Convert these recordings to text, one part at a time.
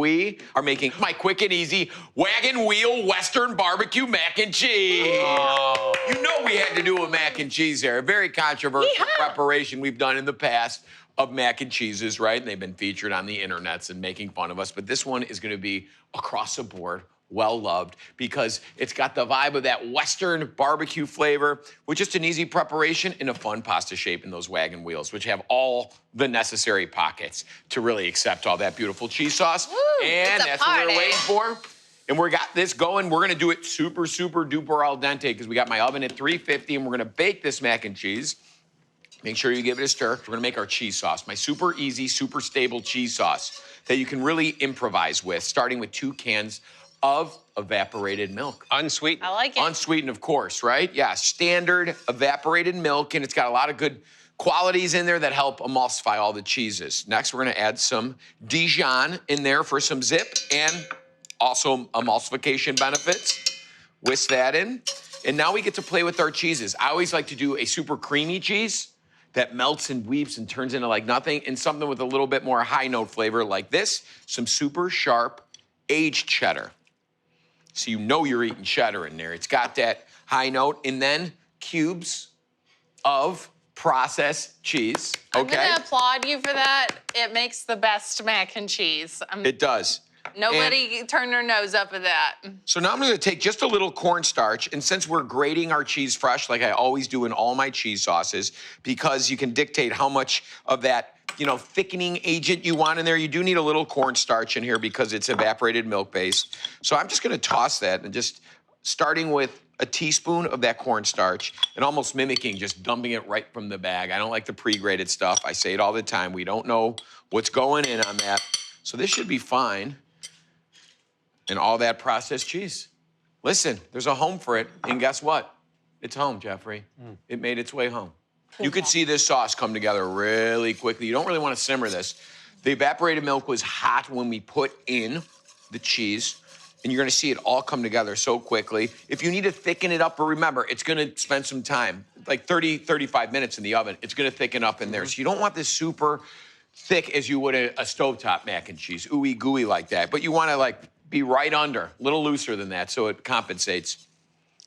we are making my quick and easy Wagon Wheel Western Barbecue Mac and Cheese. Oh. You know we had to do a mac and cheese there. A very controversial preparation we've done in the past of mac and cheeses, right? And they've been featured on the internets and making fun of us. But this one is going to be across the board well-loved because it's got the vibe of that Western barbecue flavor with just an easy preparation and a fun pasta shape in those Wagon wheels, which have all the necessary pockets to really accept all that beautiful cheese sauce. Woo, and that's what we're waiting for. And we got this going. We're gonna do it super, super duper al dente because we got my oven at 350 and we're gonna bake this mac and cheese. Make sure you give it a stir. We're gonna make our cheese sauce, my super easy, super stable cheese sauce that you can really improvise with, starting with 2 cans of evaporated milk. Unsweetened. I like it. Unsweetened, of course, right? Yeah, standard evaporated milk, and it's got a lot of good qualities in there that help emulsify all the cheeses. Next, we're gonna add some Dijon in there for some zip and also emulsification benefits. Whisk that in. And now we get to play with our cheeses. I always like to do a super creamy cheese that melts and weeps and turns into like nothing, and something with a little bit more high note flavor like this, some super sharp aged cheddar. So you know you're eating cheddar in there. It's got that high note, and then cubes of processed cheese, okay? I'm gonna applaud you for that. It makes the best mac and cheese. It does. Nobody turned their nose up at that. So now I'm gonna take just a little cornstarch, and since we're grating our cheese fresh, like I always do in all my cheese sauces, because you can dictate how much of that, you know, thickening agent you want in there, you do need a little cornstarch in here because it's evaporated milk based. So I'm just gonna toss that and just starting with a teaspoon of that cornstarch and almost mimicking just dumping it right from the bag. I don't like the pre-grated stuff. I say it all the time. We don't know what's going in on that. So this should be fine. And all that processed cheese. Listen, there's a home for it, and guess what? It's home, Jeffrey. It made its way home. You could see this sauce come together really quickly. You don't really want to simmer this. The evaporated milk was hot when we put in the cheese, and you're gonna see it all come together so quickly. If you need to thicken it up, but remember, it's gonna spend some time, like 30, 35 minutes in the oven. It's gonna thicken up in there. So you don't want this super thick as you would a stovetop mac and cheese, ooey gooey like that. But you wanna like be right under, a little looser than that so it compensates.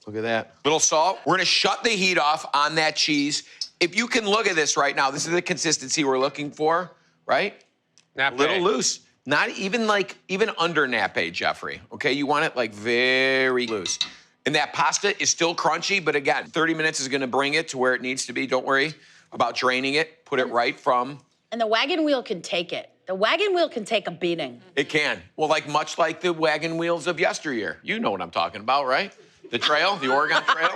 Look at that. Little salt. We're gonna shut the heat off on that cheese. If you can look at this right now, this is the consistency we're looking for, right? Nappe. A little loose. Not even like, even under nappe, Jeffrey, okay? You want it like very loose. And that pasta is still crunchy, but again, 30 minutes is gonna bring it to where it needs to be. Don't worry about draining it. Put it right from. And the Wagon wheel can take it. The Wagon wheel can take a beating. It can. Well, like much like the Wagon wheels of yesteryear. You know what I'm talking about, right? The trail, the Oregon Trail.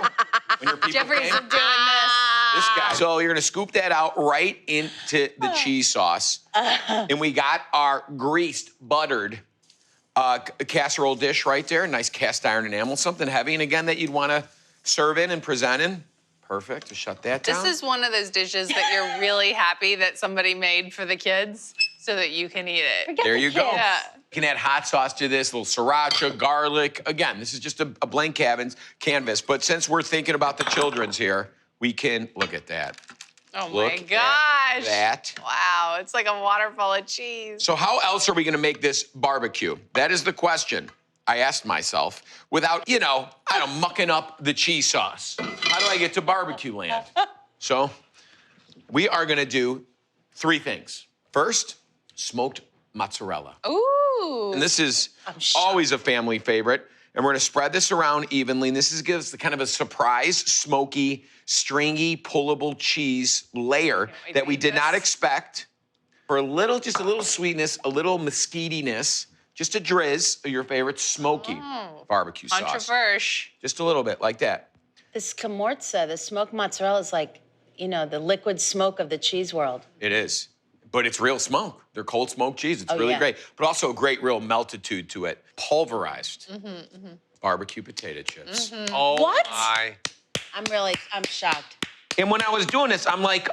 When your people Jeffrey's came. doing this. This guy. So you're gonna scoop that out right into the cheese sauce. And we got our greased, buttered casserole dish right there. Nice cast iron enamel, something heavy. And again, that you'd wanna serve in and present in. Perfect, to shut that down. This is one of those dishes that you're really happy that somebody made for the kids so that you can eat it. There you go. Yeah. You can add hot sauce to this, a little sriracha, garlic. Again, this is just a blank canvas. But since we're thinking about the children's here, we can look at that. Oh Look my gosh. at that. Wow, it's like a waterfall of cheese. So how else are we gonna make this barbecue? That is the question I asked myself without, you know, I don't know, mucking up the cheese sauce. How do I get to barbecue land? So we are gonna do 3 things. First, smoked mozzarella. Ooh. And this is always a family favorite. And we're gonna spread this around evenly. And this gives the kind of a surprise, smoky, stringy, pullable cheese layer that we did not expect. For a little, just a little sweetness, a little mesquitiness, just a drizz of your favorite smoky barbecue sauce. Controversial. Just a little bit, like that. The scamorza, the smoked mozzarella is like, you know, the liquid smoke of the cheese world. It is. But it's real smoke. They're cold smoked cheese. It's really great. But also a great real meltitude to it. Pulverized barbecue potato chips. Oh What? my. I'm shocked. And when I was doing this, I'm like,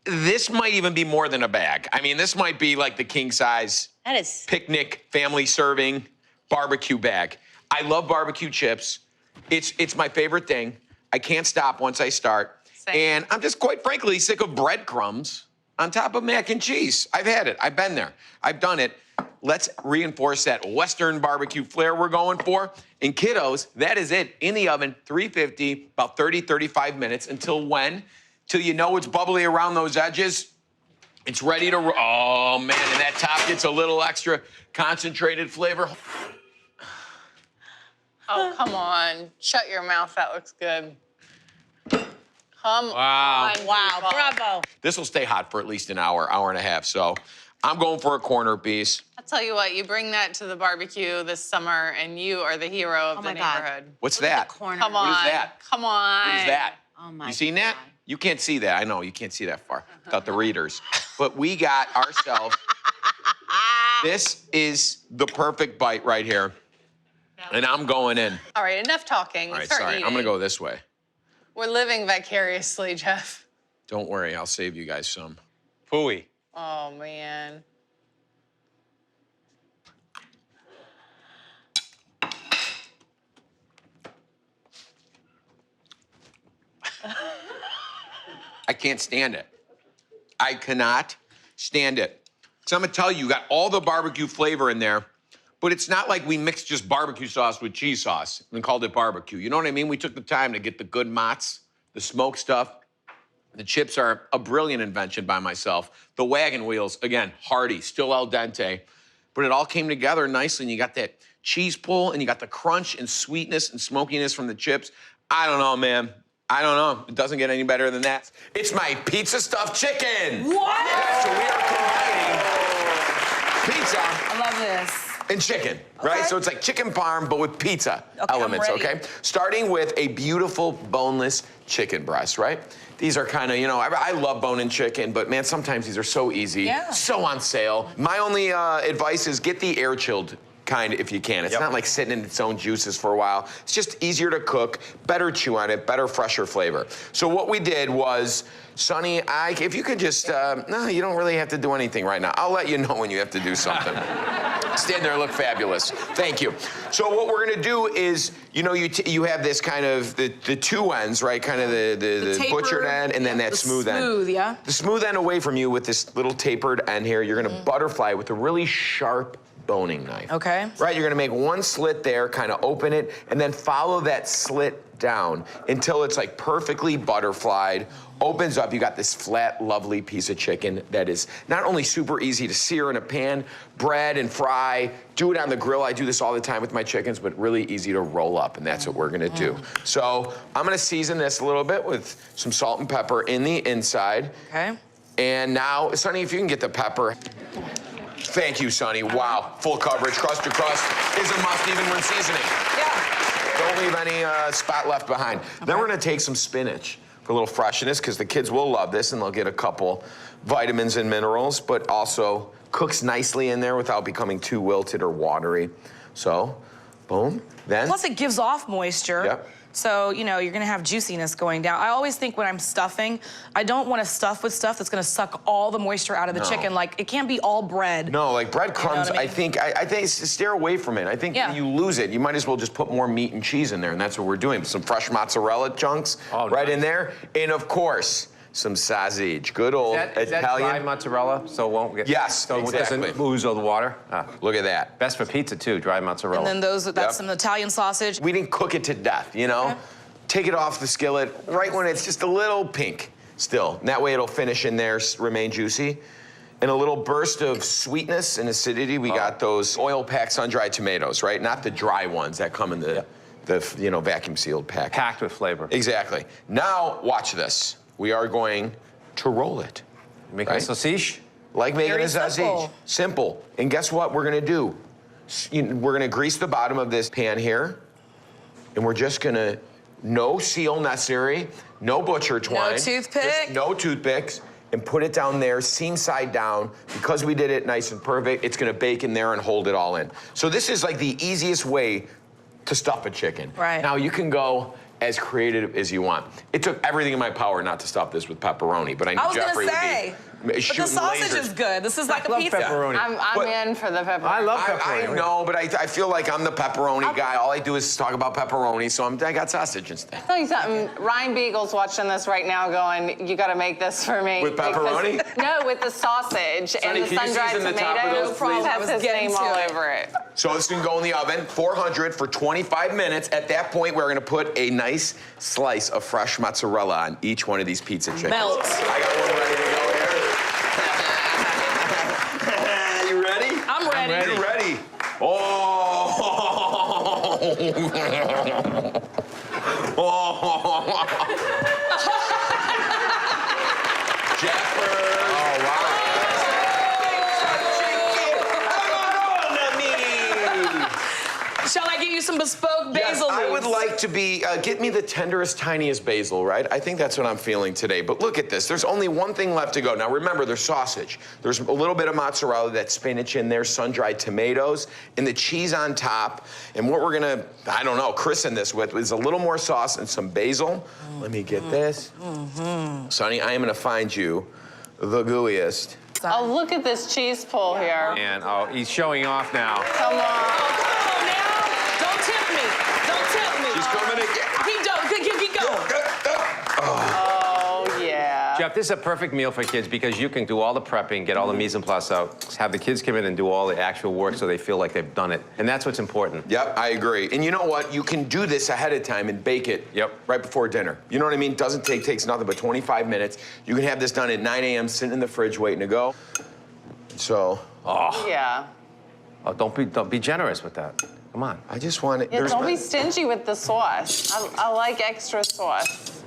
this might even be more than a bag. I mean, this might be like the king size That is. picnic, family serving barbecue bag. I love barbecue chips. It's my favorite thing. I can't stop once I start. Same. And I'm just quite frankly sick of breadcrumbs on top of mac and cheese. I've had it. I've been there. I've done it. let's reinforce that Western barbecue flair we're going for. And kiddos, that is it. In the oven, 350, about 30, 35 minutes. Until when? Till you know it's bubbly around those edges. It's ready to, oh man, and that top gets a little extra concentrated flavor. Oh, come on. Shut your mouth. That looks good. Come Wow. on. Wow, people. bravo. This will stay hot for at least an hour, hour and a half. So I'm going for a corner piece. I'll tell you what, you bring that to the barbecue this summer, and you are the hero of the my God. neighborhood. What's Look at that? the corner. Come on. What is that? Come on. What is that? Oh my You seen that? God. You can't see that. I know, you can't see that far without the readers. But we got ourselves, this is the perfect bite right here. And I'm going in. All right, enough talking. All right, Start sorry, eating. I'm gonna go this way. We're living vicariously, Jeff. Don't worry, I'll save you guys some. Phooey. Oh, man. I can't stand it. I cannot stand it. So I'm gonna tell you, you got all the barbecue flavor in there, but it's not like we mixed just barbecue sauce with cheese sauce and called it barbecue. You know what I mean? We took the time to get the good mozz, the smoked stuff. The chips are a brilliant invention by myself. The wagon wheels, again, hearty, still al dente, but it all came together nicely, and you got that cheese pull, and you got the crunch and sweetness and smokiness from the chips. I don't know, man. I don't know. It doesn't get any better than that. It's my pizza stuffed chicken. What? Yeah, so we are combining pizza I love this. and chicken, right? Okay. So it's like chicken parm, but with pizza Okay, I'm elements, ready. okay? Starting with a beautiful boneless chicken breast, right? These are kind of, you know, I love bone-in chicken, but man, sometimes these are so easy, Yeah. so on sale. My only advice is get the air-chilled kind if you can. It's Yep. not like sitting in its own juices for a while. It's just easier to cook, better chew on it, better, fresher flavor. So what we did was, Sonny, if you could just, no, you don't really have to do anything right now. I'll let you know when you have to do something. Stand there and look fabulous. Thank you. So what we're gonna do is, you know, you have this kind of, the two ends, right? Kind of the tapered, butchered end and then that the smooth end. smooth, yeah. The smooth end away from you with this little tapered end here. You're gonna butterfly with a really sharp boning knife. Okay. Right, you're gonna make one slit there, kind of open it, and then follow that slit down until it's like perfectly butterflied, opens up, you got this flat, lovely piece of chicken that is not only super easy to sear in a pan, bread and fry, do it on the grill. I do this all the time with my chickens, but really easy to roll up, and that's what we're gonna do. So I'm gonna season this a little bit with some salt and pepper in the inside. Okay. And now, Sonny, if you can get the pepper. Thank you, Sonny. Wow, full coverage. Crust to crust is a must even when seasoning. Yeah. Don't leave any spot left behind. Then we're gonna take some spinach for a little freshness, because the kids will love this and they'll get a couple vitamins and minerals, but also cooks nicely in there without becoming too wilted or watery. So, boom. Then, Plus, it gives off moisture. Yep. So, you know, you're gonna have juiciness going down. I always think when I'm stuffing, I don't wanna stuff with stuff that's gonna suck all the moisture out of the No. chicken. Like, it can't be all bread. no, like breadcrumbs, what I I mean? think steer away from it. I think Yeah. when you lose it, you might as well just put more meat and cheese in there, and that's what we're doing. Some fresh mozzarella chunks right in there, and of course, some sausage. Good old Is that dry Italian. mozzarella, so it won't get... Yes, so it exactly. doesn't ooze all the water? Ah. Look at that. Best for pizza, too, dry mozzarella. And then that's Yep. some Italian sausage. We didn't cook it to death, you know? Okay. Take it off the skillet right when it's just a little pink still. And that way it'll finish in there, remain juicy. And a little burst of sweetness and acidity, we got those oil-packed sun-dried tomatoes, right? Not the dry ones that come in the you know, vacuum-sealed pack. Packed with flavor. Exactly. Now, watch this. We are going to roll it. Making right? a sausage? Like making Very a sausage. simple. Simple. And guess what we're gonna do? We're gonna grease the bottom of this pan here, and we're just gonna, no seal necessary, no butcher twine. toothpick? Just no toothpicks, and put it down there, seam side down. Because we did it nice and perfect, it's gonna bake in there and hold it all in. So this is like the easiest way to stuff a chicken. Right. Now you can go as creative as you want. It took everything in my power not to stuff this with pepperoni, but I knew I was gonna Jeffrey would say. be But the sausage is good. This is like I a love pizza. pepperoni. I'm in for the pepperoni. I love I pepperoni. know, but I feel like I'm the pepperoni guy. All I do is talk about pepperoni, so I got sausage instead. I'll tell you something. Ryan Beagle's watching this right now going, you got to make this for me. With pepperoni? No, with the sausage Sonny, and the can you sun-dried season the top of tomatoes. those, please? Has his getting name to all it. over it. So this can go in the oven, 400 for 25 minutes. At that point, we're gonna put a nice slice of fresh mozzarella on each one of these pizza chickens. Melt. I got one ready to go here. You ready? I'm ready. You're ready. Oh. Jeffers. Oh, wow. Shall I give you some bespoke Yes, basil I leaves? would like to be, get me the tenderest, tiniest basil, right? I think that's what I'm feeling today. But look at this. There's only one thing left to go. Now, remember, there's sausage. There's a little bit of mozzarella, that spinach in there, sun-dried tomatoes, and the cheese on top. And what we're gonna, I don't know, christen this with is a little more sauce and some basil. Let me get this. Sonny, I am gonna find you the gooeyest. Oh, look at this cheese pull here. And oh, he's showing off now. Come on. Come on now. Don't tempt me. Don't tempt me. She's coming again. Keep going. Oh, yeah. Jeff, this is a perfect meal for kids because you can do all the prepping, get all the mise en place out, have the kids come in and do all the actual work so they feel like they've done it. And that's what's important. Yep, I agree. And you know what? You can do this ahead of time and bake it right before dinner. You know what I mean? Takes nothing but 25 minutes. You can have this done at 9 a.m., sitting in the fridge waiting to go. So, Yeah. Oh, don't be generous with that. Come on. I just want it. Yeah, don't be stingy with the sauce. I like extra sauce.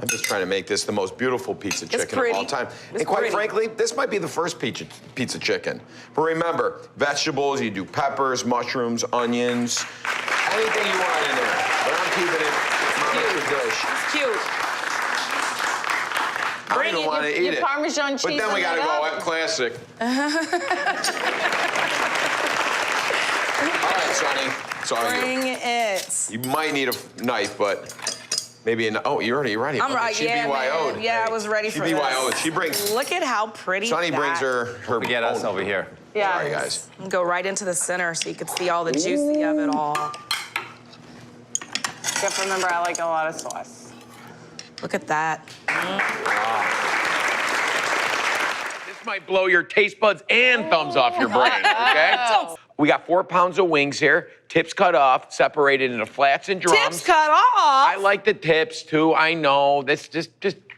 I'm just trying to make this the most beautiful pizza chicken of all time. And quite frankly, this might be the first pizza chicken. But remember, vegetables, you do peppers, mushrooms, onions, anything you want in there. But I'm keeping it Mama's dish. It's cute. I don't even want to eat your it. Parmesan cheese. But then we on gotta it go up. at classic. All right, Sonny. It's all you. Bring it. You might need a knife, but maybe you're already ready. I'm right. She Yeah, BYO'd. man. Yeah, I was ready for She this. BYO'd. She brings. Look at how pretty Sonny that. brings her Forget us over here. Yeah. Sorry, guys. Go right into the center so you can see all the juicy of it all. Jeff, remember, I like a lot of sauce. Look at that. This might blow your taste buds and thumbs off your brain, okay? We got 4 pounds of wings here, tips cut off, separated into flats and drums. Tips cut off. I like the tips too, I know. This just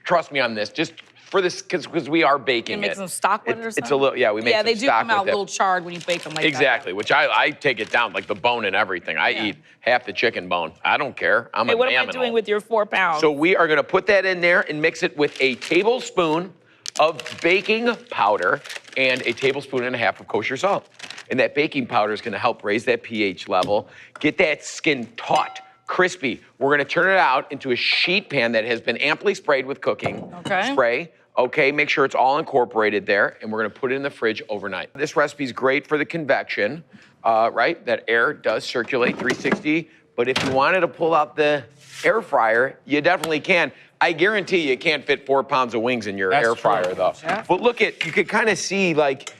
trust me on this. Just for this, because we are baking Make it. some stock with it or something? It's a little, yeah, we make Yeah, some they do stock come out a with it. little charred when you bake them like that. Exactly, which I take it down, like the bone and everything. I eat half the chicken bone. I don't care. I'm Hey, a what am I mammal. doing with your 4 pounds? So we are gonna put that in there and mix it with a tablespoon of baking powder and a tablespoon and a half of kosher salt. And that baking powder is gonna help raise that pH level, get that skin taut, crispy. We're gonna turn it out into a sheet pan that has been amply sprayed with cooking spray. Okay, make sure it's all incorporated there, and we're gonna put it in the fridge overnight. This recipe is great for the convection, right? That air does circulate 360, but if you wanted to pull out the air fryer, you definitely can. I guarantee you can't fit 4 pounds of wings in your air fryer, though. Yeah. But look at, you could kind of see, like,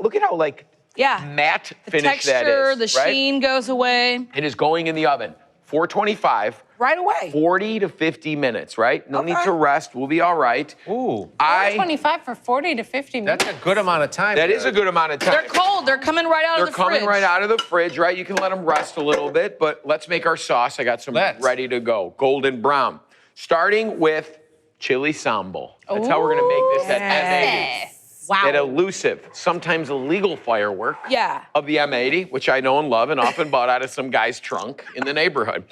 look at how, like, matte finish that is, the sheen goes away. It is going in the oven, 425. Right away. 40 to 50 minutes, right? No need to rest. We'll be all right. Ooh. 25 for 40 to 50 minutes. That's a good amount of time. That is a good amount of time. They're cold. They're coming right out of the fridge. They're coming right out of the fridge, right? You can let them rest a little bit, but let's make our sauce. I got some ready to go. Golden brown. Starting with chili sambal. That's how we're gonna make this at M80. Wow. That elusive, sometimes illegal firework of the M80, which I know and love and often bought out of some guy's trunk in the neighborhood.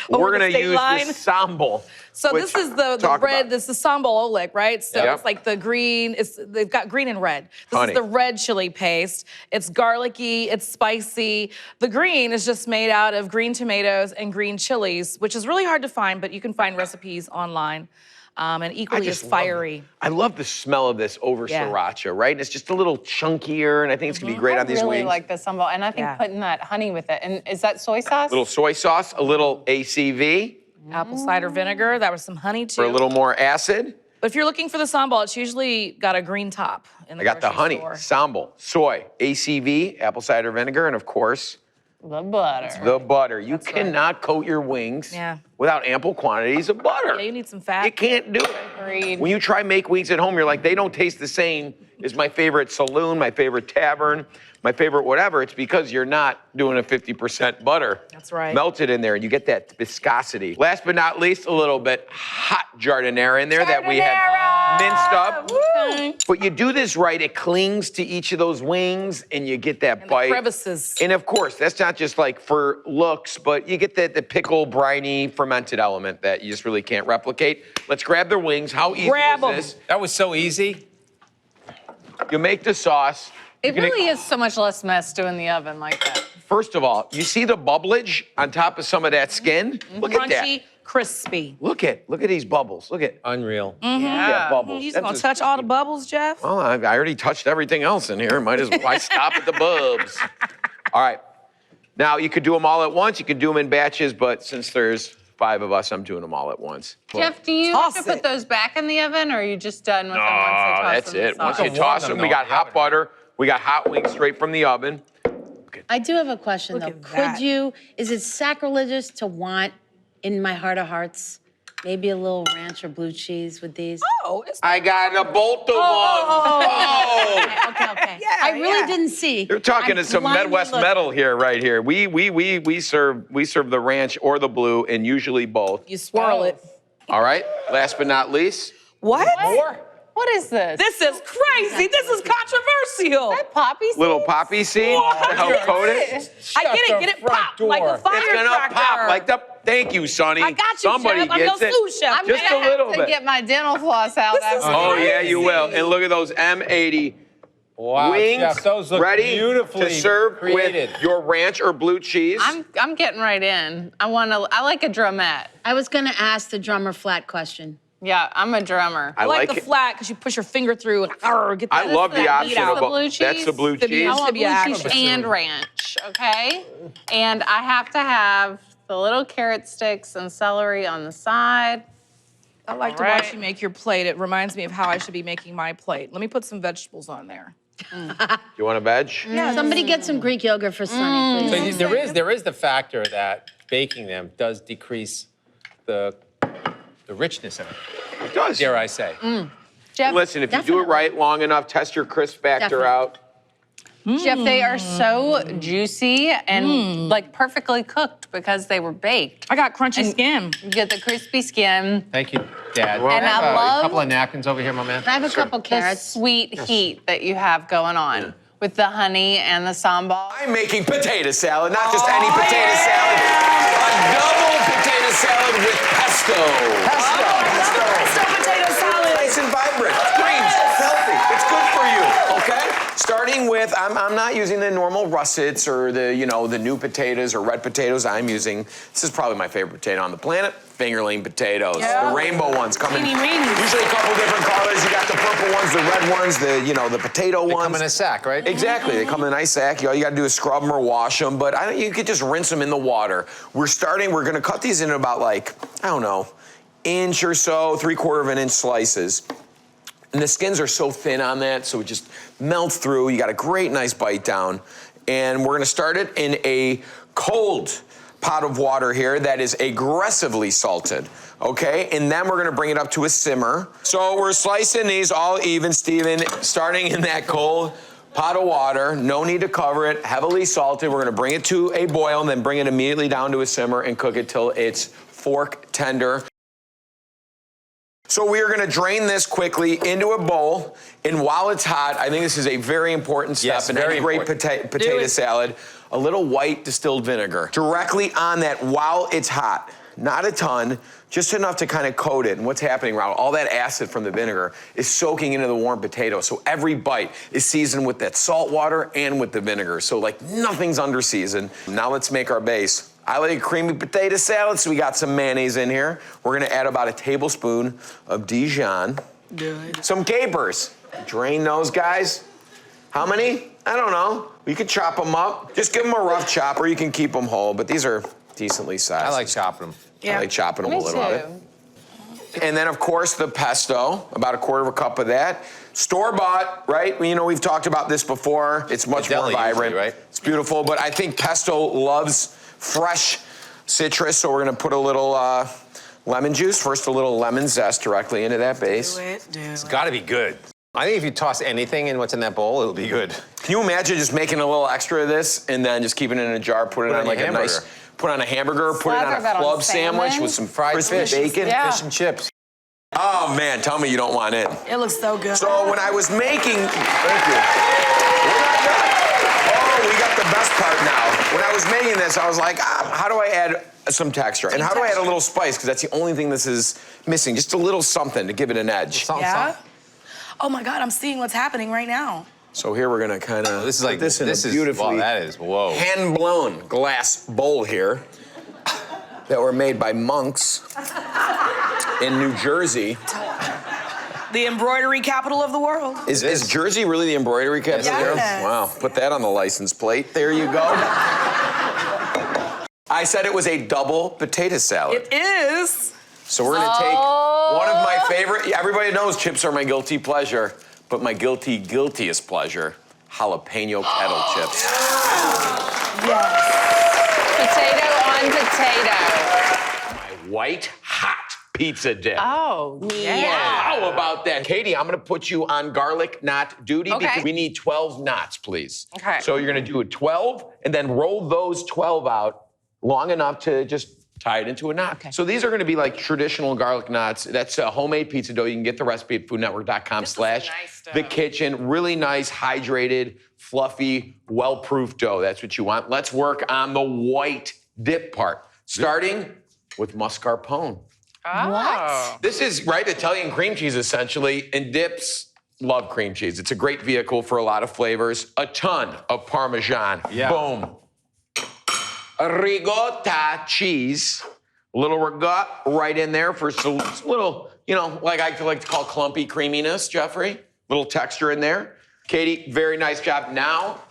We're gonna use this sambal. So this is the red, this is sambal oleg, right? So it's like the green, they've got green and red. This is the red chili paste. It's garlicky, it's spicy. The green is just made out of green tomatoes and green chilies, which is really hard to find, but you can find recipes online. And equally as fiery. I love the smell of this over sriracha, right? And it's just a little chunkier, and I think it's gonna be great on these wings. I really like the sambal, and I think putting that honey with it. And is that soy sauce? A little soy sauce, a little ACV. Apple cider vinegar, that was some honey too. For a little more acid. But if you're looking for the sambal, it's usually got a green top in the I got the grocery honey, store. sambal, soy, ACV, apple cider vinegar, and of course, The butter. the butter. You cannot coat your wings without ample quantities of butter. Yeah, you need some fat. You can't do it. Agreed. When you try make wings at home, you're like, they don't taste the same as my favorite saloon, my favorite tavern, my favorite whatever. It's because you're not doing a 50% butter. That's right. Melted in there, and you get that viscosity. Last but not least, a little bit hot giardiniera in there that we had minced up. Okay. But you do this right, it clings to each of those wings, and you get that And bite. the crevices. And of course, that's not just like for looks, but you get the pickle, briny, fermented element that you just really can't replicate. Let's grab their wings. How easy Grab was 'em. this? That was so easy. You make the sauce. It really is so much less mess doing the oven like that. First of all, you see the bubblage on top of some of that skin? Look at that. Crunchy, crispy. Look at these bubbles. Look at Unreal. yeah, bubbles. You just That's gonna just touch all the crispy. bubbles, Jeff? Well, I already touched everything else in here. Might as well why stop at the bubs. All right. Now, you could do them all at once. You could do them in batches, but since there's 5 of us, I'm doing them all at once. Jeff, do you have to Toss put it. those back in the oven, or are you just done with them Oh, once they toss that's them in it. the Once sauce? you toss them, them we though, got in the hot oven. butter. We got hot wings straight from the oven. I do have a question, though. at that. Is it sacrilegious to want, in my heart of hearts, maybe a little ranch or blue cheese with these? Oh, it's I got a bolt of Okay. I really didn't see. You're talking I'm to some blindly Midwest looking. metal here, right here. We serve the ranch or the blue, and usually both. You swirl it. All right. Last but not least, What? What is this? This is crazy. This is controversial. Poppy seeds? little poppy seed to help coat it. I get it pop like a door. It's gonna firecracker. pop like the. Thank you, Sonny. I got you, Somebody Chef. I'm gets your it. sous chef. I'm Just gonna a little have to bit. get my dental floss out. This is after Oh this. yeah, you will. And look at those M80 Wow, wings Jeff, those look ready beautifully to serve created. with your ranch or blue cheese. I'm getting right in. I like a drumette. I was going to ask the drummer flat question. Yeah, I'm a drummer. I I like the it. flat because you push your finger through and get that. I love the that option meat of out. The blue that's the cheese? blue The cheese. I want to be blue action. cheese and ranch, okay? And I have to have the little carrot sticks and celery on the side. I like to All watch right. you make your plate. It reminds me of how I should be making my plate. Let me put some vegetables on there. You want a veg? Yeah, Somebody get some Greek yogurt for Sonny, So please. there is the factor that baking them does decrease the richness of it, It does. dare I say. Jeff, Listen, if you do it Definitely. right long enough, test your crisp factor Definitely. out. Jeff, they are so juicy and like perfectly cooked because they were baked. I got crunchy skin. You get the crispy skin, Thank you, Dad. Well- And I Have a love- couple of napkins over here, my man. I have a couple the carrots. sweet heat that you have going on with the honey and the sambal. I'm making potato salad, not just any potato salad. A double potato salad with pesto. Pesto potato salad. Nice and vibrant. Greens, healthy. It's good for you. Okay. Starting with, I'm not using the normal russets or the new potatoes or red potatoes. I'm using, this is probably my favorite potato on the planet, fingerling potatoes. Yeah. The rainbow ones come in Teeny weeny. usually a couple different colors. You got the purple ones, the red ones, the potato They ones. come in a sack, right? Exactly. They come in a nice sack. All you got to do is scrub them or wash them, but you could just rinse them in the water. We're going to cut these in about inch or so, 3/4 of an inch slices. And the skins are so thin on that, so it just melts through. You got a great, nice bite down. And we're gonna start it in a cold pot of water here that is aggressively salted, okay? And then we're gonna bring it up to a simmer. So we're slicing these all even, Steven, starting in that cold pot of water. No need to cover it, heavily salted. We're gonna bring it to a boil and then bring it immediately down to a simmer and cook it till it's fork tender. So we are gonna drain this quickly into a bowl, and while it's hot, I think this is a very important step Yes, in very any great important. potato salad, a little white distilled vinegar. Directly on that while it's hot, not a ton, just enough to kind of coat it. And what's happening, Raul, all that acid from the vinegar is soaking into the warm potato, so every bite is seasoned with that salt water and with the vinegar, so nothing's under seasoned. Now let's make our base. I like a creamy potato salad, so we got some mayonnaise in here. We're gonna add about a tablespoon of Dijon. Good. Some capers. Drain those, guys. How many? I don't know. You could chop them up. Just give them a rough chop, or you can keep them whole, but these are decently sized. I like chopping them. I like chopping them Me a little bit. too. And then, of course, the pesto, about a quarter of a cup of that. Store-bought, right? You know, we've talked about this before. It's much more vibrant. Usually, right? It's beautiful, but I think pesto loves fresh citrus, so we're gonna put a little lemon juice. First, a little lemon zest directly into that base. It's gotta be good. I think if you toss anything in what's in that bowl, it'll be good. Can you imagine just making a little extra of this and then just keeping it in a jar, put it on like a nice, put on a hamburger, put it on a club sandwich with some fried crispy bacon. Fish and chips. Oh man, tell me you don't want it. It looks so good. So when I was making, thank you. We're not done. Oh, we got the best part now. When I was making this, I was like, how do I add some texture? And how do I add a little spice? Because that's the only thing this is missing. Just a little something to give it an edge. Yeah? Oh my God, I'm seeing what's happening right now. So here we're gonna kind of This is like this in a Wow, beautifully that is whoa. hand-blown glass bowl here that were made by monks in New Jersey. The embroidery capital of the world. Is Jersey really the embroidery capital? Yes. Wow, put that on the license plate. There you go. I said it was a double potato salad. It is. So we're gonna take one of my favorite, everybody knows chips are my guilty pleasure, but my guiltiest pleasure, jalapeno kettle chips. Yes. Potato on potato. My white hot pizza dip. Oh, yeah. How about that? Katie, I'm gonna put you on garlic knot duty because we need 12 knots, please. Okay. So you're gonna do a 12 and then roll those 12 out long enough to just tie it into a knot. Okay. So these are gonna be like traditional garlic knots. That's a homemade pizza dough. You can get the recipe at foodnetwork.com/the kitchen. Really nice, hydrated, fluffy, well-proof dough. That's what you want. Let's work on the white dip part, starting with mascarpone. Oh. This is, right, Italian cream cheese, essentially, and dips love cream cheese. It's a great vehicle for a lot of flavors. A ton of Parmesan. Yeah. Boom. Ricotta cheese. A little ricotta right in there for some little, you know, like I like to call clumpy creaminess, Jeffrey. Little texture in there. Katie, very nice job. Now,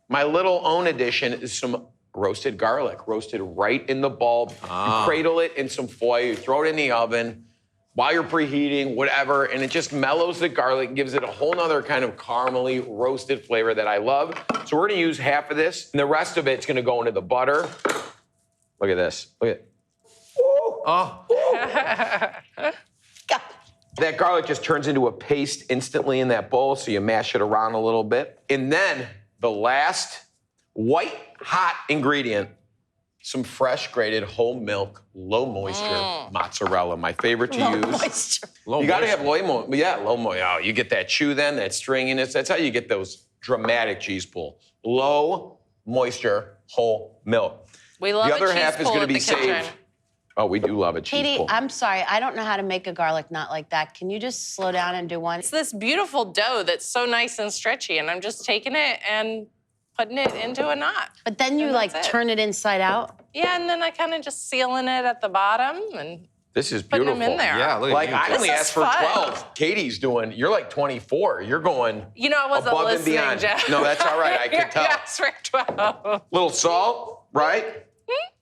my little own addition is some roasted garlic, roasted right in the bulb. You cradle it in some foil, you throw it in the oven while you're preheating, whatever, and it just mellows the garlic and gives it a whole nother kind of caramely roasted flavor that I love. So we're gonna use half of this, and the rest of it's gonna go into the butter. Look at this, look at it. That garlic just turns into a paste instantly in that bowl, so you mash it around a little bit. And then the last white hot ingredient, some fresh grated whole milk, low moisture mozzarella, my favorite to use. You gotta have low moisture. Oh, you get that chew then, that stringiness. That's how you get those dramatic cheese pull. Low moisture whole milk. We love the a other cheese half is pull gonna at be the kitchen. saved. Oh, we do love a cheese Katie, pull. I'm sorry. I don't know how to make a garlic knot like that. Can you just slow down and do one? It's this beautiful dough that's so nice and stretchy, and I'm just taking it and putting it into a knot. But then you And like that's it. turn it inside out. Yeah, and then I kind of just sealing it at the bottom and This is putting beautiful. them in there. Yeah, look at Like you. I only This is asked for fun. 12. Katie's doing, you're like 24. You're going You know, I wasn't above and listening, beyond. Jeff. No, that's all right. I can tell. Yes, for 12. Little salt, right?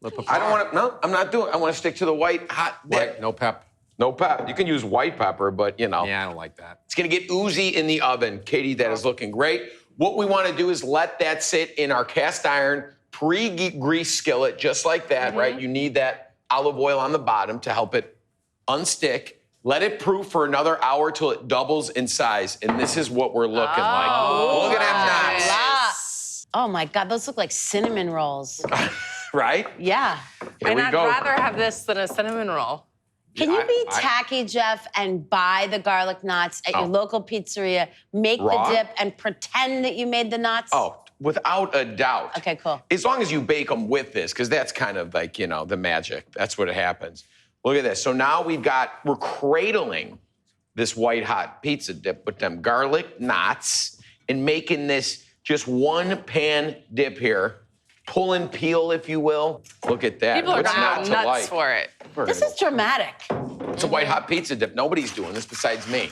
I don't want to, no, I'm not doing, I want to stick to the white hot dip. Right, no pep. No pep. You can use white pepper, but you know. Yeah, I don't like that. It's gonna get oozy in the oven. Katie, that is looking great. What we want to do is let that sit in our cast iron pre-grease skillet, just like that, right? You need that olive oil on the bottom to help it unstick. Let it proof for another hour till it doubles in size, and this is what we're looking like. Look at them knots, Oh my God, those look like cinnamon rolls. right? Yeah. Here And we I'd go. rather have this than a cinnamon roll. Can you be tacky, Jeff, and buy the garlic knots at your local pizzeria, make Raw? the dip, and pretend that you made the knots? Oh, without a doubt. Okay, cool. As long as you bake them with this, because that's kind of like, you know, the magic. That's what happens. Look at this. So now we're cradling this white hot pizza dip with them garlic knots and making this just one pan dip here. Pull and peel, if you will. Look at that. People are What's going not to to nuts like? for it. This is dramatic. It's a white hot pizza dip. Nobody's doing this besides me.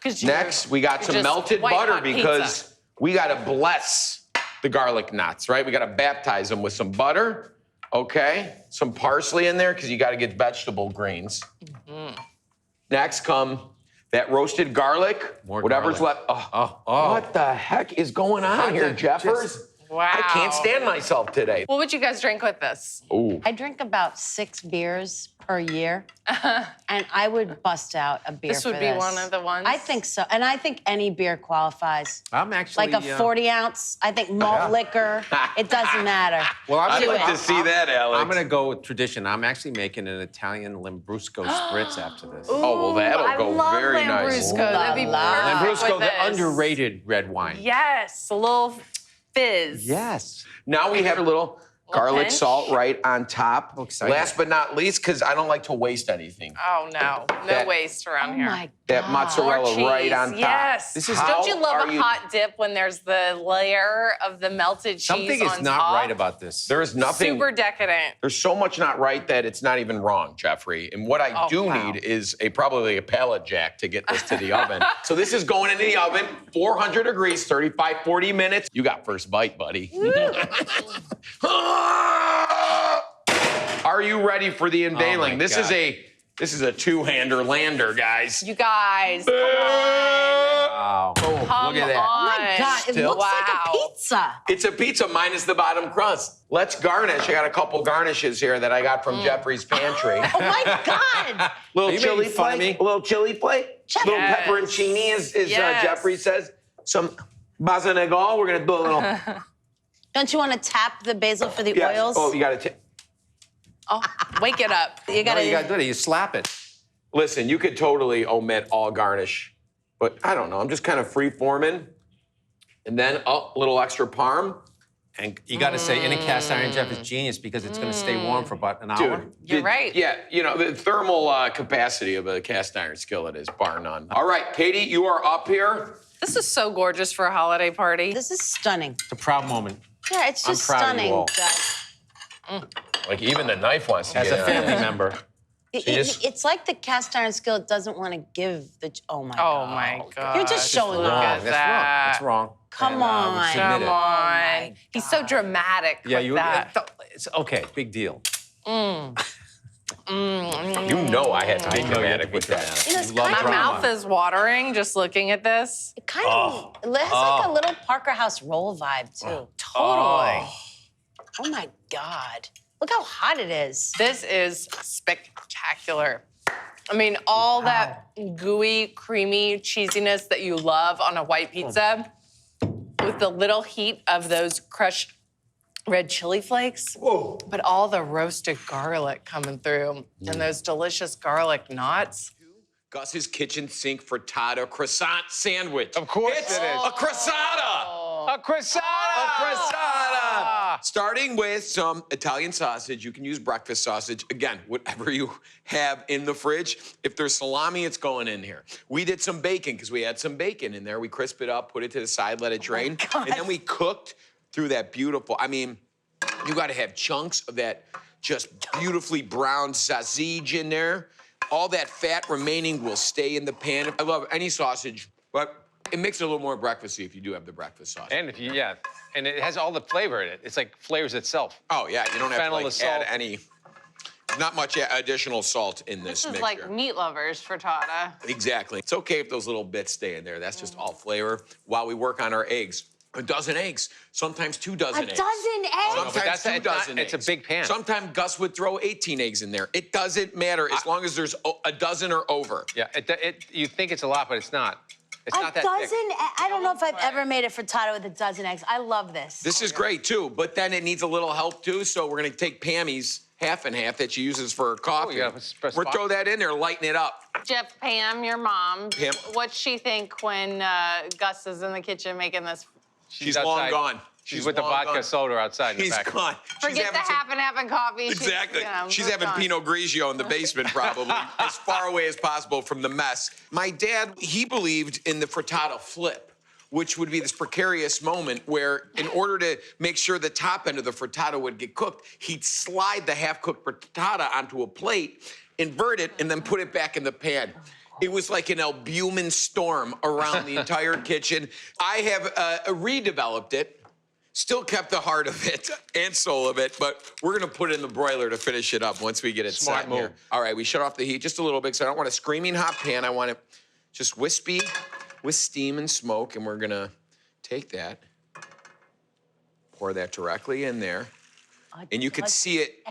'Cause you- Next, we got you're some just melted white butter hot because pizza. we got to bless the garlic knots, right? We got to baptize them with some butter. Okay, some parsley in there because you got to get vegetable greens. Next come that roasted garlic, More whatever's garlic. left. What the heck is going on here, Jeffers? Wow. I can't stand myself today. What would you guys drink with this? Ooh. I drink about 6 beers per year, and I would bust out a beer This would for be this. one of the ones? I think so, and I think any beer qualifies. I'm actually Like a 40 ounce, I think malt liquor, it doesn't matter. Well, I'd I'm like to see that, Alex. I'm gonna go with tradition. I'm actually making an Italian Lambrusco spritz after this. Oh, well, that'll I go love very nice. Lambrusco. That'd be perfect Lambrusco, with the this. underrated red wine. Yes, a little fizz. Yes. Now we have a little garlic pinch. salt right on top. excited. Last but not least, because I don't like to waste anything. Oh, no. No That- waste around Oh here. my That God. mozzarella More right cheese, on top. Yes. This is Don't you how love are a hot dip when there's the layer of the melted cheese Something on is not top? right about this. There is nothing. Super decadent. There's so much not right that it's not even wrong, Jeffrey. And what I do need is probably a pallet jack to get this to the oven. So this is going into the oven, 400 degrees, 35, 40 minutes. You got first bite, buddy. Are you ready for the unveiling? my This God. is a two-hander lander, guys. You guys, come Wow. on. Come Look at that. on. Oh my God, it looks like a Wow. pizza. It's a pizza minus the bottom crust. Let's garnish. I got a couple garnishes here that I got from Jeffrey's pantry. Oh my God. Little Are you chili making fun of flake. me? A little chili flake. Little Yes. pepperoncini, as Yes. Jeffrey says. Some basanegal. We're gonna do a little. Don't you want to tap the basil for the Yes. oils? Oh, you gotta. Oh, wake it up. You No, gotta, you gotta do it. You slap it. Listen, you could totally omit all garnish, but I don't know. I'm just kind of free forming, and then a little extra parm. And you gotta say, in a cast iron, Jeff is genius because it's gonna stay warm for about an hour. Dude, You're right. Yeah, you know, the thermal capacity of a cast iron skillet is bar none. All right, Katie, you are up here. This is so gorgeous for a holiday party. This is stunning. It's a proud moment. Yeah, it's I'm just proud of you stunning. all. guys. Like even the knife wants to As get a on family it. member. It's like the cast iron skillet doesn't want to give the. Oh my Oh God. my God. You're just showing Look off. at That's wrong. that. That's wrong. Come And, on. we submit Come it. on. He's so dramatic Yeah, with you. that. It's okay. Big deal. You know I had to be I know you had to dramatic be with that. dramatic. You know, it's You love kind of- My drama. mouth is watering just looking at this. It kind of it has like a little Parker House roll vibe too. Totally. Oh my God. Look how hot it is. This is spectacular. I mean, all that gooey, creamy cheesiness that you love on a white pizza with the little heat of those crushed red chili flakes. Whoa. But all the roasted garlic coming through and those delicious garlic knots. Gus's kitchen sink frittata croissant sandwich. Of course It's it is. a croissata. A croissant. A croissata. Starting with some Italian sausage. You can use breakfast sausage. Again, whatever you have in the fridge. If there's salami, it's going in here. We did some bacon because we had some bacon in there. We crisped it up, put it to the side, let it drain. And then we cooked through that beautiful, I mean, you got to have chunks of that just beautifully browned sausage in there. All that fat remaining will stay in the pan. I love any sausage, but it makes it a little more breakfasty if you do have the breakfast sausage. And if you, yeah, and it has all the flavor in it. It's like flavors itself. Oh, yeah, you don't have Fennel, to the like, add salt. any, not much additional salt in this This is mixture. like meat lovers frittata. Exactly. It's okay if those little bits stay in there. That's just all flavor while we work on our eggs. A dozen eggs, sometimes 2 dozen eggs. Sometimes but that's- 2 it's not- dozen it's a eggs. big pan. Sometimes Gus would throw 18 eggs in there. It doesn't matter as long as there's a dozen or over. Yeah, you think it's a lot, but it's not. It's not that thick. I don't know if I've ever made a frittata with a dozen eggs. I love this. This is great too, but then it needs a little help too. So we're gonna take Pammy's half and half that she uses for her coffee. gotta press We're spot. throw that in there, lighten it up. Jeff, Pam, your mom, Pam. what's she think when Gus is in the kitchen making this? She's long outside. gone. She's with the long vodka gone. soda outside in the He's back. gone. She's Forget the having some- half and half and coffee. Exactly. She's moved having on. Pinot Grigio in the basement, probably, as far away as possible from the mess. My dad, he believed in the frittata flip, which would be this precarious moment where, in order to make sure the top end of the frittata would get cooked, he'd slide the half-cooked frittata onto a plate, invert it, and then put it back in the pan. It was like an albumin storm around the entire kitchen. I have redeveloped it Still kept the heart of it and soul of it, but we're gonna put it in the broiler to finish it up once we get it Smart set move. here. All right, we shut off the heat just a little bit because I don't want a screaming hot pan. I want it just wispy with steam and smoke, and we're gonna take that, pour that directly in there, and you can see it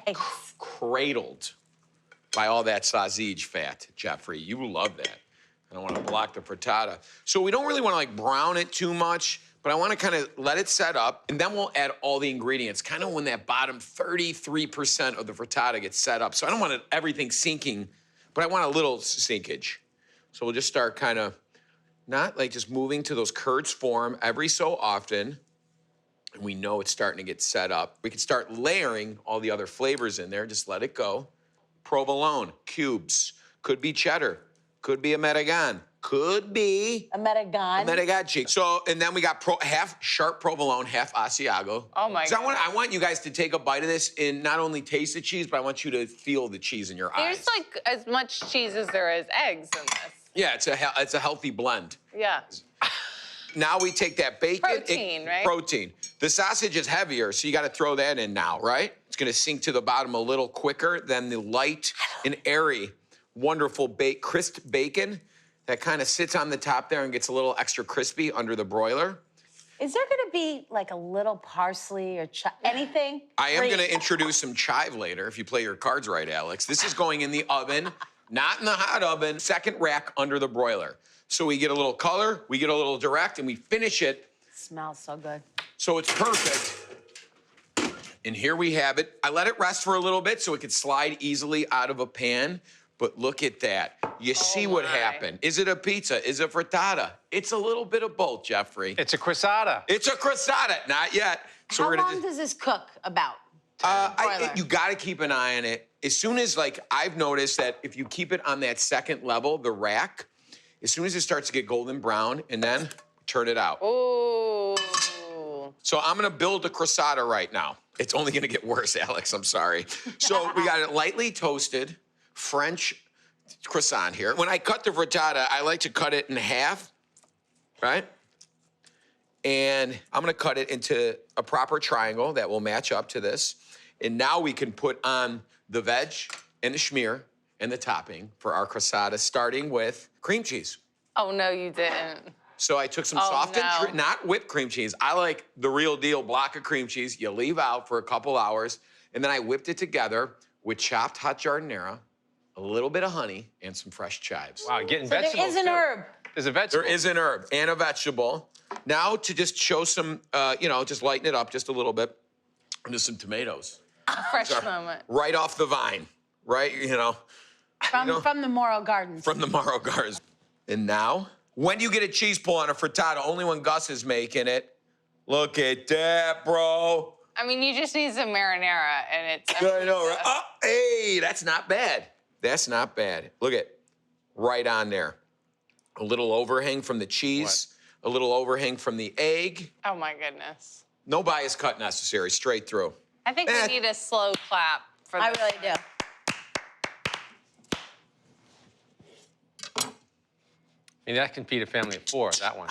cradled by all that sausage fat, Jeffrey. You love that. I don't want to block the frittata. So we don't really want to like brown it too much, but I want to kind of let it set up, and then we'll add all the ingredients, kind of when that bottom 33% of the frittata gets set up. So I don't want everything sinking, but I want a little sinkage. So we'll just start kind of not like just moving to those curds form every so often, and we know it's starting to get set up. We can start layering all the other flavors in there. Just let it go. Provolone, cubes, could be cheddar, could be a American, could be A American. Amerigacci. So, and then we got half sharp provolone, half Asiago. Oh my So I want you guys to take a bite of this and not only taste the cheese, but I want you to feel the cheese in your eyes. There's like as much cheese as there is eggs in this. Yeah, it's a healthy blend. Yeah. Now we take that bacon. Protein, right? Protein. The sausage is heavier, so you got to throw that in now, right? It's going to sink to the bottom a little quicker than the light and airy, wonderful crisp bacon that kind of sits on the top there and gets a little extra crispy under the broiler. Is there gonna be like a little parsley or anything? I am going to introduce some chive later if you play your cards right, Alex. This is going in the oven, not in the hot oven, second rack under the broiler. So we get a little color, we get a little direct, and we finish it. Smells so good. So it's perfect. And here we have it. I let it rest for a little bit so it could slide easily out of a pan. But look at that. You see what happened. Is it a pizza? Is it frittata? It's a little bit of both, Jeffrey. It's a croissant. It's a croissant, not yet. So How we're gonna long does this cook about? you gotta keep an eye on it. As soon as, like, I've noticed that if you keep it on that second level, the rack, as soon as it starts to get golden brown, and then turn it out. Ooh. So I'm gonna build a croissant right now. It's only gonna get worse, Alex, I'm sorry. So we got it lightly toasted, French croissant here. When I cut the frittata, I like to cut it in half, right? And I'm gonna cut it into a proper triangle that will match up to this. And now we can put on the veg and the schmear and the topping for our croissant, starting with cream cheese. Oh, no, you didn't. So I took some Oh, softened, no. not whipped cream cheese. I like the real deal block of cream cheese. You leave out for a couple hours, and then I whipped it together with chopped hot jardinera, a little bit of honey, and some fresh chives. Wow, getting So vegetables. there is an too. herb. There's a vegetable. There is an herb and a vegetable. Now to just show some, just lighten it up just a little bit, and just some tomatoes. A fresh moment. Right off the vine, right? From the Mauro Gardens. From the Mauro Gardens. And now, when you get a cheese pull on a frittata, only when Gus is making it. Look at that, bro. I mean, you just need some marinara, and it's. I know, right? Oh, hey, that's not bad. That's not bad. Look at, right on there. A little overhang from the cheese, a little overhang from the egg. Oh my goodness. No bias cut necessary, straight through. I think we need a slow clap for I this. really do. I mean, that can feed a family of 4, that one.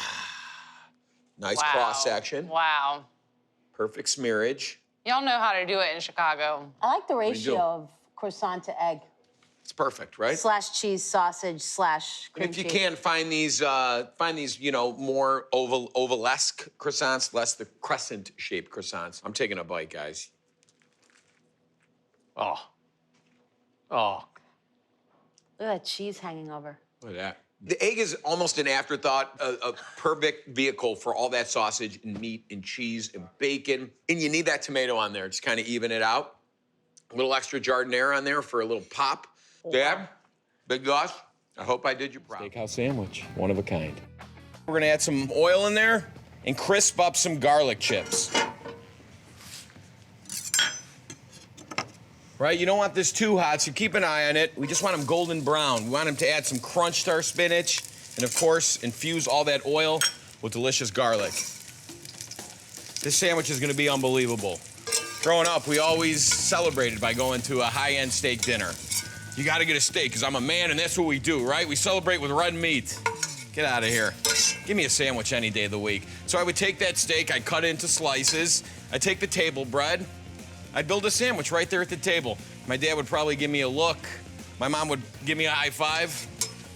Nice Wow. cross section, Wow. perfect smearage. Y'all know how to do it in Chicago. I like the do you ratio do? of croissant to egg It's perfect, right? / cheese sausage / And cream if you cheese. can find these, more ovalesque croissants, less the crescent-shaped croissants. I'm taking a bite, guys. Oh. Oh. Look at that cheese hanging over. Look at that. The egg is almost an afterthought, a perfect vehicle for all that sausage and meat and cheese and bacon. And you need that tomato on there, just kind of even it out. A little extra jardinera on there for a little pop. Dad, Big Gus, I hope I did you proud. Steakhouse sandwich, one of a kind. We're gonna add some oil in there and crisp up some garlic chips. Right, you don't want this too hot, so keep an eye on it. We just want them golden brown. We want them to add some crunch to our spinach, and of course, infuse all that oil with delicious garlic. This sandwich is gonna be unbelievable. Growing up, we always celebrated by going to a high-end steak dinner. You gotta get a steak, because I'm a man, and that's what we do, right? We celebrate with red meat. Get out of here. Give me a sandwich any day of the week. So I would take that steak, I'd cut it into slices, I'd take the table bread, I'd build a sandwich right there at the table. My dad would probably give me a look. My mom would give me a high five.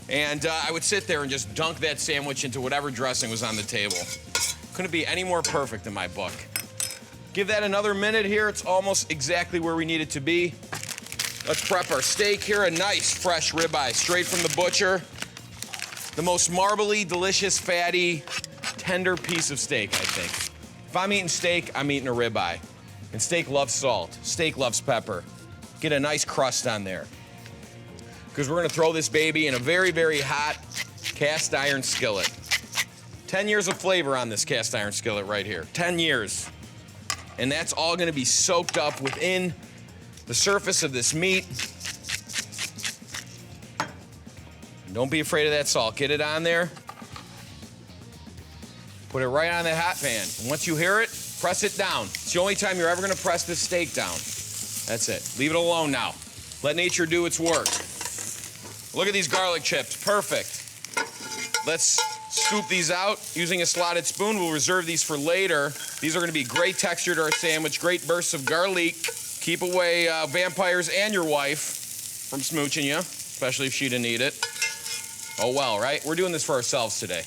And I would sit there and just dunk that sandwich into whatever dressing was on the table. Couldn't be any more perfect in my book. Give that another minute here. It's almost exactly where we need it to be. Let's prep our steak here. A nice fresh ribeye, straight from the butcher. The most marbly, delicious, fatty, tender piece of steak, I think. If I'm eating steak, I'm eating a ribeye. And steak loves salt. Steak loves pepper. Get a nice crust on there. Because we're gonna throw this baby in a very, very hot cast iron skillet. 10 years of flavor on this cast iron skillet right here. 10 years. And that's all gonna be soaked up within the surface of this meat. Don't be afraid of that salt. Get it on there. Put it right on the hot pan. And once you hear it, press it down. It's the only time you're ever gonna press this steak down. That's it. Leave it alone now. Let nature do its work. Look at these garlic chips, perfect. Let's scoop these out using a slotted spoon. We'll reserve these for later. These are gonna be great texture to our sandwich, great bursts of garlic. Keep away vampires and your wife from smooching you, especially if she didn't eat it. Oh well, right? We're doing this for ourselves today.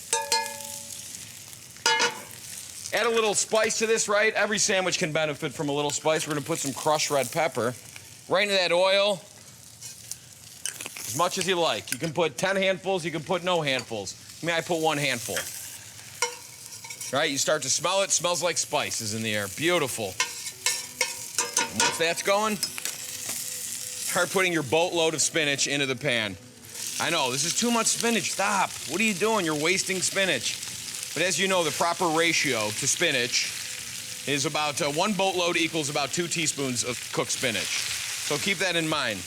Add a little spice to this, right? Every sandwich can benefit from a little spice. We're gonna put some crushed red pepper right into that oil. As much as you like. You can put 10 handfuls, you can put no handfuls. I put 1 handful. All right, you start to smell it. Smells like spices in the air. Beautiful. And once that's going, start putting your boatload of spinach into the pan. I know, this is too much spinach. Stop. What are you doing? You're wasting spinach. But as you know, the proper ratio to spinach is about 1 boatload equals about 2 teaspoons of cooked spinach. So keep that in mind.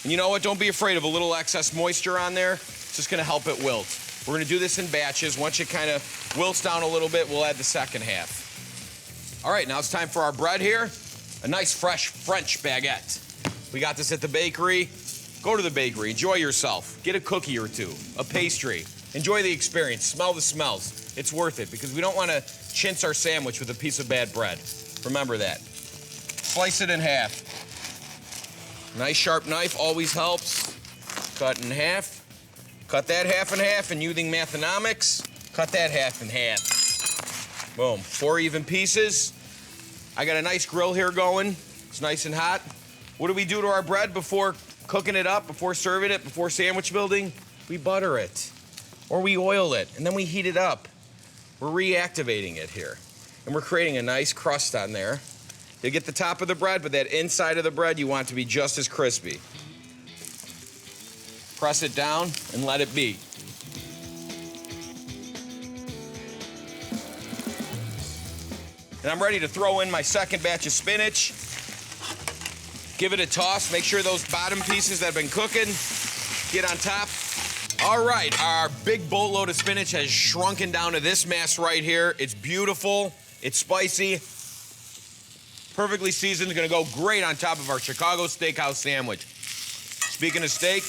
And you know what? Don't be afraid of a little excess moisture on there. It's just gonna help it wilt. We're gonna do this in batches. Once it kind of wilts down a little bit, we'll add the second half. All right, now it's time for our bread here. A nice fresh French baguette. We got this at the bakery. Go to the bakery, enjoy yourself. Get a cookie or two, a pastry. Enjoy the experience, smell the smells. It's worth it because we don't wanna chintz our sandwich with a piece of bad bread. Remember that. Slice it in half. Nice sharp knife always helps. Cut in half. Cut that half in half, and using Mathonomics, cut that half in half. Boom, 4 even pieces. I got a nice grill here going. It's nice and hot. What do we do to our bread before cooking it up, before serving it, before sandwich building? We butter it, or we oil it, and then we heat it up. We're reactivating it here, and we're creating a nice crust on there. You get the top of the bread, but that inside of the bread you want to be just as crispy. Press it down and let it be. And I'm ready to throw in my second batch of spinach. Give it a toss. Make sure those bottom pieces that have been cooking get on top. All right, our big boatload of spinach has shrunken down to this mass right here. It's beautiful. It's spicy. Perfectly seasoned, gonna go great on top of our Chicago Steakhouse sandwich. Speaking of steak,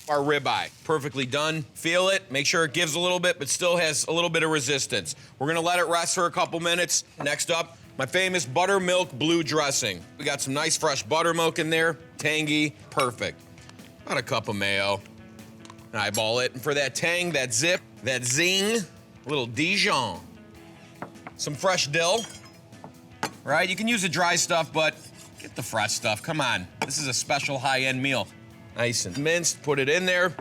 our ribeye, perfectly done. Feel it, make sure it gives a little bit, but still has a little bit of resistance. We're gonna let it rest for a couple minutes. Next up, my famous buttermilk blue dressing. We got some nice fresh buttermilk in there, tangy, perfect. About a cup of mayo. Eyeball it, and for that tang, that zip, that zing, a little Dijon. Some fresh dill. Right, you can use the dry stuff, but get the fresh stuff, come on. This is a special high-end meal. Nice and minced, put it in there.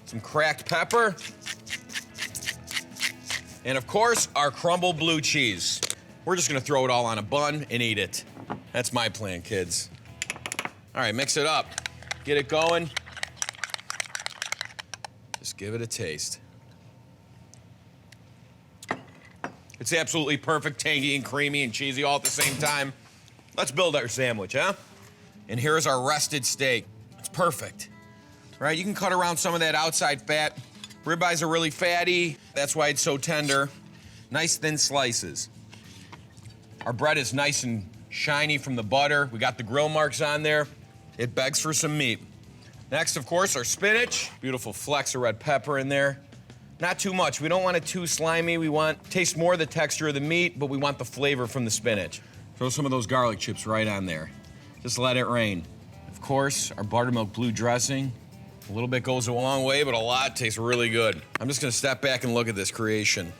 Some cracked pepper. And of course, our crumbled blue cheese. We're just gonna throw it all on a bun and eat it. That's my plan, kids. All right, mix it up. Get it going. Just give it a taste. It's absolutely perfect, tangy and creamy and cheesy all at the same time. Let's build our sandwich, huh? And here's our rested steak. It's perfect, right? You can cut around some of that outside fat. Ribeyes are really fatty. That's why it's so tender. Nice thin slices. Our bread is nice and shiny from the butter. We got the grill marks on there. It begs for some meat. Next, of course, our spinach. Beautiful flecks of red pepper in there. Not too much. We don't want it too slimy. We want taste more of the texture of the meat, but we want the flavor from the spinach. Throw some of those garlic chips right on there. Just let it rain. Of course, our buttermilk blue dressing. A little bit goes a long way, but a lot tastes really good. I'm just gonna step back and look at this creation.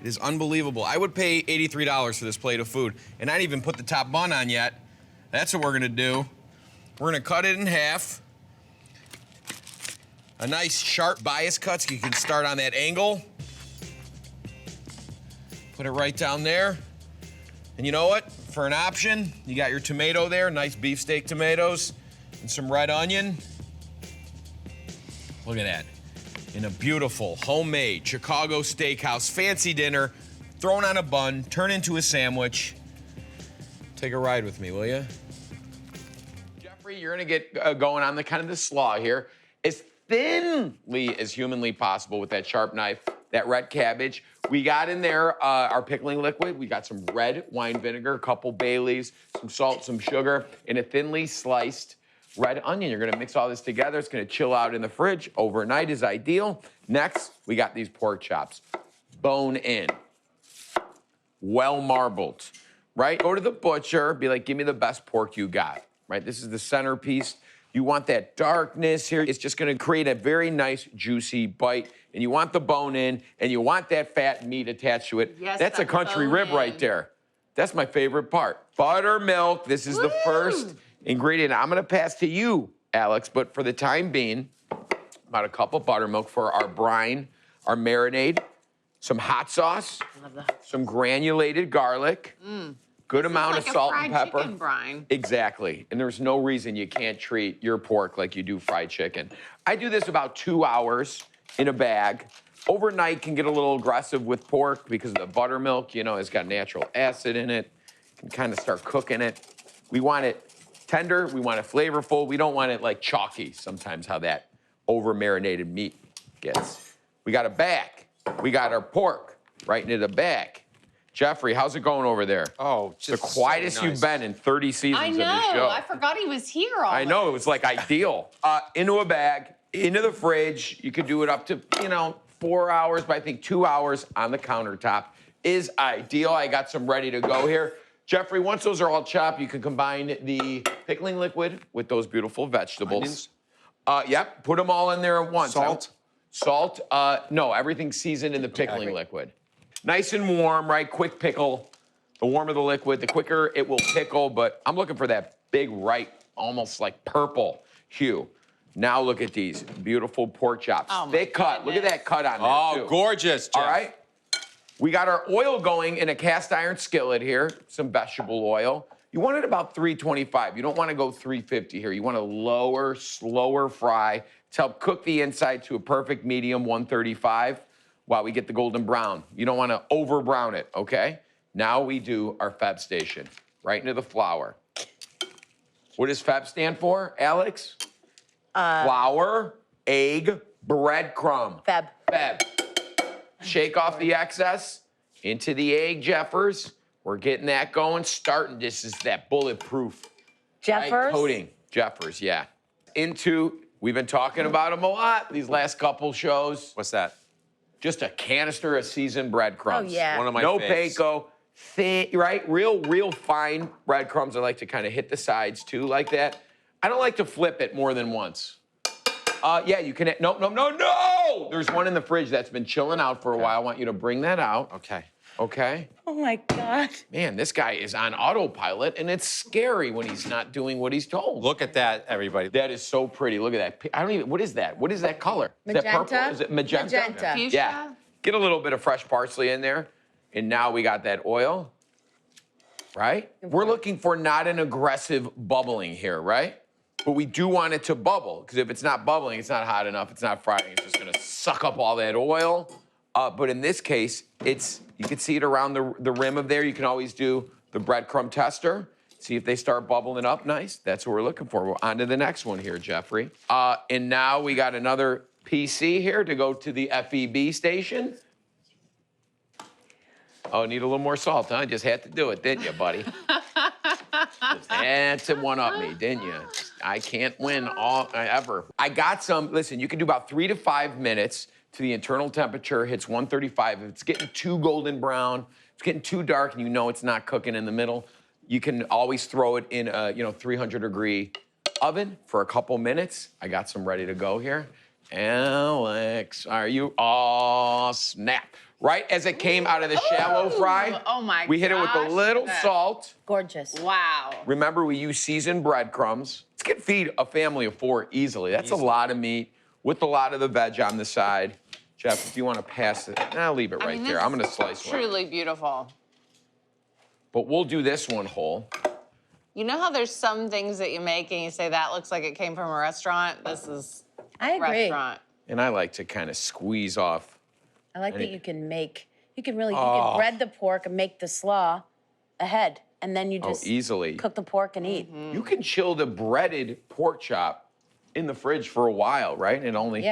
It is unbelievable. I would pay $83 for this plate of food, and I didn't even put the top bun on yet. That's what we're gonna do. We're gonna cut it in half. A nice sharp bias cut so you can start on that angle. Put it right down there. And you know what? For an option, you got your tomato there, nice beefsteak tomatoes, and some red onion. Look at that. In a beautiful, homemade Chicago steakhouse fancy dinner, thrown on a bun, turn into a sandwich. Take a ride with me, will you? Jeffrey, you're gonna get going on the kind of the slaw here. As thinly as humanly possible with that sharp knife, that red cabbage. We got in there our pickling liquid. We got some red wine vinegar, a couple Baileys, some salt, some sugar, and a thinly sliced red onion. You're gonna mix all this together. It's gonna chill out in the fridge. Overnight is ideal. Next, we got these pork chops. Bone in. Well marbled, right? Go to the butcher, be like, give me the best pork you got, right? This is the centerpiece. You want that darkness here. It's just gonna create a very nice, juicy bite. And you want the bone in, and you want that fat meat attached to it. Yes, that's a that country bone rib right in. there. That's my favorite part. Buttermilk, this is the first ingredient. I'm gonna pass to you, Alex, but for the time being, about a cup of buttermilk for our brine, our marinade, some hot sauce, some granulated garlic, good amount of salt and pepper. Chicken brine. Exactly, and there's no reason you can't treat your pork like you do fried chicken. I do this about 2 hours in a bag. Overnight can get a little aggressive with pork because of the buttermilk, you know, it's got natural acid in it. You can kind of start cooking it. We want it tender, we want it flavorful. We don't want it like chalky, sometimes how that over-marinated meat gets. We got a bag. We got our pork right into the bag. Jeffrey, how's it going over there? Oh, The just quietest so nice. you've been in 30 seasons I of this show. know. I forgot he was here all I know, it was like ideal. Into a bag, into the fridge. You could do it up to, 4 hours, but I think 2 hours on the countertop is ideal. I got some ready to go here. Jeffrey, once those are all chopped, you can combine the pickling liquid with those beautiful vegetables. Yep, put them all in there at once. Salt? Salt, no, everything's seasoned in the pickling liquid. Nice and warm, right? Quick pickle. The warmer the liquid, the quicker it will pickle, but I'm looking for that big, ripe, almost like purple hue. Now look at these beautiful pork chops. Oh, my Thick cut. Look at that cut on there, too. Oh, gorgeous, Jeff. All right. We got our oil going in a cast iron skillet here, some vegetable oil. You want it about 325. You don't want to go 350 here. You want a lower, slower fry to help cook the inside to a perfect medium 135 while we get the golden brown. You don't want to over brown it, okay? Now we do our Feb station, right into the flour. What does Feb stand for, Alex? Flour, egg, breadcrumb. Feb. Feb. Shake off the excess into the egg, Jeffers. We're getting that going. Starting, this is that bulletproof Jeffers? right, coating. Jeffers, yeah. We've been talking about them a lot these last couple shows. What's that? Just a canister of seasoned breadcrumbs. Oh, yeah. One of my No faves. panko, thin, right? Real fine breadcrumbs. I like to kind of hit the sides too, like that. I don't like to flip it more than once. Yeah, you can. No! There's one in the fridge that's been chilling out for a while. I want you to bring that out. Okay. Okay? Oh my God. Man, this guy is on autopilot, and it's scary when he's not doing what he's told. Look at that, everybody. That is so pretty. Look at that. I don't even. What is that? What is that color? Is that purple? Magenta? Is it magenta? Magenta. Fuchsia? Yeah. Get a little bit of fresh parsley in there, and now we got that oil. Right? We're looking for not an aggressive bubbling here, right? But we do want it to bubble, because if it's not bubbling, it's not hot enough, it's not frying, it's just gonna suck up all that oil. But in this case, you can see it around the rim of there. You can always do the breadcrumb tester. See if they start bubbling up nice. That's what we're looking for. We're on to the next one here, Jeffrey. And now we got another PC here to go to the FEB station. Oh, need a little more salt, huh? Just had to do it, didn't you, buddy? Just had to one-up me, didn't you? I can't win ever. I got some, listen, you can do about 3 to 5 minutes to the internal temperature, hits 135. If it's getting too golden brown, it's getting too dark, and you know it's not cooking in the middle, you can always throw it in a 300-degree oven for a couple minutes. I got some ready to go here. Alex, are you? Oh, snap. Right as it came out of the shallow fry, oh my we hit it with a little salt. Gorgeous. Wow. Remember, we use seasoned breadcrumbs. This can feed a family of 4 easily. That's a lot of meat with a lot of the veg on the side. Jeff, if you want to pass it, I'll leave it right there. I'm going to slice one. Truly beautiful. But we'll do this one whole. You know how there's some things that you make and you say that looks like it came from a restaurant? This is I agree. restaurant. And I like to kind of squeeze off. I like that you can make, you can bread the pork and make the slaw ahead. And then you just easily. cook the pork and eat. You can chill the breaded pork chop in the fridge for a while, right? And only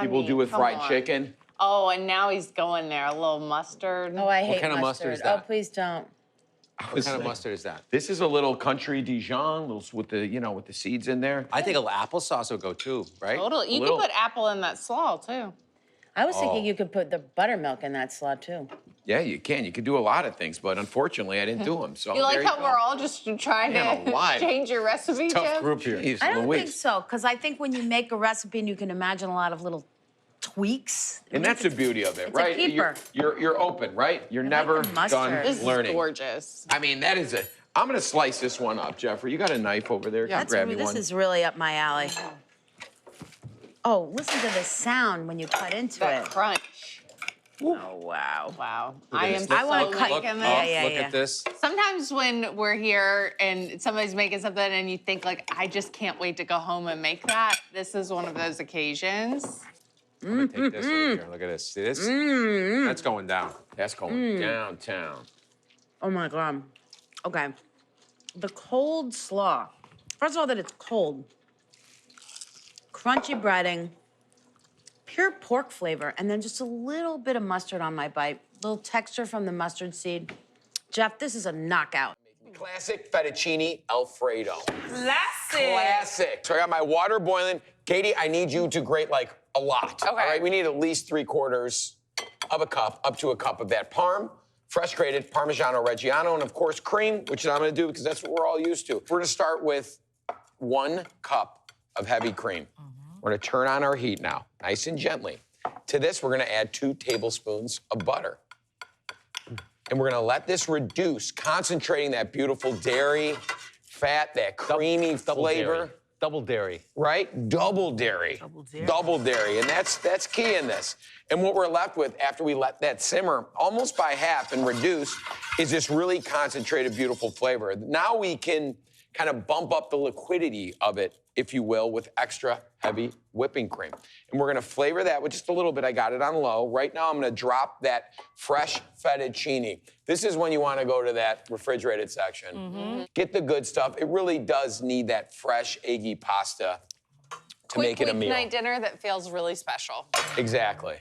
people do with fried chicken. Oh, and now he's going there. A little mustard. Oh, I hate kind of mustard is Oh, that? please don't. What kind of mustard is that? This is a little country Dijon, with the with the seeds in there. I think a little applesauce will go too, right? Totally. You could put apple in that slaw, too. I was thinking you could put the buttermilk in that slaw too. Yeah, you can. You can do a lot of things, but unfortunately, I didn't do them. So You like there how go. we're all just trying Man to alive. change your recipe, Tough Jeff? group here. Jeez I don't Louise. think so, because I think when you make a recipe and you can imagine a lot of little tweaks. And that's the beauty of it, it's a right? keeper. You're open, right? You're never the mustard. done This learning. is gorgeous. I mean, that is it. I'm gonna slice this one up, Jeffrey. You got a knife over there? Can you grab me This one? is really up my alley. Oh, listen to the sound when you cut into That it. crunch. Oh, wow. Wow. Look I at am this. so I wanna cut- liking this. Yeah, Look yeah. at this. Sometimes when we're here and somebody's making something and you think like, I just can't wait to go home and make that, this is one of those occasions. I'm gonna take this right here. Look at this. See this? That's going down. That's going downtown. Oh my God. Okay. The cold slaw. First of all, that it's cold. Crunchy breading, pure pork flavor, and then just a little bit of mustard on my bite. Little texture from the mustard seed. Jeff, this is a knockout. Classic fettuccine Alfredo. Classic. Classic. So I got my water boiling. Katie, I need you to grate like a lot. Okay. All right, we need at least 3/4 of a cup, up to a cup of that parm, fresh grated Parmigiano Reggiano, and of course cream, which I'm gonna do because that's what we're all used to. We're gonna start with 1 cup of heavy cream. We're gonna turn on our heat now, nice and gently. To this, we're gonna add 2 tablespoons of butter. And we're gonna let this reduce, concentrating that beautiful dairy, fat, that creamy flavor. Double dairy. Right? Double dairy. Double dairy. And that's key in this. And what we're left with after we let that simmer almost by half and reduce is this really concentrated, beautiful flavor. Now we can kind of bump up the liquidity of it, if you will, with extra heavy whipping cream. And we're gonna flavor that with just a little bit. I got it on low. Right now, I'm gonna drop that fresh fettuccine. This is when you wanna go to that refrigerated section. Get the good stuff. It really does need that fresh, eggy pasta to make it a meal. Weeknight dinner that feels really special. Exactly.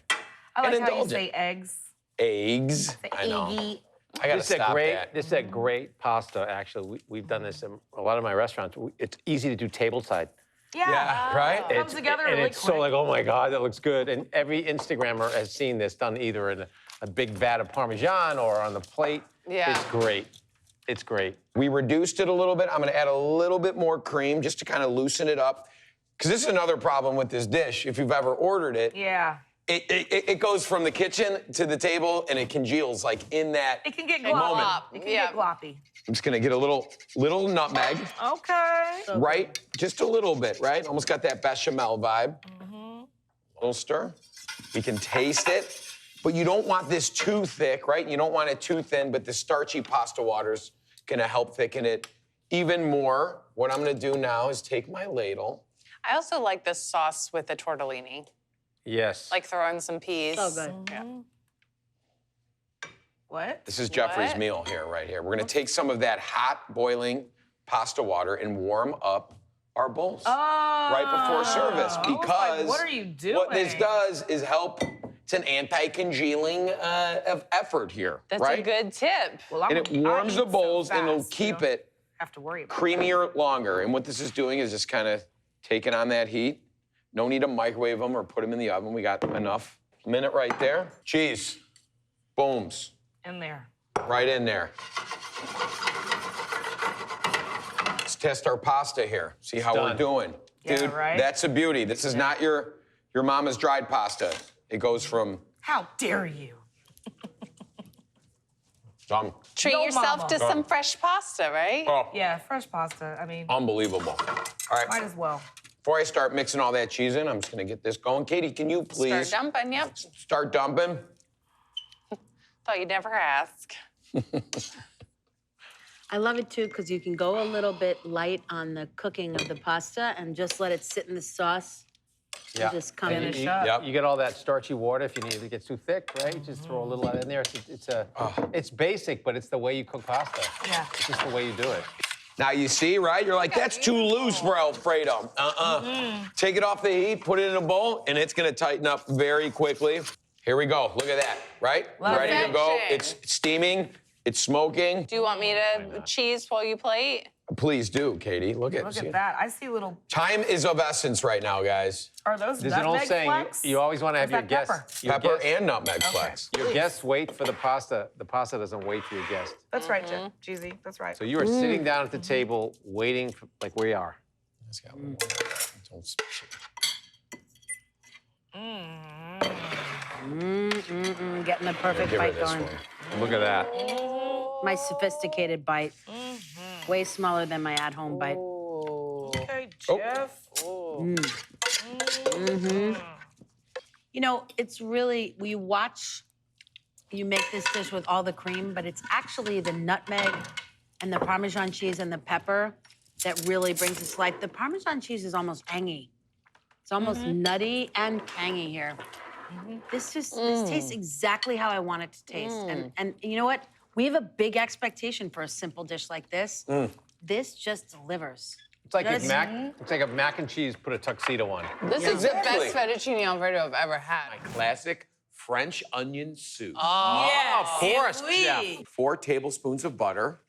I like And how you indulgent. say eggs. Eggs. I know. Eggy. I gotta This is stop a great. that. This is a great pasta. Actually, we've done this in a lot of my restaurants. It's easy to do tableside. Yeah, right? Comes together and really it's quick. so like, oh my God, that looks good. And every Instagrammer has seen this done either in a big vat of Parmesan or on the plate. Yeah. It's great. It's great. We reduced it a little bit. I'm gonna add a little bit more cream just to kind of loosen it up. Because this is another problem with this dish. If you've ever ordered it, Yeah. it goes from the kitchen to the table and it congeals like in that It can get moment. gloppy. It can Yeah. get gloppy. I'm just gonna get a little nutmeg, Okay. right? Just a little bit, right? Almost got that bechamel vibe. A little stir. We can taste it, but you don't want this too thick, right? You don't want it too thin, but the starchy pasta water's gonna help thicken it even more. What I'm gonna do now is take my ladle. I also like this sauce with the tortellini. Yes. Like throw in some peas. So good. Yeah. What? This is Jeffrey's What? meal here, right here. We're gonna take some of that hot boiling pasta water and warm up our bowls right before service I was like, because what are you doing? what this does is help. It's an anti-congealing of effort here, That's right? a good tip. Well, I'm And it warms the bowls and it'll keep it Have to worry about creamier longer. And what this is doing is just kind of taking on that heat. No need to microwave them or put them in the oven. We got enough A minute right there. Cheese. Booms. In there. Right in there. Let's test our pasta here. See how we're doing. Yeah, Dude, right? that's a beauty. This is not your mama's dried pasta. It goes from How dare you? done. Treat No, yourself mama. to some fresh pasta, right? Oh, Yeah, fresh pasta. I mean, unbelievable. All right. might as well. Before I start mixing all that cheese in, I'm just gonna get this going. Katie, can you please Start dumping, yep. start dumping? Thought you'd never ask. I love it too because you can go a little bit light on the cooking of the pasta and just let it sit in the sauce. Yeah. And just come And in. Yep. You get all that starchy water if you need it gets too thick, right? You just throw a little of it in there. It's basic, but it's the way you cook pasta. Yeah. It's just the way you do it. Now you see, right? You're like, that's too loose for Alfredo. Take it off the heat, put it in a bowl, and it's gonna tighten up very quickly. Here we go. Look at that, right? Ready to go. It's steaming, it's smoking. Do you want me to cheese while you plate? Please do, Katie. Look at that. I see little. Time is of essence right now, guys. Are those There's an old nutmeg saying, flecks? you always want to have Is your that guests. pepper? Pepper and nutmeg flecks. Your guests wait for the pasta. The pasta doesn't wait for your guest. That's right, Jeezy. That's right. So you are sitting down at the table waiting for, like we are. Let's go. Don't smash it. Getting the perfect Give her bite this going. one. Look at that. My sophisticated bite. Way smaller than my at-home bite. Okay, Jeff. You know, it's really, we watch you make this dish with all the cream, but it's actually the nutmeg and the Parmesan cheese and the pepper that really brings this to life. The Parmesan cheese is almost tangy. It's almost nutty and tangy here. This tastes exactly how I want it to taste. And you know what? We have a big expectation for a simple dish like this. This just delivers. It's like Does- it's like a mac and cheese put a tuxedo on. This is the Exactly. best fettuccine Alfredo I've ever had. Classic French onion soup. Yes. Of course, Oui. Jeff. 4 tablespoons of butter.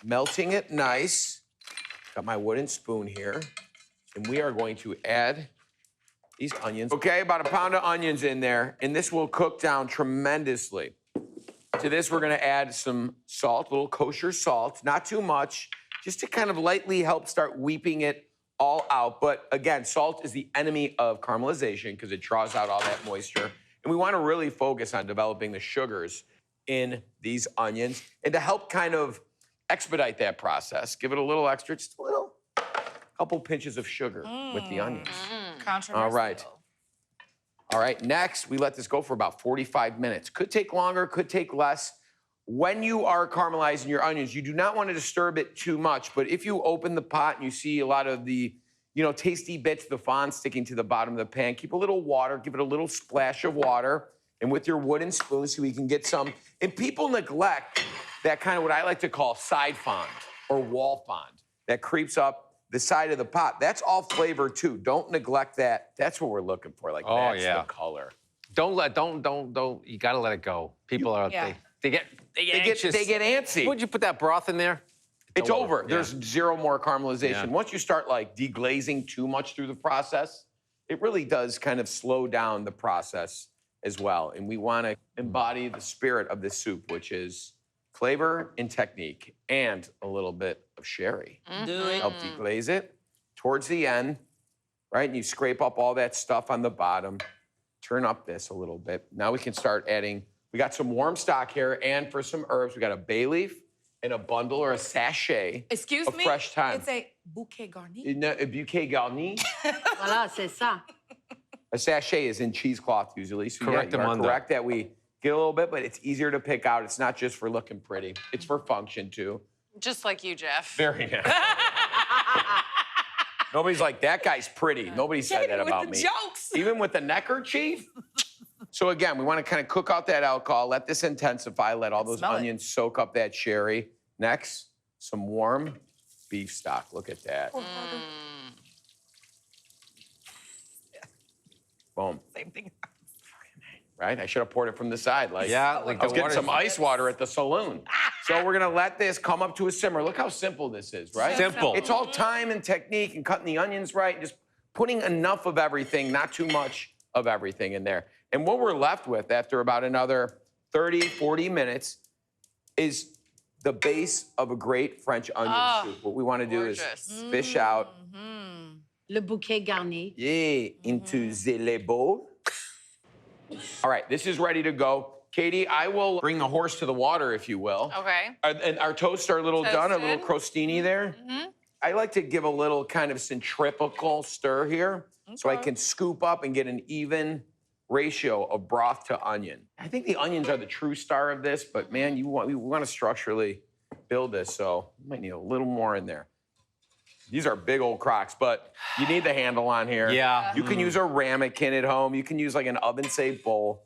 Melting it nice. Got my wooden spoon here. And we are going to add these onions. Okay, about a pound of onions in there, and this will cook down tremendously. To this, we're gonna add some salt, a little kosher salt, not too much, just to kind of lightly help start weeping it all out. But again, salt is the enemy of caramelization because it draws out all that moisture. And we wanna really focus on developing the sugars in these onions. And to help kind of expedite that process, give it a little extra, just a little, couple pinches of sugar with the onions. Controversial. All right. All right, next, we let this go for about 45 minutes. Could take longer, could take less. When you are caramelizing your onions, you do not want to disturb it too much, but if you open the pot and you see a lot of the, tasty bits, the fond sticking to the bottom of the pan, keep a little water, give it a little splash of water, and with your wooden spoon so we can get some. And people neglect that kind of what I like to call side fond or wall fond that creeps up the side of the pot. That's all flavor too. Don't neglect that. That's what we're looking for. Like that's the color. Don't. You gotta let it go. People are they get anxious. They get antsy. Would you put that broth in there? It's over. Yeah. There's zero more caramelization. Yeah. Once you start like deglazing too much through the process, it really does kind of slow down the process as well. And we want to embody the spirit of this soup, which is flavor and technique and a little bit of sherry. Do it. Help deglaze it towards the end, right? And you scrape up all that stuff on the bottom. Turn up this a little bit. Now we can start adding, we got some warm stock here, and for some herbs, we got a bay leaf and a bundle or a sachet of fresh thyme. It's a bouquet garni. A bouquet garni. Voilà, c'est ça. A sachet is in cheesecloth usually, so Correct, you are Amanda. correct that we get a little bit, but it's easier to pick out. It's not just for looking pretty. It's for function too. Just like you, Jeff. Very nice. Nobody's like, that guy's pretty. Nobody said that about me. Jokes. Even with the neckerchief? So again, we want to kind of cook out that alcohol, let this intensify, let all those Smell it. onions soak up that sherry. Next, some warm beef stock. Look at that. Boom. Same thing. Right? I should have poured it from the side. Like, Yeah, like I was the getting water- some ice water at the saloon. So we're gonna let this come up to a simmer. Look how simple this is, right? Simple. It's all time and technique and cutting the onions right, just putting enough of everything, not too much of everything in there. And what we're left with after about another 30, 40 minutes is the base of a great French onion soup. What we want to do is fish out. Le bouquet garni. Yeah, into the bowl. All right, this is ready to go. Katie, I will bring the horse to the water, if you will. Okay. And our toasts are a little done, a little crostini there. I like to give a little kind of centrifugal stir here so I can scoop up and get an even ratio of broth to onion. I think the onions are the true star of this, but man, we want to structurally build this, so you might need a little more in there. These are big old crocks, but you need the handle on here. Yeah. You can use a ramekin at home. You can use like an oven-safe bowl.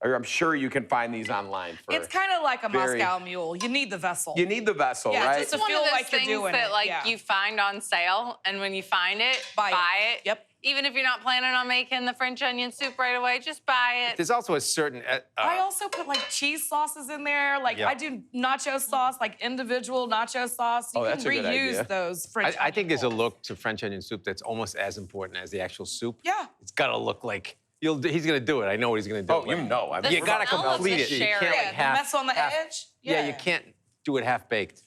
Or I'm sure you can find these online. It's kind of like a Moscow Mule. You need the vessel. You need the vessel, right? Just to One feel of those like you're things doing that it. like you find on sale, and when you find it, buy it. Yep. Even if you're not planning on making the French onion soup right away, just buy it. There's also a certain. I also put like cheese sauces in there. Like I do nacho sauce, like individual nacho sauce. You can that's a good idea. reuse those French I think there's a onion look to French onion soup that's almost as important as the actual soup. Yeah. It's got to look like he's gonna do it. I know what he's gonna do. Oh, you know. I mean, You gotta smell of complete the it. You sherry. can't Yeah, like the half. mess on the edge. Yeah, you can't do it half baked.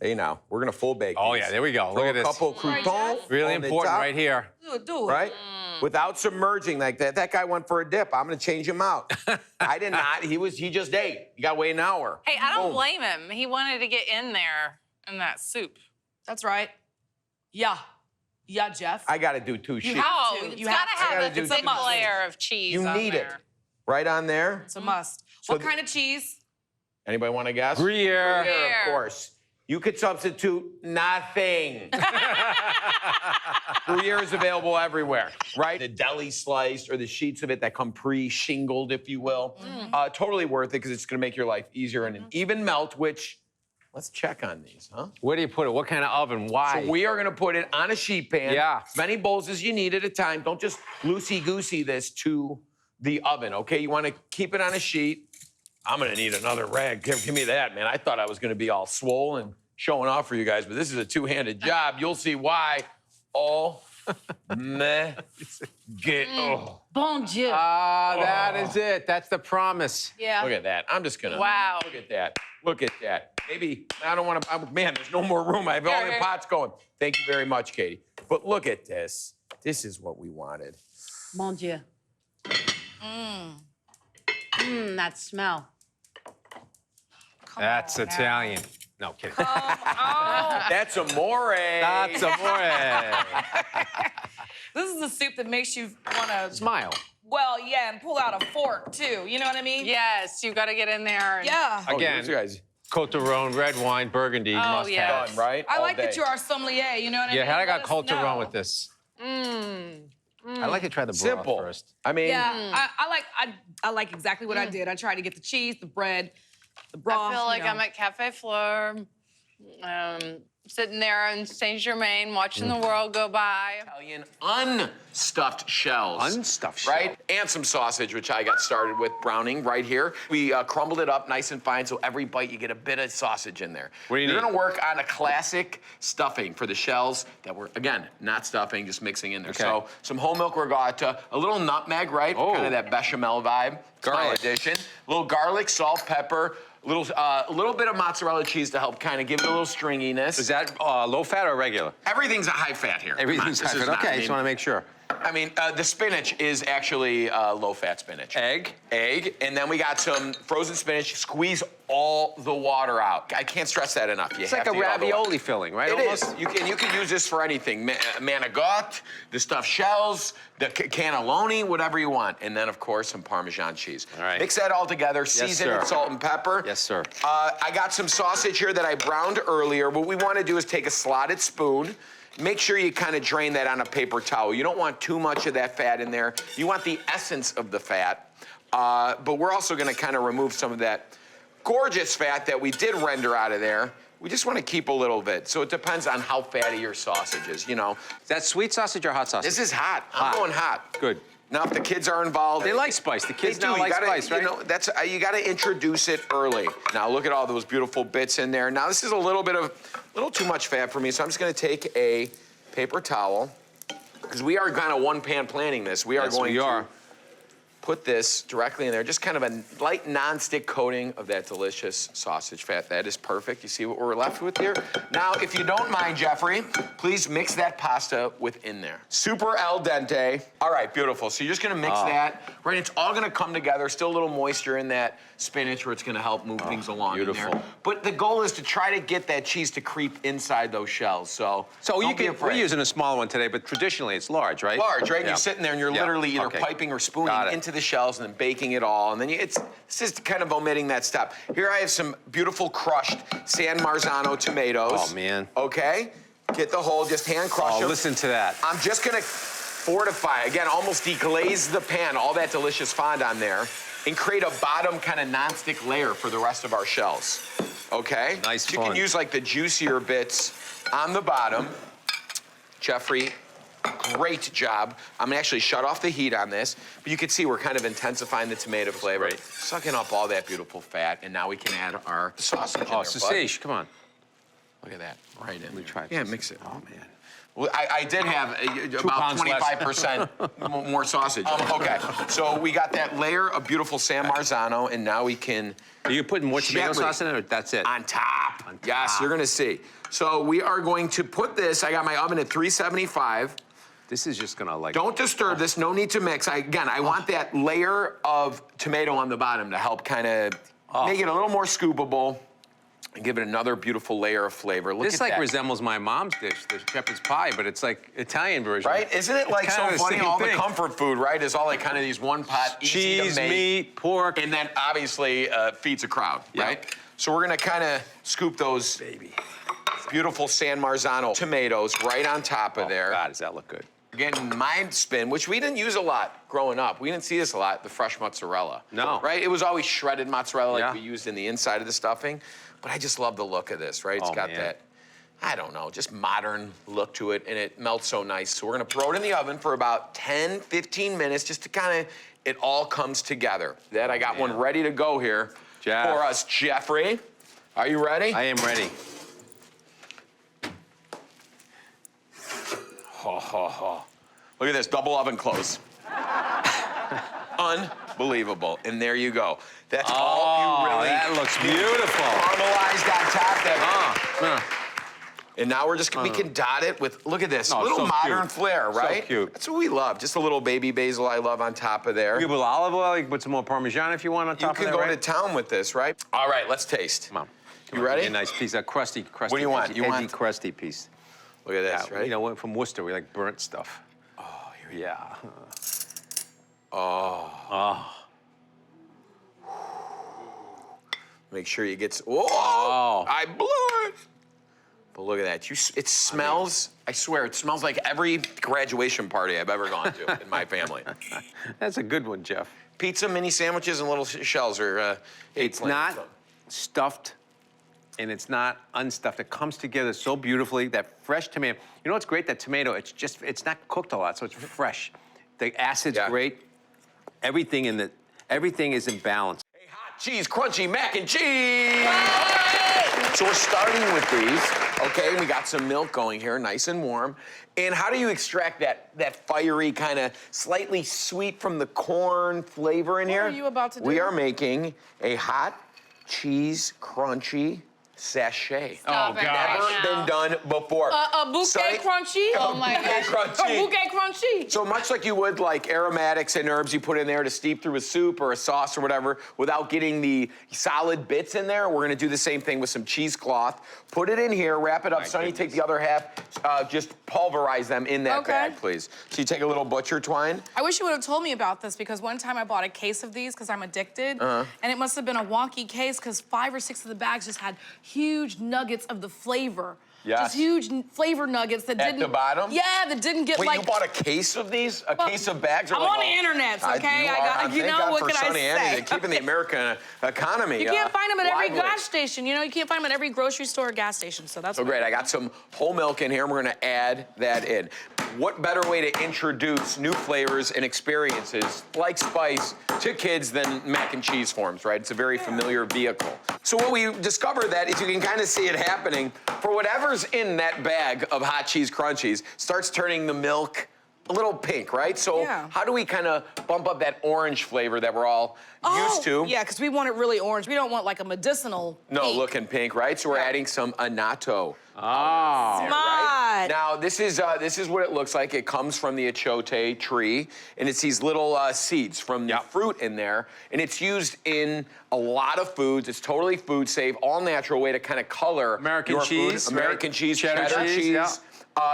Hey, now, we're going to full bake Oh these. yeah, there we go. Throw Look at a this. couple croutons Really on the important top, right here. Do it. Right? Without submerging like that. That guy went for a dip. I'm going to change him out. I did not. He just ate. You got to wait an hour. Hey, I don't Boom. blame him. He wanted to get in there in that soup. That's right. Yeah. Yeah, Jeff. I got to do 2 sheets. Oh, to. it's You got to have have to. a It's a thick must. layer of cheese You on need it. there. Right on there. It's a must. So What kind of cheese? Anybody want to guess? Gruyere. Gruyere, of course. You could substitute nothing. Gruyere is available everywhere, right? The deli sliced or the sheets of it that come pre-shingled, if you will. Totally worth it because it's going to make your life easier and an even melt, which, let's check on these, huh? Where do you put it? What kind of oven? Why? So we are going to put it on a sheet pan. Yeah. As many bowls as you need at a time. Don't just loosey-goosey this to the oven, okay? You want to keep it on a sheet. I'm going to need another rag. Give me that, man. I thought I was going to be all swollen and showing off for you guys, but this is a two-handed job. You'll see why. Oh, meh. Oh. Bon Dieu. Ah, that is it. That's the promise. Yeah. Look at that. I'm just going to. Wow. Look at that. Look at that. Maybe, I don't want to, man, there's no more room. I have all the Here. pots going. Thank you very much, Katie. But look at this. This is what we wanted. Mon Dieu. That smell. That's Italian. No, kidding. That's amore. That's amore. This is a soup that makes you want to, Smile. well, yeah, and pull out a fork, too. You know what I mean? Yes, you got to get in there. And Yeah. Again, here's you guys. Cote de Rhone, red wine, Burgundy, must yeah. have. Done, right? I All like day. that you're our sommelier, you know what I mean? Yeah, how I Let got us Cote de know. Rhone with this. I like to try the broth Simple. first. I mean, Yeah, I like exactly what I did. I tried to get the cheese, the bread, the broth. I feel like you know. I'm at Cafe Fleur, sitting there in Saint Germain, watching the world go by. Italian unstuffed shells. Unstuffed Right? And some sausage, which I got started with browning right here. We crumbled it up nice and fine, so every bite you get a bit of sausage in there. What do you You're need? gonna work on a classic stuffing for the shells that we're, again, not stuffing, just mixing in there. Okay. So some whole milk regatta, a little nutmeg, right? Oh. Kind of that bechamel vibe. It's my Garlic. addition. A little garlic, salt, pepper, a little bit of mozzarella cheese to help kind of give it a little stringiness. Is that low fat or regular? Everything's a high fat here. Come on, Everything's this high is fat. not- Okay, I just mean, want to make sure. I mean, the spinach is actually low-fat spinach. Egg. Egg, and then we got some frozen spinach. Squeeze all the water out. I can't stress that enough. You It's have like a to get all the water. ravioli filling, right? It Almost? is. You can use this for anything. Manigot, the stuffed shells, the cannelloni, whatever you want. And then, of course, some Parmesan cheese. All right. Mix that all together. Season sir. with salt and pepper. Yes, sir. I got some sausage here that I browned earlier. What we want to do is take a slotted spoon. Make sure you kind of drain that on a paper towel. You don't want too much of that fat in there. You want the essence of the fat. But we're also going to kind of remove some of that gorgeous fat that we did render out of there. We just want to keep a little bit. So it depends on how fatty your sausage is, you know. Is that sweet sausage or hot sausage? This is hot. I'm going hot. Good. Now, if the kids are involved, They like spice. The kids they do. now like you gotta, spice, right? You know, that's you got to introduce it early. Now, look at all those beautiful bits in there. Now, this is a little too much fat for me, so I'm just going to take a paper towel because we are kind of one pan planning this. We are Yes, going we to are. put this directly in there, just kind of a light non-stick coating of that delicious sausage fat. That is perfect. You see what we're left with here? Now, if you don't mind, Jeffrey, please mix that pasta within there. Super al dente. All right, beautiful. So you're just gonna mix that, right? It's all gonna come together, still a little moisture in that spinach where it's gonna help move things along in beautiful. there. But the goal is to try to get that cheese to creep inside those shells. So So don't be afraid. we're using a small one today, but traditionally it's large, right? Large, right? Yeah. You're sitting there and you're Yeah. literally either Okay. piping or spooning Got it. into the shells and then baking it all. And then it's just kind of omitting that step. Here I have some beautiful crushed San Marzano tomatoes. Oh, man. Okay? Get the whole, just hand crush Oh, them. listen to that. I'm just gonna fortify, again, almost deglaze the pan, all that delicious fondant there, and create a bottom kind of nonstick layer for the rest of our shells. Okay? Nice So you can fun. use like the juicier bits on the bottom. Jeffrey, great job. I'm gonna actually shut off the heat on this, but you can see we're kind of intensifying the tomato flavor, great. sucking up all that beautiful fat, and now we can add our sausage in Oh, there, bud. sausage, come on. Look at that, right in. Let me try Yeah, this. mix it. Oh, man. Well, I did have about pounds less. 25% more sausage. Okay, so we got that layer of beautiful San Marzano, and now we can Are you putting more tomato Gently. sauce in it, or that's it? on top. Yes, you're gonna see. So we are going to put this, I got my oven at 375. This is just gonna like... Don't disturb this, no need to mix. I want that layer of tomato on the bottom to help kind of make it a little more scoopable and give it another beautiful layer of flavor. Look This at like that. resembles my mom's dish, the shepherd's pie, but it's like Italian version. Right? Isn't it like It's so kinda the funny? same All the thing. comfort food, right, is all like kind of these one pot, easy Cheese, to make. meat, pork. And then obviously feeds a crowd, Yeah. right? So we're gonna kind of scoop those beautiful San Marzano tomatoes right on top of there. God, does that look good? Again, my spin, which we didn't use a lot growing up. We didn't see this a lot, the fresh mozzarella. No. Right? It was always shredded mozzarella like Yeah. we used in the inside of the stuffing. But I just love the look of this, right? It's Oh, got man. that, I don't know, just modern look to it, and it melts so nice. So we're gonna throw it in the oven for about 10, 15 minutes, just to kind of, it all comes together. That I got one ready to go here Jeff. for us. Jeffrey, are you ready? I am ready. Look at this, double oven close. Unbelievable. And there you go. That's all you really that looks beautiful. caramelized on top there. Uh. And now we're just, we can dot it with, look at this, Oh, little so modern cute. flair, So right? cute. That's what we love. Just a little baby basil I love on top of there. You can put olive oil, you can put some more Parmesan if you want on You top of can that, go right? to town with this, right? All right, let's taste. Come on. You ready? A nice piece, a crusty What do you want? piece, You edgy, want- crusty piece. Look at this, Yeah, right? You know, we're from Worcester, we like burnt stuff. Oh, here you Yeah. Make sure you get, whoa, Oh. I blew it. But look at that, it smells, I swear, it smells like every graduation party I've ever gone to in my family. That's a good one, Jeff. Pizza, mini sandwiches, and little shells are It's not stuffed and it's not unstuffed. It comes together so beautifully. That fresh tomato. You know what's great? That tomato, it's not cooked a lot, so it's fresh. The acid's Yeah. great. Everything is in balance. Hey, hot cheese, crunchy mac and cheese. So we're starting with these, okay? We got some milk going here, nice and warm. And how do you extract that fiery kind of slightly sweet from the corn flavor in here? are you about to We do? are making a hot cheese crunchy sachet. Stop it Never right been now. done before. A bouquet Sonny- crunchy? Oh my Bouquet gosh. crunchy. A bouquet crunchy? So much like you would like aromatics and herbs you put in there to steep through a soup or a sauce or whatever without getting the solid bits in there, we're gonna do the same thing with some cheesecloth. Put it in here, wrap it up. Sonny, take the other half, just pulverize them in that Okay. bag, please. So you take a little butcher twine. I wish you would have told me about this because one time I bought a case of these because I'm addicted. And it must have been a wonky case because 5 or 6 of the bags just had huge nuggets of the flavor. Yes. Just huge flavor nuggets that At didn't. the bottom? Yeah, that didn't get Wait, like. you bought a case of these? A case of bags? Or I'm like on the a- internet, okay? You I are. got- you Thank know, God what for can I Sonny say? Andy, keeping the American economy. You can't find them at every lively. gas station. You know, you can't find them at every grocery store or gas station. So that's So great, I got some whole milk in here, and we're gonna add that in. What better way to introduce new flavors and experiences like spice to kids than mac and cheese forms, right? It's a very familiar vehicle. So what we discovered that is you can kind of see it happening for whatever's in that bag of hot cheese crunchies starts turning the milk a little pink, right? So how do we kind of bump up that orange flavor that we're all used to? Yeah, because we want it really orange. We don't want like a medicinal pink. Looking pink, right? So we're adding some annatto. Oh. There, Smart. right? Now, this is what it looks like. It comes from the achote tree, and it's these little seeds from the fruit in there, and it's used in a lot of foods. It's totally food safe, all natural way to kind of color American your cheese, food. American cheese, cheddar cheese,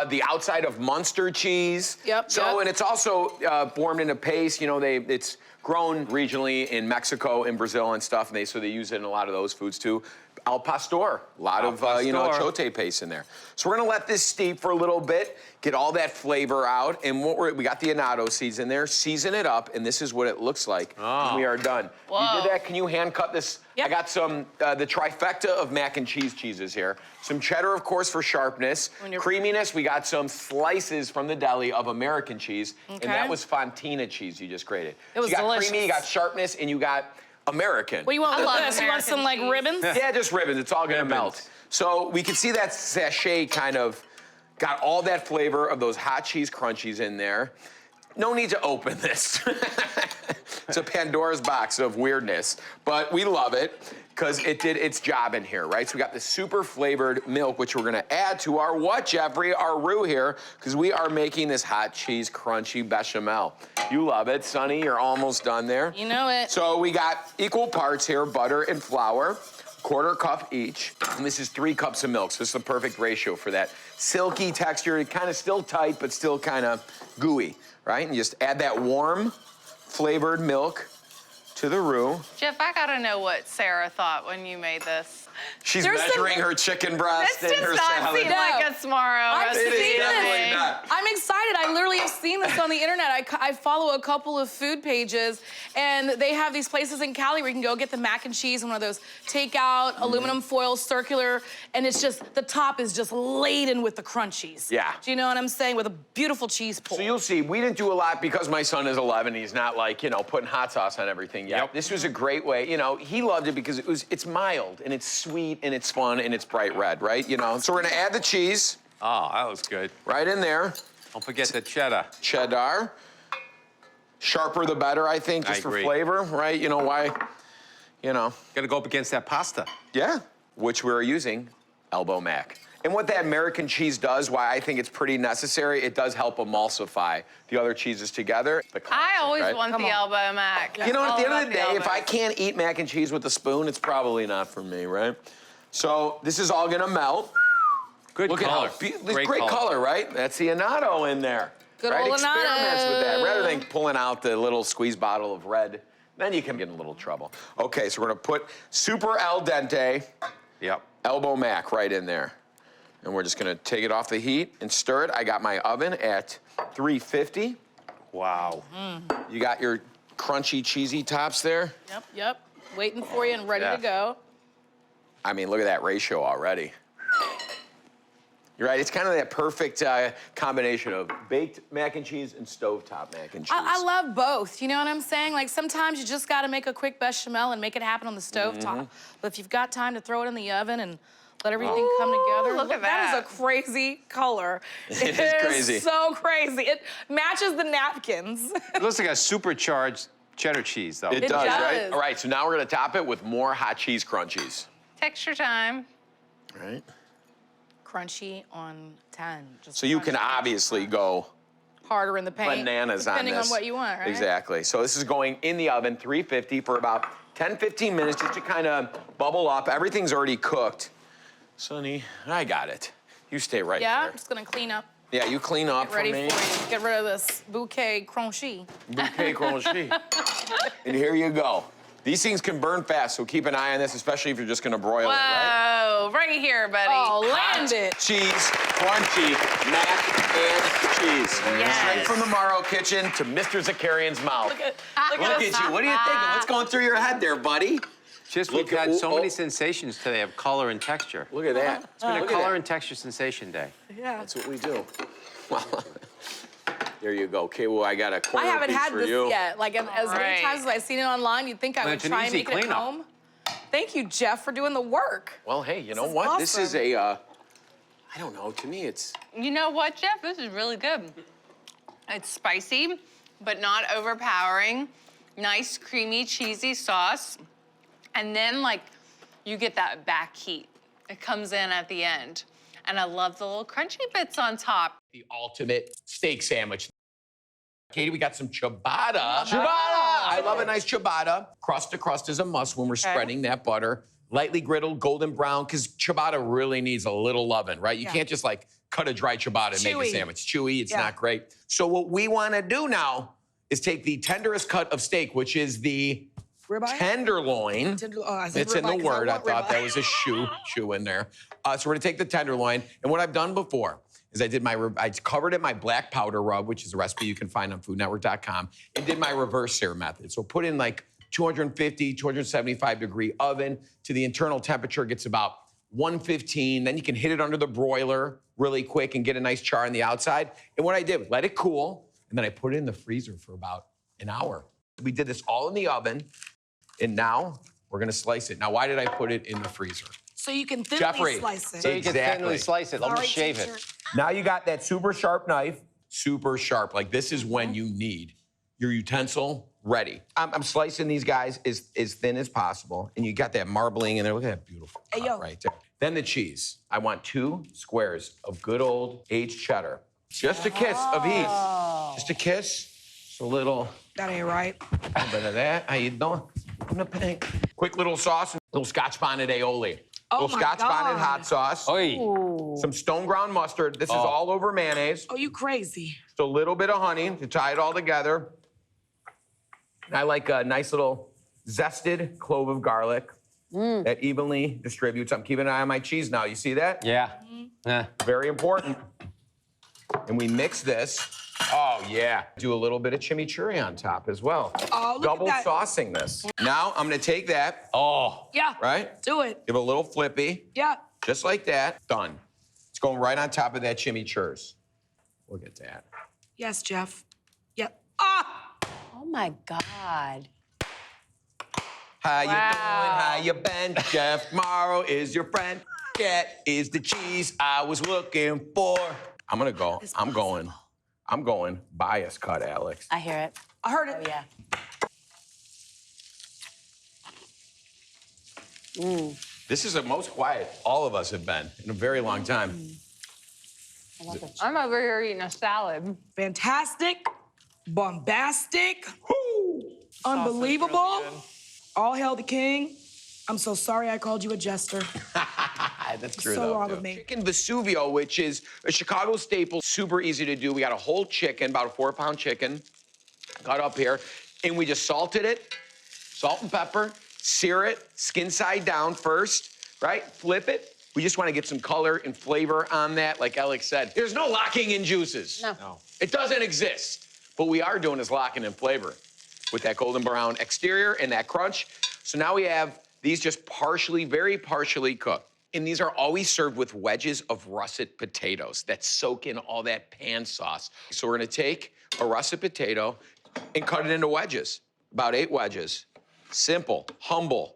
the outside of Munster cheese. Yep. So, and it's also formed in a paste. You know, it's grown regionally in Mexico, in Brazil, and stuff. And so they use it in a lot of those foods too. Al pastor, a lot of achote paste in there. So we're gonna let this steep for a little bit, get all that flavor out, and we got the annatto seeds in there. Season it up, and this is what it looks like when we are done. Whoa. You did that? Can you hand cut this? Yep. I got some the trifecta of mac and cheese cheeses here. Some cheddar, of course, for sharpness. Creaminess. We got some slices from the deli of American cheese, and that was Fontina cheese you just grated. It was so you got delicious. creamy, you got sharpness, and you got American. What do you want with love this? You want some like American ribbons? Yeah, just ribbons. It's all gonna Ribbons. melt. So we can see that sachet kind of got all that flavor of those hot cheese crunchies in there. No need to open this. It's a Pandora's box of weirdness, but we love it because it did its job in here, right? So we got the super flavored milk, which we're gonna add to our what, Jeffrey? Our roux here, because we are making this hot cheese crunchy bechamel. You love it, Sonny. You're almost done there. You know it. So we got equal parts here, butter and flour, 1/4 cup each. And this is 3 cups of milk, so this is the perfect ratio for that silky texture, kind of still tight, but still kind of gooey, right? And you just add that warm, flavored milk to the roux. Jeff, I gotta know what Sarah thought when you made this. She's There's measuring her chicken breast This and does her not salad. seem like a tomorrow I've recipe. It is seen definitely it. not. I'm excited. I literally have seen this on the internet. I follow a couple of food pages, and they have these places in Cali where you can go get the mac and cheese in one of those takeout, aluminum foil, circular, and it's just, the top is just laden with the crunchies. Yeah. Do you know what I'm saying? With a beautiful cheese pull. So you'll see, we didn't do a lot because my son is 11. He's not like, putting hot sauce on everything yet. Yep. This was a great way, he loved it because it's mild and it's sweet and it's fun and it's bright red, right? So we're gonna add the cheese Oh, that was good. right in there. Don't forget the cheddar. Cheddar. Sharper the better, I think, just I for agree. flavor, right? Why? Gotta go up against that pasta. Yeah, which we're using elbow mac. And what that American cheese does, why I think it's pretty necessary, it does help emulsify the other cheeses together. I always right? want the elbow mac. At the All end about of the day, if I elbows. can't eat mac and cheese with a spoon, it's probably not for me, right? So this is all gonna melt. Good Look color. at how great color, right? That's the annatto in there. Good right? old Experiments with that. annatto. Rather than pulling out the little squeeze bottle of red, then you can get in a little trouble. Okay, so we're gonna put super al dente Yep. elbow mac right in there. And we're just gonna take it off the heat and stir it. I got my oven at 350. Wow. You got your crunchy, cheesy tops there. Yep. Waiting for you and ready Yeah. to go. I mean, look at that ratio already. You're right, it's kind of that perfect combination of baked mac and cheese and stovetop mac and cheese. I love both, you know what I'm saying? Like sometimes you just gotta make a quick bechamel and make it happen on the stovetop. But if you've got time to throw it in the oven and let everything come together. look at That that. is a crazy color. It is crazy. So crazy. It matches the napkins. It looks like a supercharged cheddar cheese, though. It It does, right? does. All right, so now we're gonna top it with more hot cheese crunchies. Texture time. Right? Crunchy on 10. Just So you can crunchy. obviously go Harder in the paint. bananas on this. Depending on what you want, right? Exactly. So this is going in the oven, 350 for about 10, 15 minutes just to kind of bubble up. Everything's already cooked. Sonny, I got it. You stay right Yeah, I'm there. just gonna clean up. Yeah, you clean up Get for ready me. for you. Get rid of this bouquet crunchy. Bouquet crunchy. And here you go. These things can burn fast, so keep an eye on this, especially if you're just gonna broil it, right? Whoa, right here, buddy. Oh, land it. Cheese, crunchy, mac and cheese. Yes. Straight from the Mauro kitchen to Mr. Zakarian's mouth. Look at Look at you. What are you thinking? What's going through your head there, buddy? Just Look we've at- had so oh. many sensations today of color and texture. Look at that. It's been a Look at color that. and texture sensation day. Yeah. That's what we do. There you go. Okay, well, I got a I corner haven't piece had for this you. yet. Like as many right. times as I've seen it online, you'd think I Well, would it's an try and easy make it at cleanup. home. Thank you, Jeff, for doing the work. Well, hey, you know is what? This is awesome. a, I don't know, to me it's, You know what, Jeff? This is really good. It's spicy, but not overpowering. Nice, creamy, cheesy sauce. And then, like, you get that back heat. It comes in at the end. And I love the little crunchy bits on top. The ultimate steak sandwich. Katie, we got some ciabatta. Ciabatta! I love a nice ciabatta. Crust to crust is a must when we're spreading that butter. Lightly griddled, golden brown, because ciabatta really needs a little loving, right? You can't just like cut a dry ciabatta and make a sandwich. Chewy, it's not great. So what we want to do now is take the tenderest cut of steak, which is the Ribeye? tenderloin. It's in the word. I thought that was a shoe in there. So we're gonna take the tenderloin, and what I've done before is I covered it in my black powder rub, which is a recipe you can find on foodnetwork.com, and did my reverse sear method. So put in like 250, 275 degree oven to the internal temperature gets about 115. Then you can hit it under the broiler really quick and get a nice char on the outside. And what I did, let it cool, and then I put it in the freezer for about an hour. We did this all in the oven, and now we're gonna slice it. Now, why did I put it in the freezer? So you can thinly Jeffrey, slice it. So you can thinly slice it, almost shave it. Now you got that super sharp knife, super sharp. Like this is when you need your utensil ready. I'm slicing these guys as thin as possible, and you got that marbling in there. Look at that beautiful cut right there. Then the cheese. I want 2 squares of good old aged cheddar. Just a kiss of heat. Just a kiss. Just a little. That ain't right. A little bit of that. How you doing? Quick little sauce, little Scotch bonnet aioli. Little Scotch bonnet hot sauce. Some stone ground mustard. This is all over mayonnaise. Oh, you crazy. Just a little bit of honey to tie it all together. And I like a nice little zested clove of garlic that evenly distributes. I'm keeping an eye on my cheese now. You see that? Yeah. Very important. And we mix this. Oh, yeah. Do a little bit of chimichurri on top as well. Oh, look Double at that. saucing this. Now I'm gonna take that. Yeah. Right? Do it. Give it a little flippy. Yeah. Just like that. Done. It's going right on top of that chimichurri. Look at that. Yes, Jeff. Yep. Ah! Oh my God. How you doing? How you been? Jeff Mauro is your friend. That is the cheese I was looking for. I'm gonna go. I'm going bias cut, Alex. I hear it. I heard it. Oh, yeah. This is the most quiet all of us have been in a very long time. I'm over here eating a salad. Fantastic. Bombastic. Unbelievable. All hail the king. I'm so sorry I called you a jester. That's true, So though. wrong of me. Chicken Vesuvio, which is a Chicago staple, super easy to do. We got a whole chicken, about a 4-pound chicken, cut up here, and we just salted it, salt and pepper, sear it, skin side down first, right? Flip it. We just want to get some color and flavor on that. Like Alex said, there's no locking in juices. No. It doesn't exist. What we are doing is locking in flavor with that golden brown exterior and that crunch. So now we have these just very partially cooked. And these are always served with wedges of russet potatoes that soak in all that pan sauce. So we're gonna take a russet potato and cut it into wedges, about 8 wedges. Simple, humble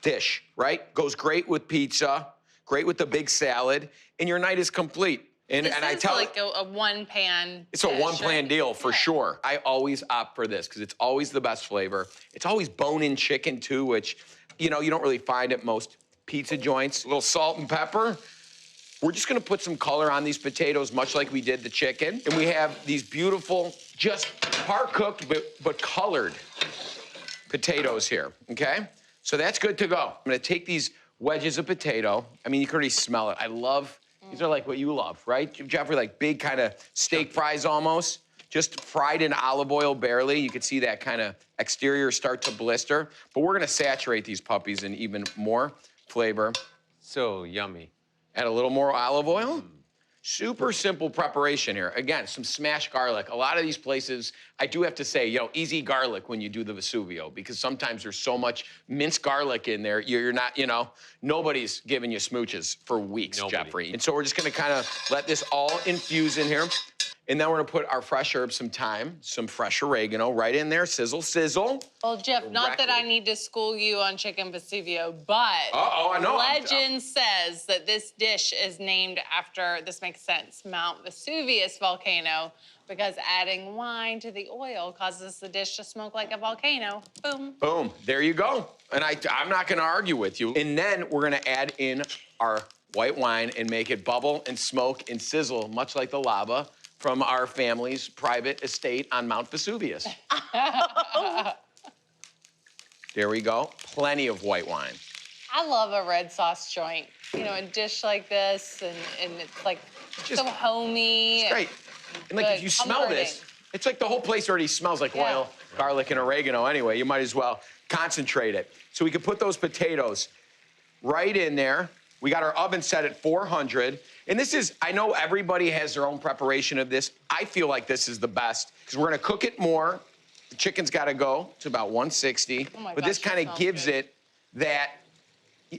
dish, right? Goes great with pizza, great with the big salad, and your night is complete. And I tell like a one-pan it's a dish, one-pan right? deal for sure. I always opt for this because it's always the best flavor. It's always bone-in chicken too, which, you don't really find at most pizza joints. A little salt and pepper. We're just gonna put some color on these potatoes, much like we did the chicken. And we have these beautiful, just par-cooked, but colored potatoes here, okay? So that's good to go. I'm gonna take these wedges of potato. I mean, you can already smell it. These are like what you love, right? Jeffrey, like big kind of steak fries almost, just fried in olive oil barely. You can see that kind of exterior start to blister. But we're gonna saturate these puppies in even more flavor. So yummy. Add a little more olive oil. Super simple preparation here. Again, some smashed garlic. A lot of these places, I do have to say, easy garlic when you do the Vesuvio, because sometimes there's so much minced garlic in there, you're not, nobody's giving you smooches for weeks, Jeffrey. And so we're just gonna kind of let this all infuse in here. And then we're gonna put our fresh herbs, some thyme, some fresh oregano right in there, sizzle, sizzle. Well, Jeff, not that I need to school you on chicken Vesuvio, but I know. legend says that this dish is named after, this makes sense, Mount Vesuvius volcano, because adding wine to the oil causes the dish to smoke like a volcano. Boom. Boom, there you go. And I'm not gonna argue with you. And then we're gonna add in our white wine and make it bubble and smoke and sizzle, much like the lava from our family's private estate on Mount Vesuvius. There we go, plenty of white wine. I love a red sauce joint. You know, a dish like this, and it's like Just- so homey. It's great. And like, if Good, you smell this, comforting. it's like the whole place already smells like oil, garlic, and oregano anyway. You might as well concentrate it. So we can put those potatoes right in there. We got our oven set at 400. And this is, I know everybody has their own preparation of this. I feel like this is the best because we're gonna cook it more. The chicken's gotta go to about 160. Oh my but this gosh, that kind of smells gives good. it that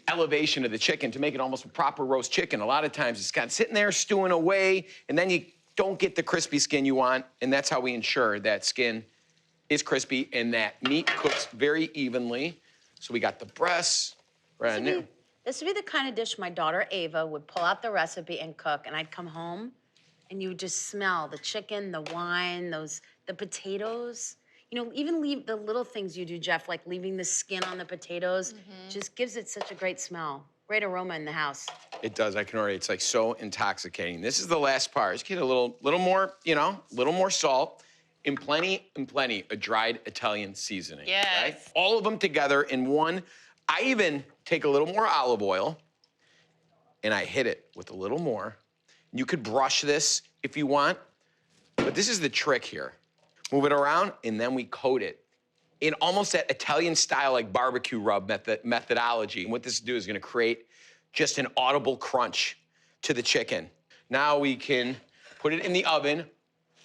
elevation of the chicken to make it almost a proper roast chicken. A lot of times it's kind of sitting there stewing away, and then you don't get the crispy skin you want, and that's how we ensure that skin is crispy and that meat cooks very evenly. So we got the breasts right in there. This would be the kind of dish my daughter Ava would pull out the recipe and cook, and I'd come home, and you would just smell the chicken, the wine, the potatoes. You know, even leave the little things you do, Jeff, like leaving the skin on the potatoes, just gives it such a great smell. Great aroma in the house. It does, I can already, it's like so intoxicating. This is the last part. Just get a little more, you know, a little more salt and plenty of dried Italian seasoning. Yes. Right? All of them together in one. I even take a little more olive oil and I hit it with a little more. You could brush this if you want, but this is the trick here. Move it around and then we coat it in almost that Italian style, like barbecue rub methodology. And what this do is gonna create just an audible crunch to the chicken. Now we can put it in the oven,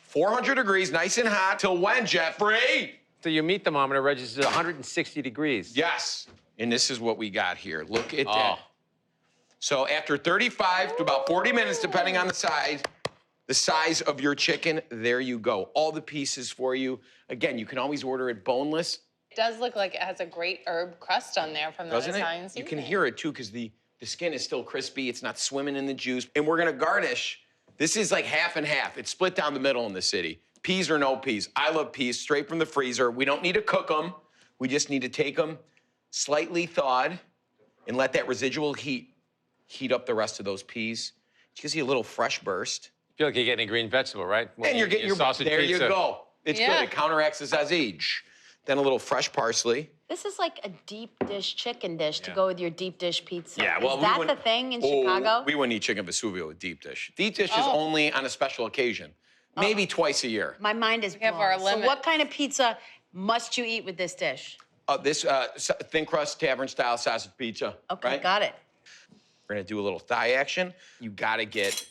400 degrees, nice and hot, till when, Jeffrey? So your meat thermometer registers 160 degrees. Yes, and this is what we got here. Look at that. So after 35 to about 40 minutes, depending on the size of your chicken, there you go. All the pieces for you. Again, you can always order it boneless. It does look like it has a great herb crust on there from the Doesn't Italian it? You seasoning. can hear it too, because the skin is still crispy. It's not swimming in the juice. And we're gonna garnish. This is like half and half. It's split down the middle in the city. Peas or no peas. I love peas straight from the freezer. We don't need to cook them. We just need to take them slightly thawed and let that residual heat up the rest of those peas. It gives you a little fresh burst. I feel like you're getting a green vegetable, right? And you're getting your sausage there pizza. you go. It's good. It counteracts the sausage. Then a little fresh parsley. This is like a deep dish chicken dish to go with your deep dish pizza. Yeah, well, is that the thing in Chicago? We wouldn't eat chicken Vesuvio with deep dish. Deep dish is only on a special occasion, maybe twice a year. My mind is blown. have our So limit. what kind of pizza must you eat with this dish? This thin crust tavern style sausage pizza. Okay, right? got it. We're gonna do a little thigh action. You gotta get,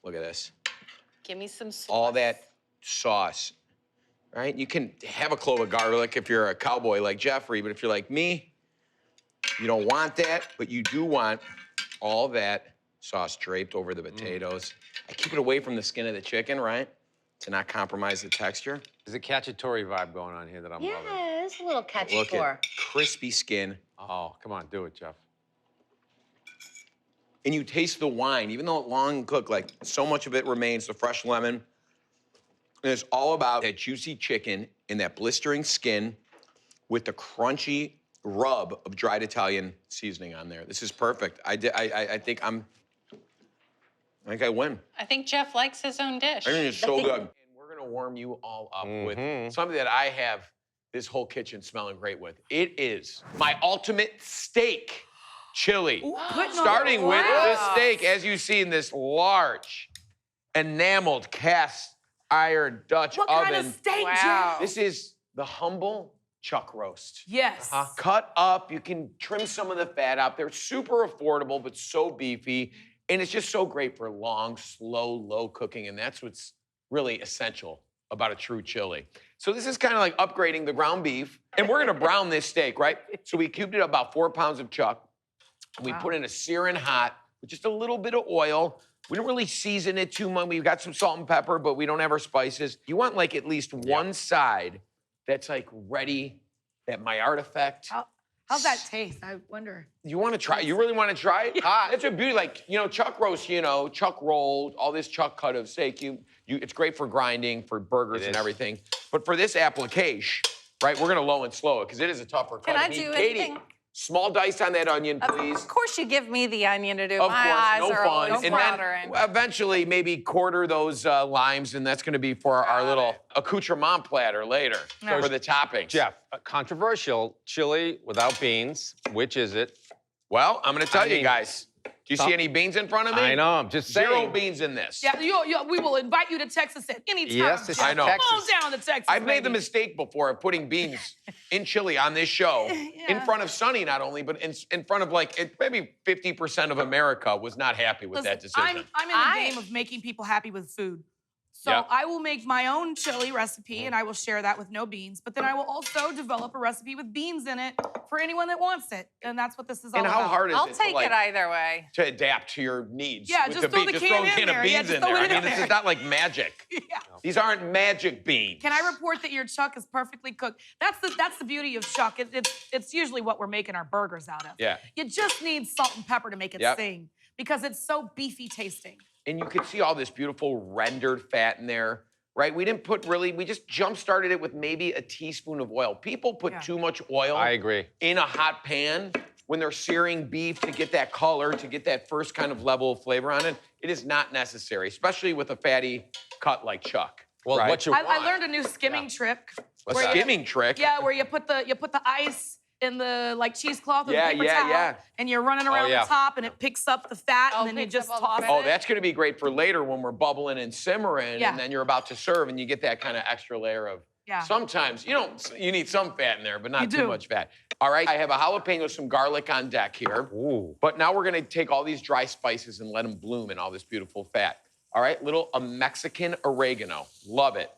look at this, Give me some sauce. all that sauce, right? You can have a clove of garlic if you're a cowboy like Jeffrey, but if you're like me, you don't want that, but you do want all that sauce draped over the potatoes. I keep it away from the skin of the chicken, right? To not compromise the texture. There's a cacciatore vibe going on here that I'm loving. Yeah, it's a little Look cacciatore. at crispy skin. Oh, come on, do it, Jeff. And you taste the wine, even though it long cooked, like so much of it remains, the fresh lemon. And it's all about that juicy chicken and that blistering skin with the crunchy rub of dried Italian seasoning on there. This is perfect. I think I win. I think Jeff likes his own dish. I think it's so good. And we're gonna warm you all up with something that I have this whole kitchen smelling great with. It is my ultimate steak chili. Starting with the steak, as you see in this large, enameled cast iron Dutch What oven. kind of steak, Wow. Jeff? This is the humble chuck roast. Yes. Cut up, you can trim some of the fat out. They're super affordable, but so beefy. And it's just so great for long, slow, low cooking. And that's what's really essential about a true chili. So this is kind of like upgrading the ground beef. And we're gonna brown this steak, right? So we cubed it up about 4 pounds of chuck. We put in a searing hot with just a little bit of oil. We don't really season it too much. We've got some salt and pepper, but we don't have our spices. You want like at least one side that's like ready, that Maillard effect. How's that taste? I wonder. You want to try? You really want to try it? That's a beauty. Like, chuck roast, chuck roll, all this chuck cut of steak. It's great for grinding, for burgers and everything. But for this application, right, we're gonna low and slow it because it is a tougher cut. Can I do anything? Small dice on that onion, please. Of course, you give me the onion to do. Of My course, eyes no are fun. always And watering. then eventually maybe quarter those limes, and that's gonna be for our little accoutrement platter later for the toppings. Jeff, a controversial chili without beans. Which is it? Well, I'm gonna tell you guys. Do you see any beans in front of me? I know, I'm just saying. 0 beans in this. Yeah, we will invite you to Texas at any time. Yes, this is I know. Come Texas. on down to Texas. I've made the baby. mistake before of putting beans in chili on this show in front of Sonny, not only, but in front of maybe 50% of America was not happy with that decision. I'm in the game of making people happy with food. So Yep. I will make my own chili recipe and I will share that with no beans. But then I will also develop a recipe with beans in it for anyone that wants it. And that's what this is all And about. how hard is I'll it take it either way. to adapt to your needs? Yeah, with just throw the just can throw a in can there. of Yeah, beans just in throw there. it I in mean, this there. is not like magic. Yeah. These aren't magic beans. Can I report that your chuck is perfectly cooked? That's the beauty of chuck. It's usually what we're making our burgers out of. Yeah. You just need salt and pepper to make it Yep. sing because it's so beefy tasting. And you could see all this beautiful rendered fat in there, right? We didn't put we just jump-started it with maybe a teaspoon of oil. People put too much oil I agree. in a hot pan when they're searing beef to get that color, to get that first kind of level of flavor on it. It is not necessary, especially with a fatty cut like chuck. Well, right? what you I want. learned a new skimming trick. A where you- skimming trick. Yeah, where you put the ice in the cheesecloth or Yeah, the paper yeah, towel, yeah. and you're running around yeah. the top, and it picks up the fat, Oh, and then you picks just up all the toss fat. Oh, it. that's gonna be great for later when we're bubbling and simmering, Yeah. and then you're about to serve, and you get that kind of extra layer of. Yeah. Sometimes you need some fat in there, but not You too do. much fat. All right, I have a jalapeno, some garlic on deck here. Ooh. But now we're gonna take all these dry spices and let them bloom in all this beautiful fat. All right, a Mexican oregano. Love it.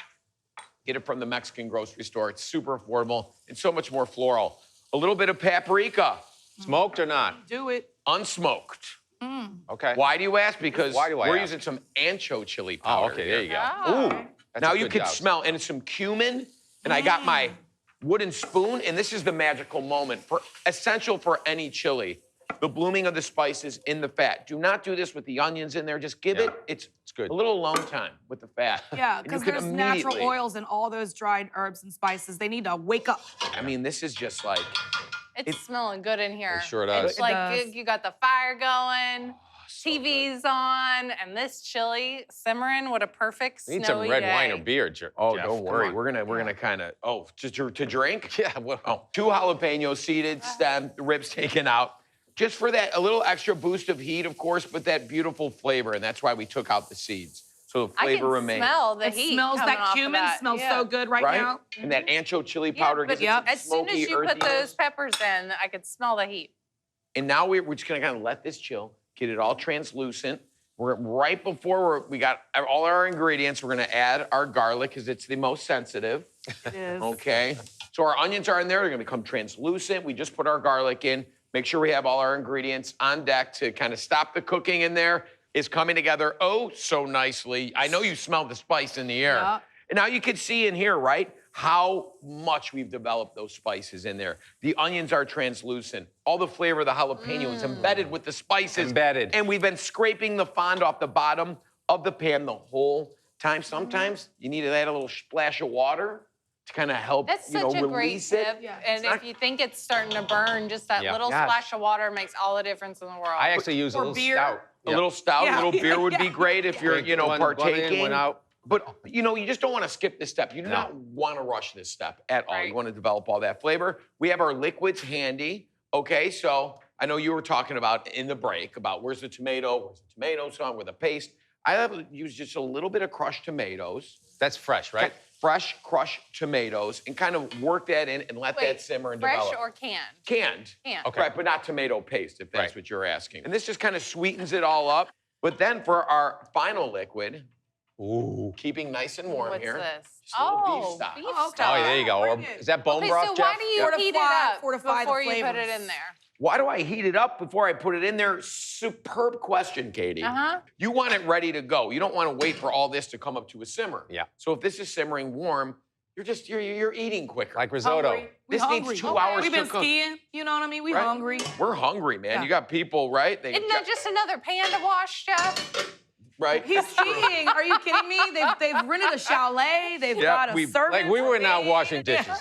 Get it from the Mexican grocery store. It's super affordable and so much more floral. A little bit of paprika, Smoked or not? Do it. unsmoked. Okay. Why do you ask? Because Why do I we're ask? using some ancho chili Oh, powder. okay, here. there you go. Oh. That's Now a you good could job. smell, and some cumin, and I got my wooden spoon, and this is the magical moment, essential for any chili. The blooming of the spices in the fat. Do not do this with the onions in there. Just give Yeah. it's good. a little alone time with the fat. Yeah, And you because could there's natural immediately- oils in all those dried herbs and spices. They need to wake up. I mean, this is just like, It's smelling good in here. It sure does. It's like does. you got the fire going, TV's on, and this chili simmering. What a perfect You need snowy some red day. wine or beer, oh, Jeff. don't Come worry. on. We're gonna kind of, just to drink? Yeah, well, Oh, 2 jalapenos seeded, stemmed, ribs taken out. Just for that, a little extra boost of heat, of course, but that beautiful flavor, and that's why we took out the seeds. So the I flavor can remains. smell the It heat. smells coming that off of cumin that. smells Yeah. so good right, Right? now. And that ancho chili Yeah, powder but gives it some as soon smoky as you put earthiness. those peppers in, I could smell the heat. And now we're just gonna kind of let this chill, get it all translucent. We're right before we got all our ingredients. We're gonna add our garlic because it's the most sensitive. It is. Okay. So our onions are in there. They're gonna become translucent. We just put our garlic in. Make sure we have all our ingredients on deck to kind of stop the cooking in there. It's coming together oh so nicely. I know you smell the spice in the air. Yeah. And now you can see in here, right, how much we've developed those spices in there. The onions are translucent. All the flavor of the jalapeno is embedded with the spices. Embedded. And we've been scraping the fond off the bottom of the pan the whole time. Sometimes you need to add a little splash of water to kind of help, That's such a great release it. tip. And if you think it's starting to burn, just that Yeah. little Yes. splash of water makes all the difference in the world. I actually use a Or little beer. stout. A little stout, Yeah. a little beer would be great if you're, One partaking. in, one out. But, you just don't want to skip this step. You do not want to rush this step at all. Right. You want to develop all that flavor. We have our liquids handy, okay? So I know you were talking about in the break about where's the tomato sauce, where the paste. I have used just a little bit of crushed tomatoes. That's fresh, right? Fresh crushed tomatoes and kind of work that in and let that simmer and fresh develop. or canned? Canned. Canned. Okay. Right, but not tomato paste, if that's Right. what you're asking. And this just kind of sweetens it all up. But then for our final liquid, keeping nice and warm What's here. this? just a little beef Oh, stock. beef Oh, okay. stock. Oh, there you go. Or Bring it. is that bone Okay, broth, so Jeff? why do you heat it Fortify- up fortify the before you put it flavors. in there? Why do I heat it up before I put it in there? Superb question, Katie. You want it ready to go. You don't want to wait for all this to come up to a simmer. Yeah. So if this is simmering warm, you're eating quicker. Like risotto. Hungry. We This hungry. needs 2 hours We've to been cook. skiing, you know what I mean? We Right? hungry. We're hungry, man. Yeah. You got people, right? Isn't that just another pan to wash, Jeff? right? He's skiing. Are you kidding me? They've rented a chalet. They've Yeah, got a we- servant. Like we were now washing dishes.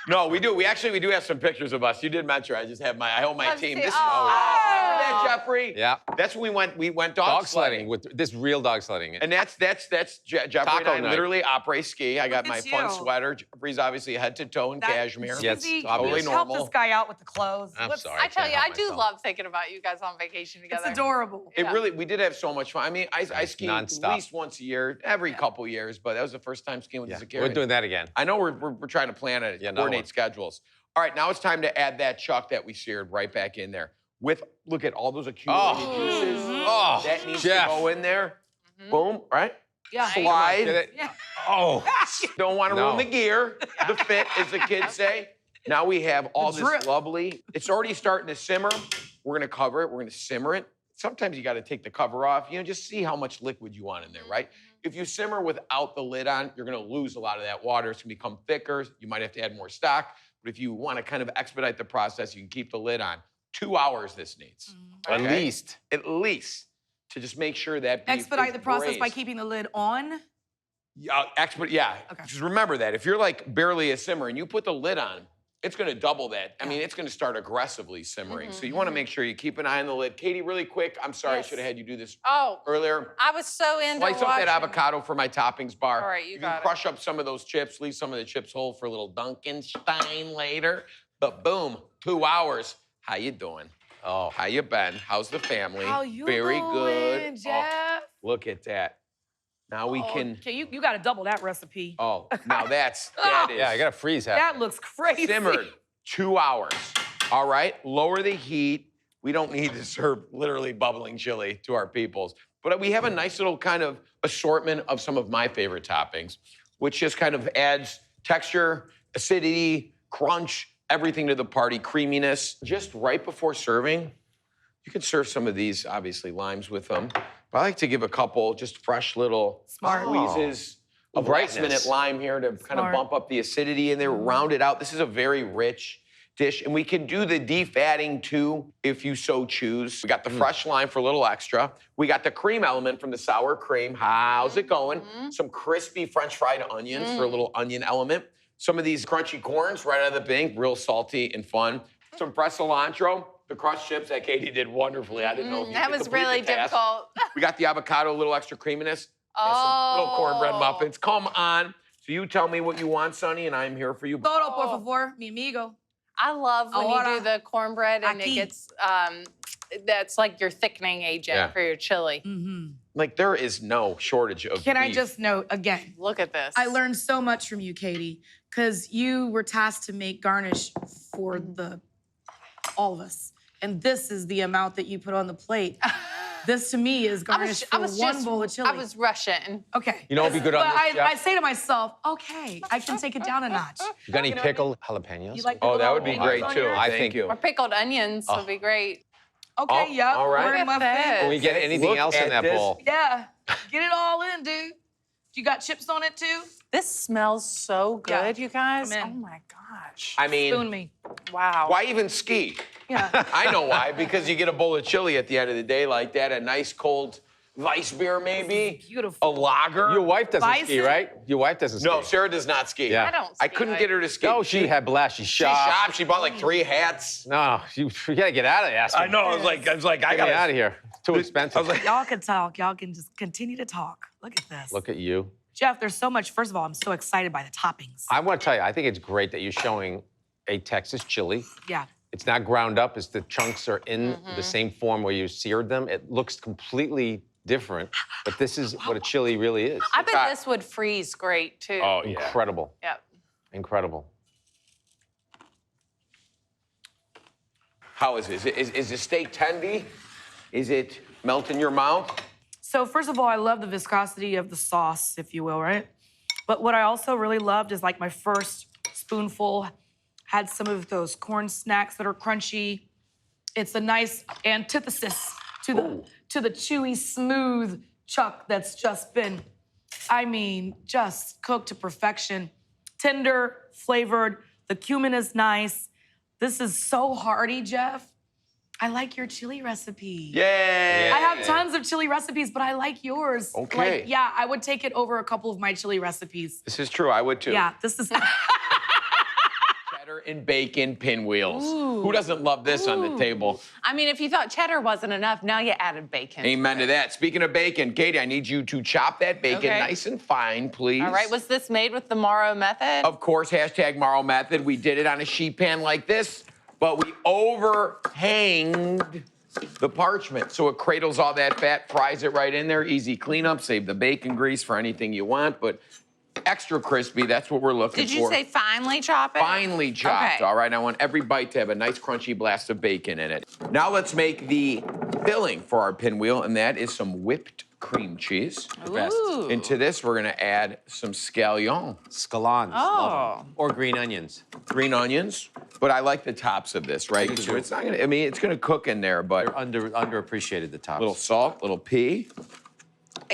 No, we do. We do have some pictures of us. You did mention. I hold my Let's team. see. This Oh. remember that, Jeffrey? Yeah. That's when we went dog, Dog sledding. sledding with this real dog sledding. And that's Jeffrey Taco and I night. literally après ski. I got Look my at fun you. sweater. Jeffrey's obviously head to toe in cashmere. Yeah, it's Easy. obvious. Totally Help normal. this guy out with the clothes. I'm What's- sorry. I tell you, can't I help do myself. love thinking about you guys on vacation It's together. adorable. It really, we did have so much fun. I mean, I ski Nonstop. at least once a year, every couple years, but that was the first time skiing with Yeah. the security. We're doing that again. I know we're trying to plan it, Yeah, another coordinate one. schedules. All right, now it's time to add that chuck that we seared right back in there. Look at all those accumulated juices. Oh, That needs Jeff. to go in there. Boom, right? Yeah. Slide. Get it? Yeah. Oh. Don't want to No. ruin the gear, the fit, as the kids say. Now we have all The this drip. lovely. It's already starting to simmer. We're gonna cover it. We're gonna simmer it. Sometimes you got to take the cover off. Just see how much liquid you want in there, right? If you simmer without the lid on, you're gonna lose a lot of that water. It's gonna become thicker. You might have to add more stock. But if you want to kind of expedite the process, you can keep the lid on. 2 hours this needs. At Okay? least. At least. To just make sure that beef Expedite is the process by braised. keeping the lid on. Yeah, Okay. Just remember that. If you're like barely a simmer and you put the lid on, it's gonna double that. I mean, it's gonna start aggressively simmering. So you wanna make sure you keep an eye on the lid. Katie, really quick, I'm sorry, I Yes. should have had you do this Oh, earlier. I was so into Slice up watching. that avocado for my toppings bar. All right, you can got it. crush up some of those chips, leave some of the chips whole for a little Dunkenstein later. But boom, 2 hours. How you doing? Oh. How you been? How's the family? How you Very doing, good. Jeff? Oh, look at that. Now we can. Okay, you got to double that recipe. Oh, now that is Yeah, I got to freeze that. That looks crazy. simmered 2 hours. All right, lower the heat. We don't need to serve literally bubbling chili to our peoples. But we have a nice little kind of assortment of some of my favorite toppings, which just kind of adds texture, acidity, crunch, everything to the party, creaminess. Just right before serving, you can serve some of these, obviously, limes with them. But I like to give a couple just fresh little squeezes of Brightness. last-minute lime here to kind of bump up the acidity in there, round it out. This is a very rich dish, and we can do the defatting too if you so choose. We got the fresh lime for a little extra. We got the cream element from the sour cream. How's it going? Some crispy French fried onions for a little onion element. Some of these crunchy corns right out of the bank, real salty and fun. Some fresh cilantro, the crushed chips that Katie did wonderfully. I didn't know if you That could was complete really the task. difficult. We got the avocado, a little extra creaminess. And some little cornbread muffins. Come on. So you tell me what you want, Sonny, and I'm here for you. Todo, por favor, mi amigo. I love when you Ahora, do the cornbread and it aquí. gets, that's like your thickening agent Yeah. for your chili. Like, there is no shortage of Can I beef. just note again? Look at this. I learned so much from you, Katie, because you were tasked to make garnish for all of us, and this is the amount that you put on the plate. This to me is garnish for one bowl of chili. I was Russian. Okay. You know what'd be good on but this, Jeff? I say to myself, okay, I can take it down a notch. You got any pickled jalapenos? You like Oh, pickled that would be jalapenos great on too. yours? I Thank think- you. Or pickled onions would be great. Okay, Oh, yep. all right. Word in my Look at face. this. Can we get anything Look else in at that this. bowl? Yeah. Get it all in, dude. You got chips on it too? This smells so Yeah. good, you guys. Come Oh in. my gosh. I mean, Spoon me. Wow. why even ski? Yeah. I know why. Because you get a bowl of chili at the end of the day like that, a nice cold Weiss beer maybe, Beautiful. a lager. Your wife doesn't ski, Bison? right? Your wife doesn't ski. No, Sarah does not ski. Yeah. I don't I ski, couldn't like- get her to ski. No, she had blast. She She shopped. shopped. She bought like 3 hats. No, you gotta get out of there. I know. I was like, I Get got me out of here. It's too expensive. I was like, Y'all can talk. Y'all can just continue to talk. Look at this. Look at you. Jeff, there's so much. First of all, I'm so excited by the toppings. I want to tell you, I think it's great that you're showing a Texas chili. Yeah. It's not ground up. It's the chunks are in the same form where you seared them. It looks completely different, but this is what a chili really is. I bet this would freeze great too. oh, Incredible. Yep. Incredible. How is it? Is the steak tendy? Is it melt in your mouth? So first of all, I love the viscosity of the sauce, if you will, right? But what I also really loved is like my first spoonful had some of those corn snacks that are crunchy, It's a nice antithesis to the chewy, smooth chuck that's just been, I mean, just cooked to perfection. Tender, flavored. The cumin is nice. This is so hearty, Jeff. I like your chili recipe. Yay! I have tons of chili recipes, but I like yours. Okay. Like, yeah, I would take it over a couple of my chili recipes. This is true. I would too. Yeah, this is. Cheddar and bacon pinwheels. Who doesn't love this on the table? I mean, if you thought cheddar wasn't enough, now you added bacon. Amen to that. Speaking of bacon, Katie, I need you to chop that bacon Okay. nice and fine, please. All right, was this made with the Mauro method? Of course, hashtag Mauro method. We did it on a sheet pan like this, but we overhanged the parchment so it cradles all that fat, fries it right in there. Easy cleanup, save the bacon grease for anything you want, but extra crispy, that's what we're looking for. Did you say finely chop it? Finely chopped, Okay. all right? I want every bite to have a nice crunchy blast of bacon in it. Now let's make the filling for our pinwheel, and that is some whipped cream cheese. Best. Ooh. Into this, we're gonna add some scallion, Scallions. Love 'em. Or green onions. green onions, but I like the tops of this, right? Me 'Cause too. it's not gonna, I mean, it's gonna cook in there, but They're underappreciated, the tops. little salt, little pea.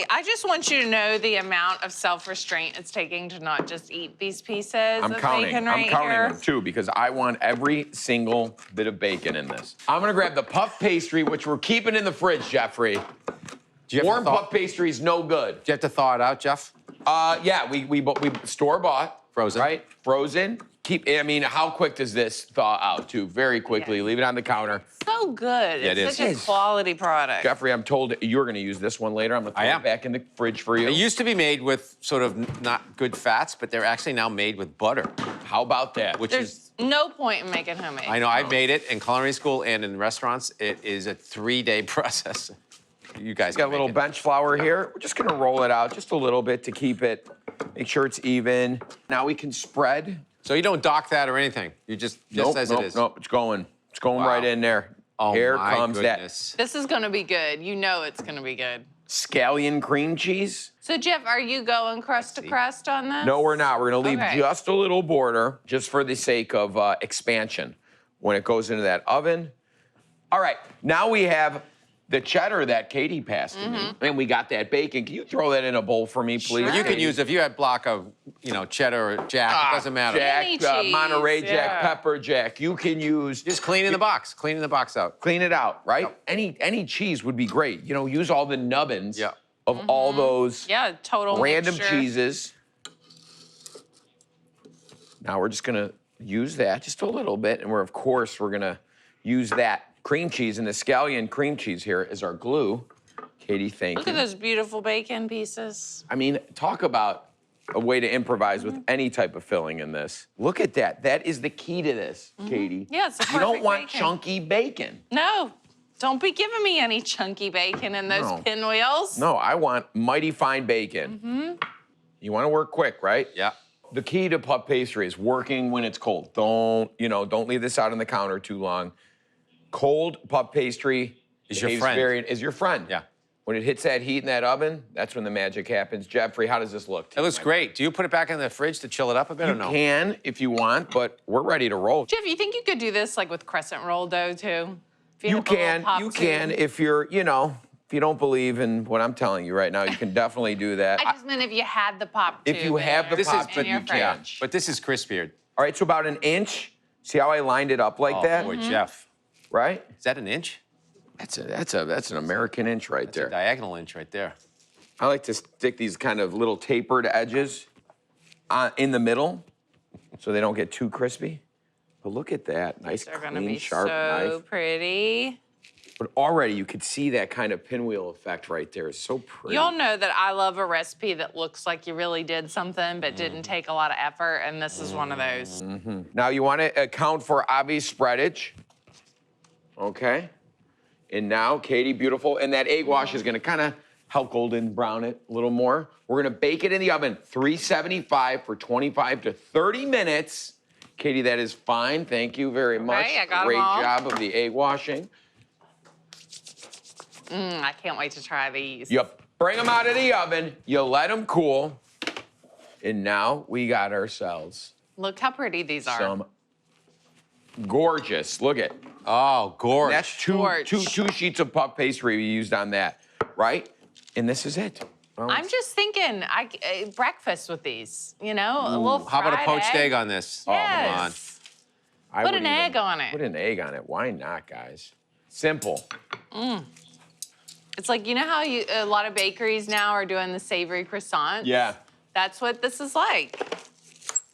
I just want you to know the amount of self-restraint it's taking to not just eat these pieces I'm of counting. bacon I'm right counting here. them too because I want every single bit of bacon in this. I'm gonna grab the puff pastry, which we're keeping in the fridge, Jeffrey. Do you have Warm to thaw- puff pastry is no good. Do you have to thaw it out, Jeff? Yeah, we store bought. Frozen. Right? Frozen. I mean, how quick does this thaw out too? Very quickly. Yeah. Leave it on the counter. So good. Yeah, it it's is. such a It is. quality product. Jeffrey, I'm told you're gonna use this one later. I'm gonna throw I it am. back in the fridge for you. It used to be made with sort of not good fats, but they're actually now made with butter, How about that? which There's is, no point in making homemade. I know, I've made it in culinary school and in restaurants. It is a 3-day process. You guys Got a can little make it. bench flour here. We're just gonna roll it out just a little bit to keep it, make sure it's even. Now we can spread. So you don't dock that or anything. You just as it is. Nope, it's going. It's going Wow. right in there. Oh Here my comes goodness. This is gonna be good. You know it's gonna be good. that scallion cream cheese. So Jeff, are you going crust to crust on this? No, we're not. We're gonna leave Okay. just a little border, just for the sake of expansion when it goes into that oven. All right, now we have the cheddar that Katie passed to me, and we got that bacon. Can you throw that in a bowl for me, please? But you can Katie? use, if you had block of, cheddar or jack, it doesn't matter. Jack, Any cheese, Monterey Jack, yeah. pepper Jack. You can use. Just cleaning the box out. Clean it out, right? Yep. Any cheese would be great. You know, use all the nubbins Yeah. of all those Yeah, total random mixture. cheeses. Now we're just gonna use that just a little bit, and of course we're gonna use that cream cheese and the scallion cream cheese here as our glue. Katie, thank Look you. at those beautiful bacon pieces. I mean, talk about a way to improvise with any type of filling in this. Look at that. That is the key to this, Katie. Yeah, it's the You don't perfect want bacon. chunky bacon. No, don't be giving me any chunky bacon in those No. pinwheels. No, I want mighty fine bacon. You want to work quick, right? Yeah. The key to puff pastry is working when it's cold. Don't leave this out on the counter too long. Cold puff pastry Is your behaves friend. is your friend. Yeah. When it hits that heat in that oven, that's when the magic happens. Jeffrey, how does this look? It looks great. Do you put it back in the fridge to chill it up a bit or You no? can if you want, but we're ready to roll. Jeff, you think you could do this like with crescent roll dough too? If You have a little can, pop you tube? can if you're, if you don't believe in what I'm telling you right now, you can definitely do that. I just meant if you had the pop tube. If you have the there pop in tube, your you can. fridge. But this is crispier. All right, so about an inch. See how I lined it up like Oh, that? boy, Jeff. Right? Is that an inch? That's an American inch right there. Diagonal inch right there. I like to stick these kind of little tapered edges in the middle so they don't get too crispy. But look at that, nice, They're gonna clean, be sharp so knife. pretty. But already you could see that kind of pinwheel effect right there. It's so pretty. Y'all know that I love a recipe that looks like you really did something but Mm. didn't take a lot of effort, and this is one of those. Now you want to account for obvious spreadage. Okay. And now, Katie, beautiful. And that egg wash is gonna kind of help golden brown it a little more. We're gonna bake it in the oven, 375 for 25 to 30 minutes. Katie, that is fine. Thank you very much. I got 'em Great all. job of the egg washing. I can't wait to try these. You bring them out of the oven, you let them cool, and now we got ourselves Look how pretty these are. some Gorgeous. Look at. Oh, gorge. That's two sheets of puff pastry we used on that, right? And this is it. Well, I'm just thinking, breakfast with these, you know, a little How about a fried poached egg on this? Yes. I Put would an egg on it. Put an egg on it. Why not, guys? Simple. It's like, you know how a lot of bakeries now are doing the savory croissants? Yeah. That's what this is like.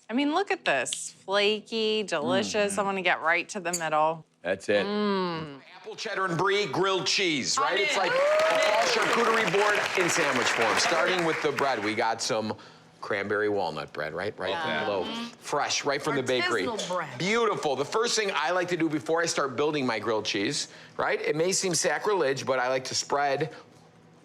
I mean, look at this. Flaky, delicious. I want to get right to the middle. That's it. Apple, cheddar, and brie grilled cheese, right? It's like a fall charcuterie board in sandwich form. Starting with the bread, we got some cranberry walnut bread, right? Right below. Fresh, right from the bakery. Artisanal bread. Beautiful. The first thing I like to do before I start building my grilled cheese, right? It may seem sacrilege, but I like to spread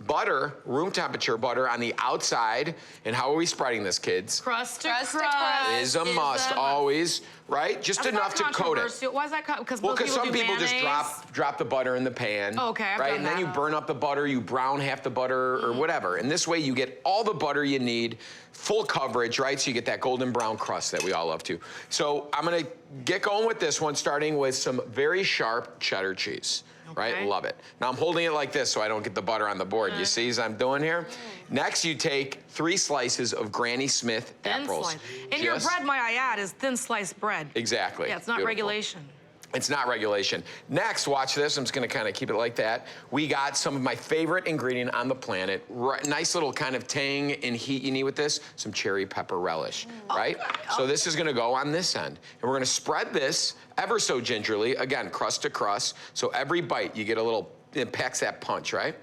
butter, room temperature butter, on the outside. And how are we spreading this, kids? Crust to Crust to crust. crust. Is a must, always, right? Just That's enough to not coat it. controversial. Why is that? Because Well, because some do people just mayonnaise. drop the butter in the pan. Oh, okay, I've right? done And then that. you burn up the butter, you brown half the butter or whatever. And this way you get all the butter you need, full coverage, right? So you get that golden brown crust that we all love to. So I'm gonna get going with this one, starting with some very sharp cheddar cheese. Right, Okay. love it. Now I'm holding it like this so I don't get the butter on the board. You see as I'm doing here? Next, you take 3 slices of Granny Smith Thin apples. slice. And your Just- bread, might I add, is thin sliced bread. Exactly. Yeah, it's not Beautiful. regulation. It's not regulation. Next, watch this. I'm just gonna kind of keep it like that. We got some of my favorite ingredient on the planet. Nice little kind of tang and heat you need with this. Some cherry pepper relish, right? So this is gonna go on this end. And we're gonna spread this ever so gingerly. Again, crust to crust. So every bite, you get a little, it packs that punch, right?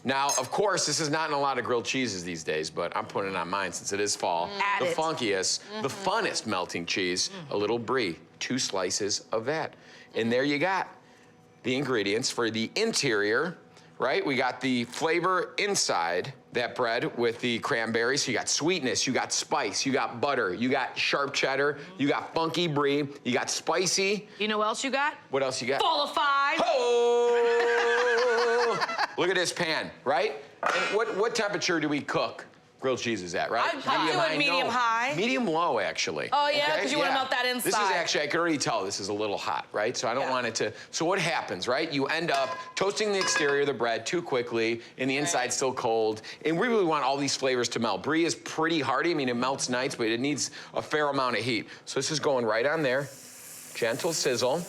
Now, of course, this is not in a lot of grilled cheeses these days, but I'm putting it on mine since it is fall. Add the it. funkiest, the funnest melting cheese, a little brie, 2 slices of that. And there you got the ingredients for the interior, right? We got the flavor inside that bread with the cranberries. So you got sweetness, you got spice, you got butter, you got sharp cheddar, you got funky brie, you got spicy. You know what else you got? What else you got? Qualified. Oh! Look at this pan, right? And what temperature do we cook grilled cheeses at, right? I'm doing high? medium No. high. Medium low, actually. Oh, yeah? Okay? 'Cause you wanna melt that This is inside. actually, I can already tell this is a little hot, right? So I don't want it to, so what happens, right? You end up toasting the exterior of the bread too quickly and the inside's still cold. And we really want all these flavors to melt. Brie is pretty hearty. I mean, it melts nice, but it needs a fair amount of heat. So this is going right on there. Gentle sizzle.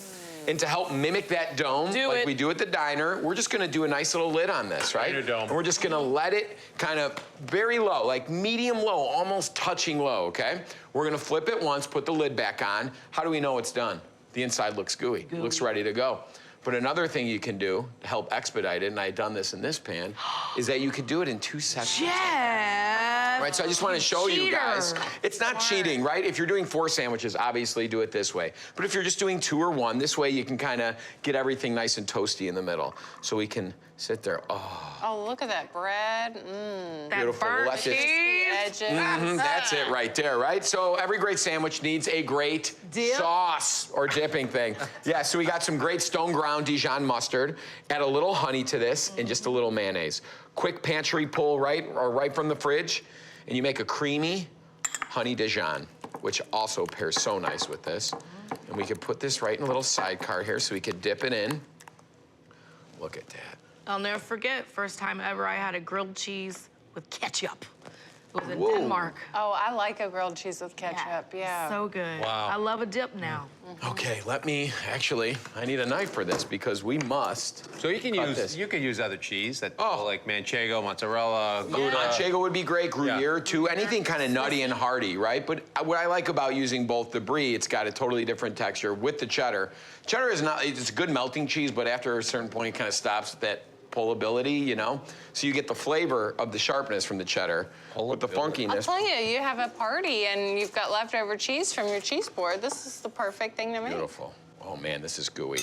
And to help mimic that dome, like we do at the diner, we're just gonna do a nice little lid on this, right? Diner dome. And we're just gonna let it kind of very low, like medium low, almost touching low, okay? We're gonna flip it once, put the lid back on. How do we know it's done? The inside looks gooey. Looks ready to go. But another thing you can do to help expedite it, and I've done this in this pan, is that you could do it in 2 sections. Jeff. Right, so I just want to show you guys. It's not cheating, right? If you're doing 4 sandwiches, obviously do it this way. But if you're just doing 2 or 1, this way you can kind of get everything nice and toasty in the middle. So we can sit there. Oh, look at that bread. That Beautiful. burnt Let this- cheese. Edges. That's it right there, right? So every great sandwich needs a great sauce or dipping thing. Yeah, so we got some great stone ground Dijon mustard. Add a little honey to this and just a little mayonnaise. Quick pantry pull right from the fridge, and you make a creamy honey Dijon, which also pairs so nice with this. And we could put this right in a little sidecar here so we could dip it in. Look at that. I'll never forget, first time ever I had a grilled cheese with ketchup. It was in Whoa. Denmark. Oh, I like a grilled cheese with ketchup. Yeah. So good. Wow. I love a dip now. Okay, I need a knife for this because we must. So you can cut use this. you can use other cheese that Oh. like manchego, mozzarella, Gouda. Manchego would be great, Gruyere too, anything kind of nutty and hearty, right? But what I like about using both the Brie, it's got a totally different texture with the cheddar. Cheddar is not, it's a good melting cheese, but after a certain point, it kind of stops at that pullability, you know? So you get the flavor of the sharpness from the cheddar with the I'll funkiness. tell you, you have a party and you've got leftover cheese from your cheese board. This is the perfect thing to make. Beautiful. Oh man, this is gooey.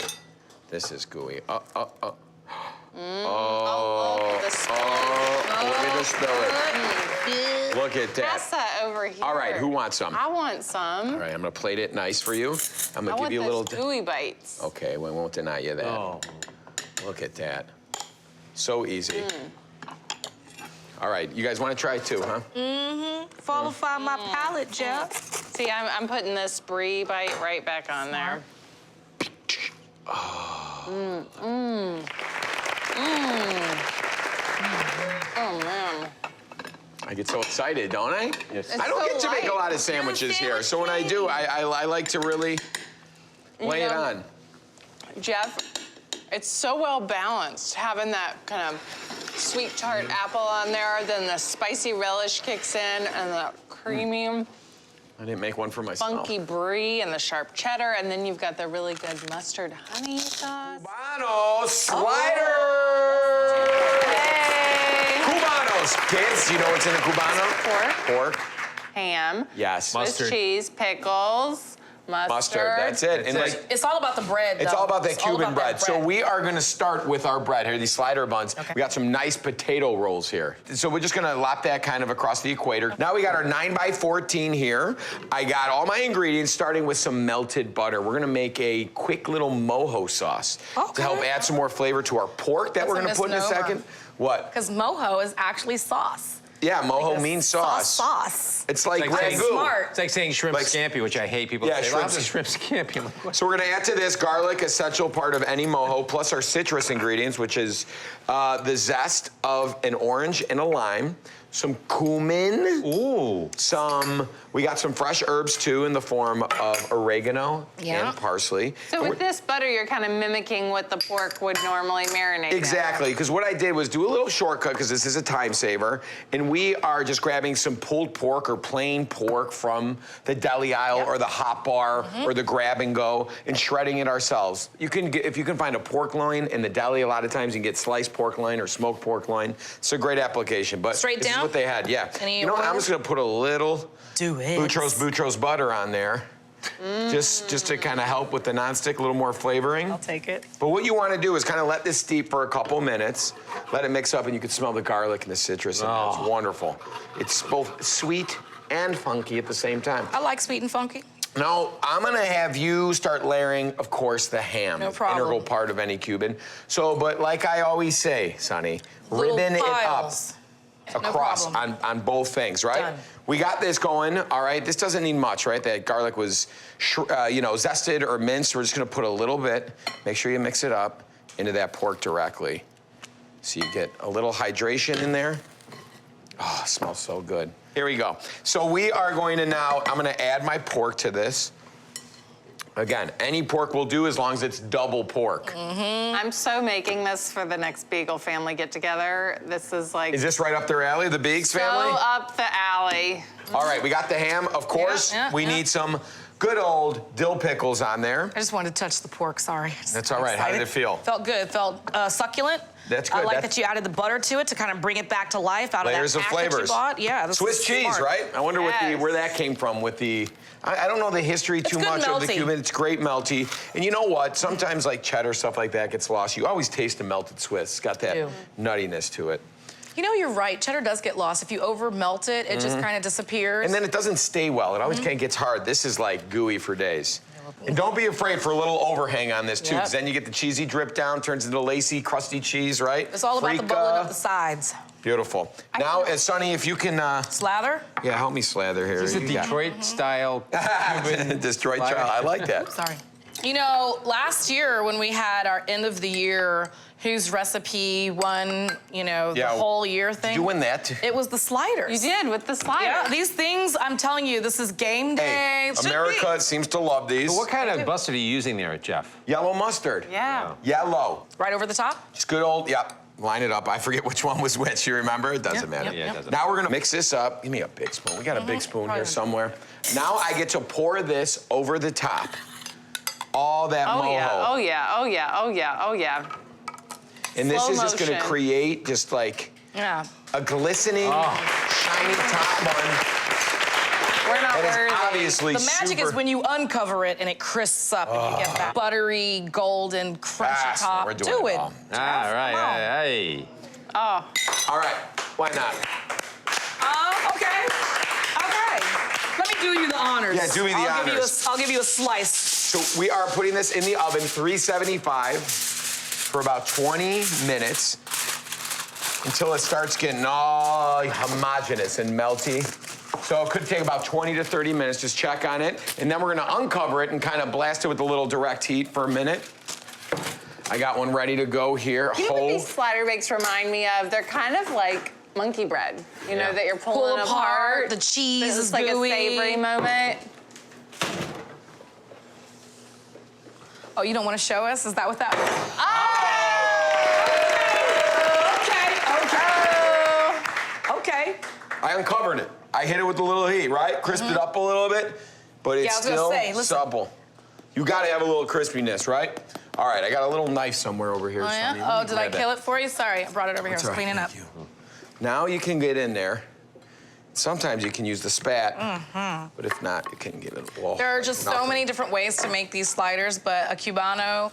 This is gooey. Oh, look, the spill. Look at the spill it. Look at Pass that. that over here. All right, who wants some? I want some. All right, I'm gonna plate it nice for you. I'm I gonna want give you a those little. gooey bites. Okay, we won't deny you that. Oh. Look at that. So easy. All right, you guys want to try it too, huh? Qualify my palate, Jeff. See, I'm putting this Brie bite right back on there. Oh, man. I get so excited, don't I? Yes. I don't so get to make a light. lot of sandwiches here, so when I do, I like to really lay it on. Jeff, it's so well balanced, having that kind of sweet tart apple on there, then the spicy relish kicks in, and the creamy, I didn't make one for myself. funky brie, and the sharp cheddar, and then you've got the really good mustard honey sauce. Cubano slider! Hey! Cubanos, kids, you know what's in a Cubano? Pork, Pork. ham, Yes. Swiss Mustard. cheese, pickles, mustard. That's it. And That's like, It's all about the bread, it's though. all about that It's all Cuban about bread. that So we are gonna start with our bread here, these slider buns. We got some nice potato rolls here. So we're just gonna lop that kind of across the equator. Now we got our 9x14 here. I got all my ingredients, starting with some melted butter. We're gonna make a quick little mojo sauce to help add some more flavor to our pork that That's we're a gonna put in a misnomer. second. What? Because mojo is actually sauce. Yeah, mojo Like a means sauce. Sauce. It's like It's like saying- ragu. Smart. It's like saying shrimp Like- scampi, which I hate. People Yeah, say, shrimp "Lots of shrimp scampi." I'm like, what? So we're gonna add to this garlic, essential part of any mojo, plus our citrus ingredients, which is the zest of an orange and a lime, some cumin, we got some fresh herbs too in the form of oregano Yeah. and parsley. So And with this butter, you're kind of mimicking what the pork would normally marinate in. Exactly, because what I did was do a little shortcut, because this is a time saver, and we are just grabbing some pulled pork or plain pork from the deli aisle or the hot bar or the grab and go and shredding it ourselves. You can get, if you can find a pork loin in the deli, a lot of times you can get sliced pork loin or smoked pork loin. It's a great application, but Straight this is down? what they had, yeah. Any You know what, I'm oil? just gonna put a little Do it. Boutros butter on there. Just to kind of help with the nonstick, a little more flavoring. I'll take it. But what you want to do is kind of let this steep for a couple minutes, let it mix up, and you can smell the garlic and the citrus. And it's wonderful. It's both sweet and funky at the same time. I like sweet and funky. Now, I'm gonna have you start layering, of course, the ham. No problem. Integral part of any Cuban. So, but like I always say, Sonny, Little ribbon it up piles. across problem. on both things, right? Done. We got this going, all right? This doesn't need much, right? That garlic was, zested or minced. We're just gonna put a little bit, make sure you mix it up into that pork directly. So you get a little hydration in there. Oh, it smells so good. Here we go. So we are going to now, I'm gonna add my pork to this. Again, any pork will do as long as it's double pork. I'm so making this for the next Beagle family get-together. This is like Is this right up their alley, the Biggs so family? up the alley. All right, we got the ham, of course. Yeah, we yeah. need some good old dill pickles on there. I just wanted to touch the pork, sorry. That's all right. How did it feel? Felt good. Felt succulent. That's good. I like That's- that you added the butter to it to kind of bring it back to life out Layers of of that pack that flavors. you bought. Yeah, this Swiss is cheese, smart. right? I wonder Yes. where that came from with the. I don't know the history too good much of the melty. Cuban. It's great melty. And you know what? Sometimes like cheddar stuff like that gets lost. You always taste a melted Swiss. It's got that Ew. nuttiness to it. You know, you're right. Cheddar does get lost. If you over melt it, it just kind of disappears. And then it doesn't stay well. It always kind of gets hard. This is like gooey for days. And don't be afraid for a little overhang on this too, because Yep. then you get the cheesy drip down, turns into lacy, crusty cheese, right? It's all about the Freaka. bubbling up the sides. Beautiful. Now, Sonny, if you can, Slather. yeah, help me slather here. This is a You got- Detroit-style Cuban. Detroit slider. child. I like that. Sorry. You know, last year when we had our end of the year, whose recipe won, the Yeah. whole year thing. You win that. It was the sliders. You did with the slider. Yeah, these things, I'm telling you, this is game day. Hey, Should be. America seems to love these. What kind of mustard are you using there, Jeff? Yellow mustard. Yeah. Yellow. Right over the top? Just good old, yep. Line it up. I forget which one was which. You remember? It doesn't Yep, matter. yep, Yeah, it doesn't. Now we're gonna mix this up. Give me a big spoon. We got a big spoon here somewhere. Now I get to pour this over the top. All that Oh mojo. yeah. Oh yeah. Oh yeah. Oh yeah. Oh yeah. And this Slow is just gonna motion. create just like Yeah. a glistening, shiny top bun. We're not That is worthy. obviously The magic super. is when you uncover it and it crisps up and you get that buttery, golden, crunchy top. We're doing Do it it. all. All right, Come on. hey. Oh. All right, why not? Okay. Okay. Let me do you the honors. Yeah, do me the honors. I'll give you a slice. So we are putting this in the oven, 375, for about 20 minutes until it starts getting all homogeneous and melty. So it could take about 20 to 30 minutes, just check on it. And then we're gonna uncover it and kind of blast it with a little direct heat for a minute. I got one ready to go here. You know what these slider bakes remind me of? They're kind of like monkey bread, you know, that you're pulling apart. The cheese is like gooey. a savory moment. Oh, you don't want to show us? Is that what that was? Oh! Okay. I uncovered it. I hit it with a little heat, right? Crisped it up a little bit, but it's I was gonna still say, listen. supple. You gotta have a little crispiness, right? All right, I got a little knife somewhere over here. Oh, yeah? Sonny. Let Oh, me did I grab that. kill it for you? Sorry, I brought it over here. I That's was all right, cleaning up. thank you. Now you can get in there. Sometimes you can use the spat, but if not, you can get it. Well, There are just so many different ways to make these sliders, but a Cubano,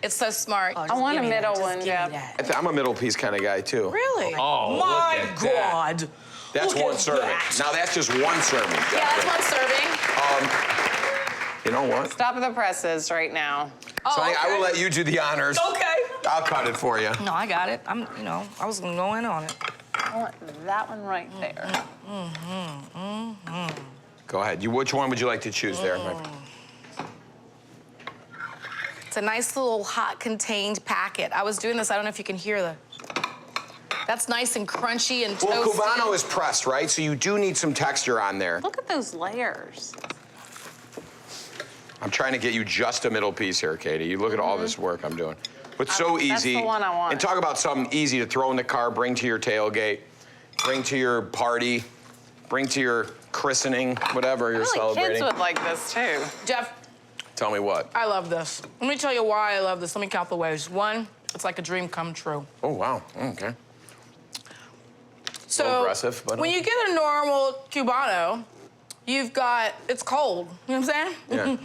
it's so smart. I want a middle one, Jeff. I'm a middle piece kind of guy too. Really? Oh, my look at that. God. That's Look one at serving. that. Now that's just one serving. Yeah, that's one serving. You know what? Stop the presses right now. Sonny, okay. I will let you do the honors. Okay. I'll cut it for you. No, I got it. I was gonna go in on it. I want that one right there. Go ahead. Which one would you like to choose there? It's a nice little hot contained packet. I was doing this, I don't know if you can hear that's nice and crunchy and toasty. Well, Cubano is pressed, right? So you do need some texture on there. Look at those layers. I'm trying to get you just a middle piece here, Katie. You look at all this work I'm doing. But so easy. That's the one I want. And talk about something easy to throw in the car, bring to your tailgate, bring to your party, bring to your christening, whatever you're celebrating. Kids would like this too. Jeff, Tell me what. I love this. Let me tell you why I love this. Let me count the ways. One, it's like a dream come true. Oh, wow. Okay. So aggressive, but when you get a normal Cubano, it's cold. You know what I'm saying? Yeah.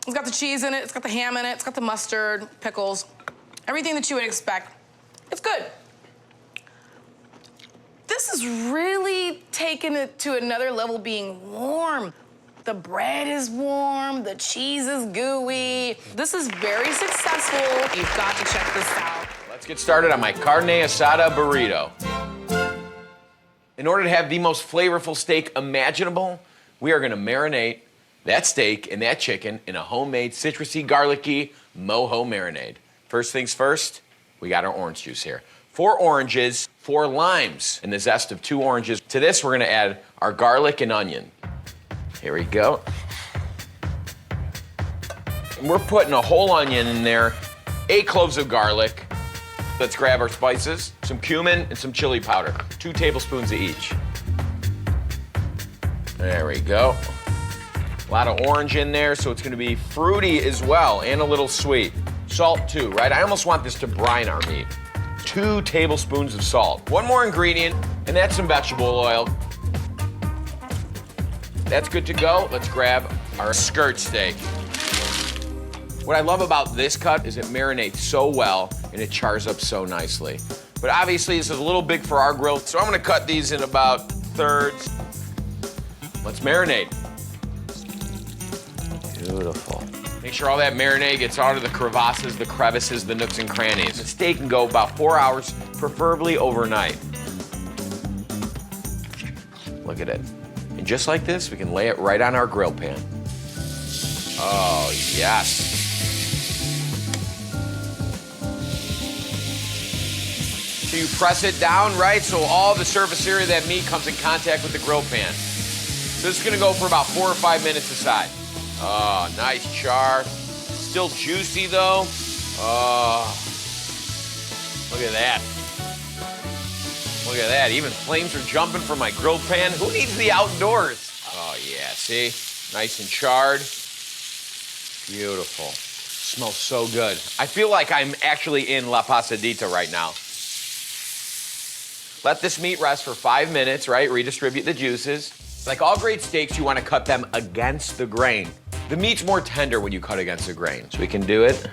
It's got the cheese in it, it's got the ham in it, it's got the mustard, pickles, everything that you would expect. It's good. This is really taking it to another level, being warm. The bread is warm, the cheese is gooey. This is very successful. You've got to check this out. Let's get started on my carne asada burrito. In order to have the most flavorful steak imaginable, we are gonna marinate that steak and that chicken in a homemade citrusy, garlicky mojo marinade. First things first, we got our orange juice here. 4 oranges, 4 limes, and the zest of 2 oranges. To this, we're gonna add our garlic and onion. Here we go. And we're putting a whole onion in there, 8 cloves of garlic. Let's grab our spices, some cumin and some chili powder, 2 tablespoons of each. There we go. A lot of orange in there, so it's gonna be fruity as well and a little sweet. Salt too, right? I almost want this to brine our meat. 2 tablespoons of salt. One more ingredient, and that's some vegetable oil. That's good to go. Let's grab our skirt steak. What I love about this cut is it marinates so well and it chars up so nicely. But obviously this is a little big for our grill, so I'm gonna cut these in about thirds. Let's marinate. Beautiful. Make sure all that marinade gets out of the crevices, the nooks and crannies. The steak can go about 4 hours, preferably overnight. Look at it. And just like this, we can lay it right on our grill pan. Oh, yes. So you press it down, right? So all the surface area of that meat comes in contact with the grill pan. So this is gonna go for about 4 or 5 minutes aside. Oh, nice char. Still juicy though. Oh, look at that. Look at that, even flames are jumping from my grill pan. Who needs the outdoors? Oh yeah, see? Nice and charred. Beautiful. Smells so good. I feel like I'm actually in La Pasadita right now. Let this meat rest for 5 minutes, right? Redistribute the juices. Like all great steaks, you want to cut them against the grain. The meat's more tender when you cut against the grain. So we can do it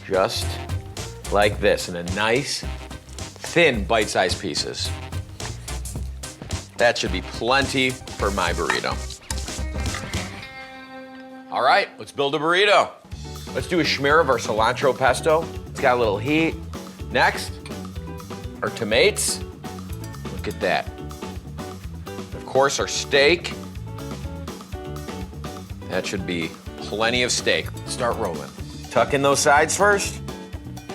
just like this in a nice, thin, bite-sized pieces. That should be plenty for my burrito. All right, let's build a burrito. Let's do a schmear of our cilantro pesto. It's got a little heat. Next, our tomatoes. Look at that. Of course, our steak. That should be plenty of steak. Start rolling. Tuck in those sides first.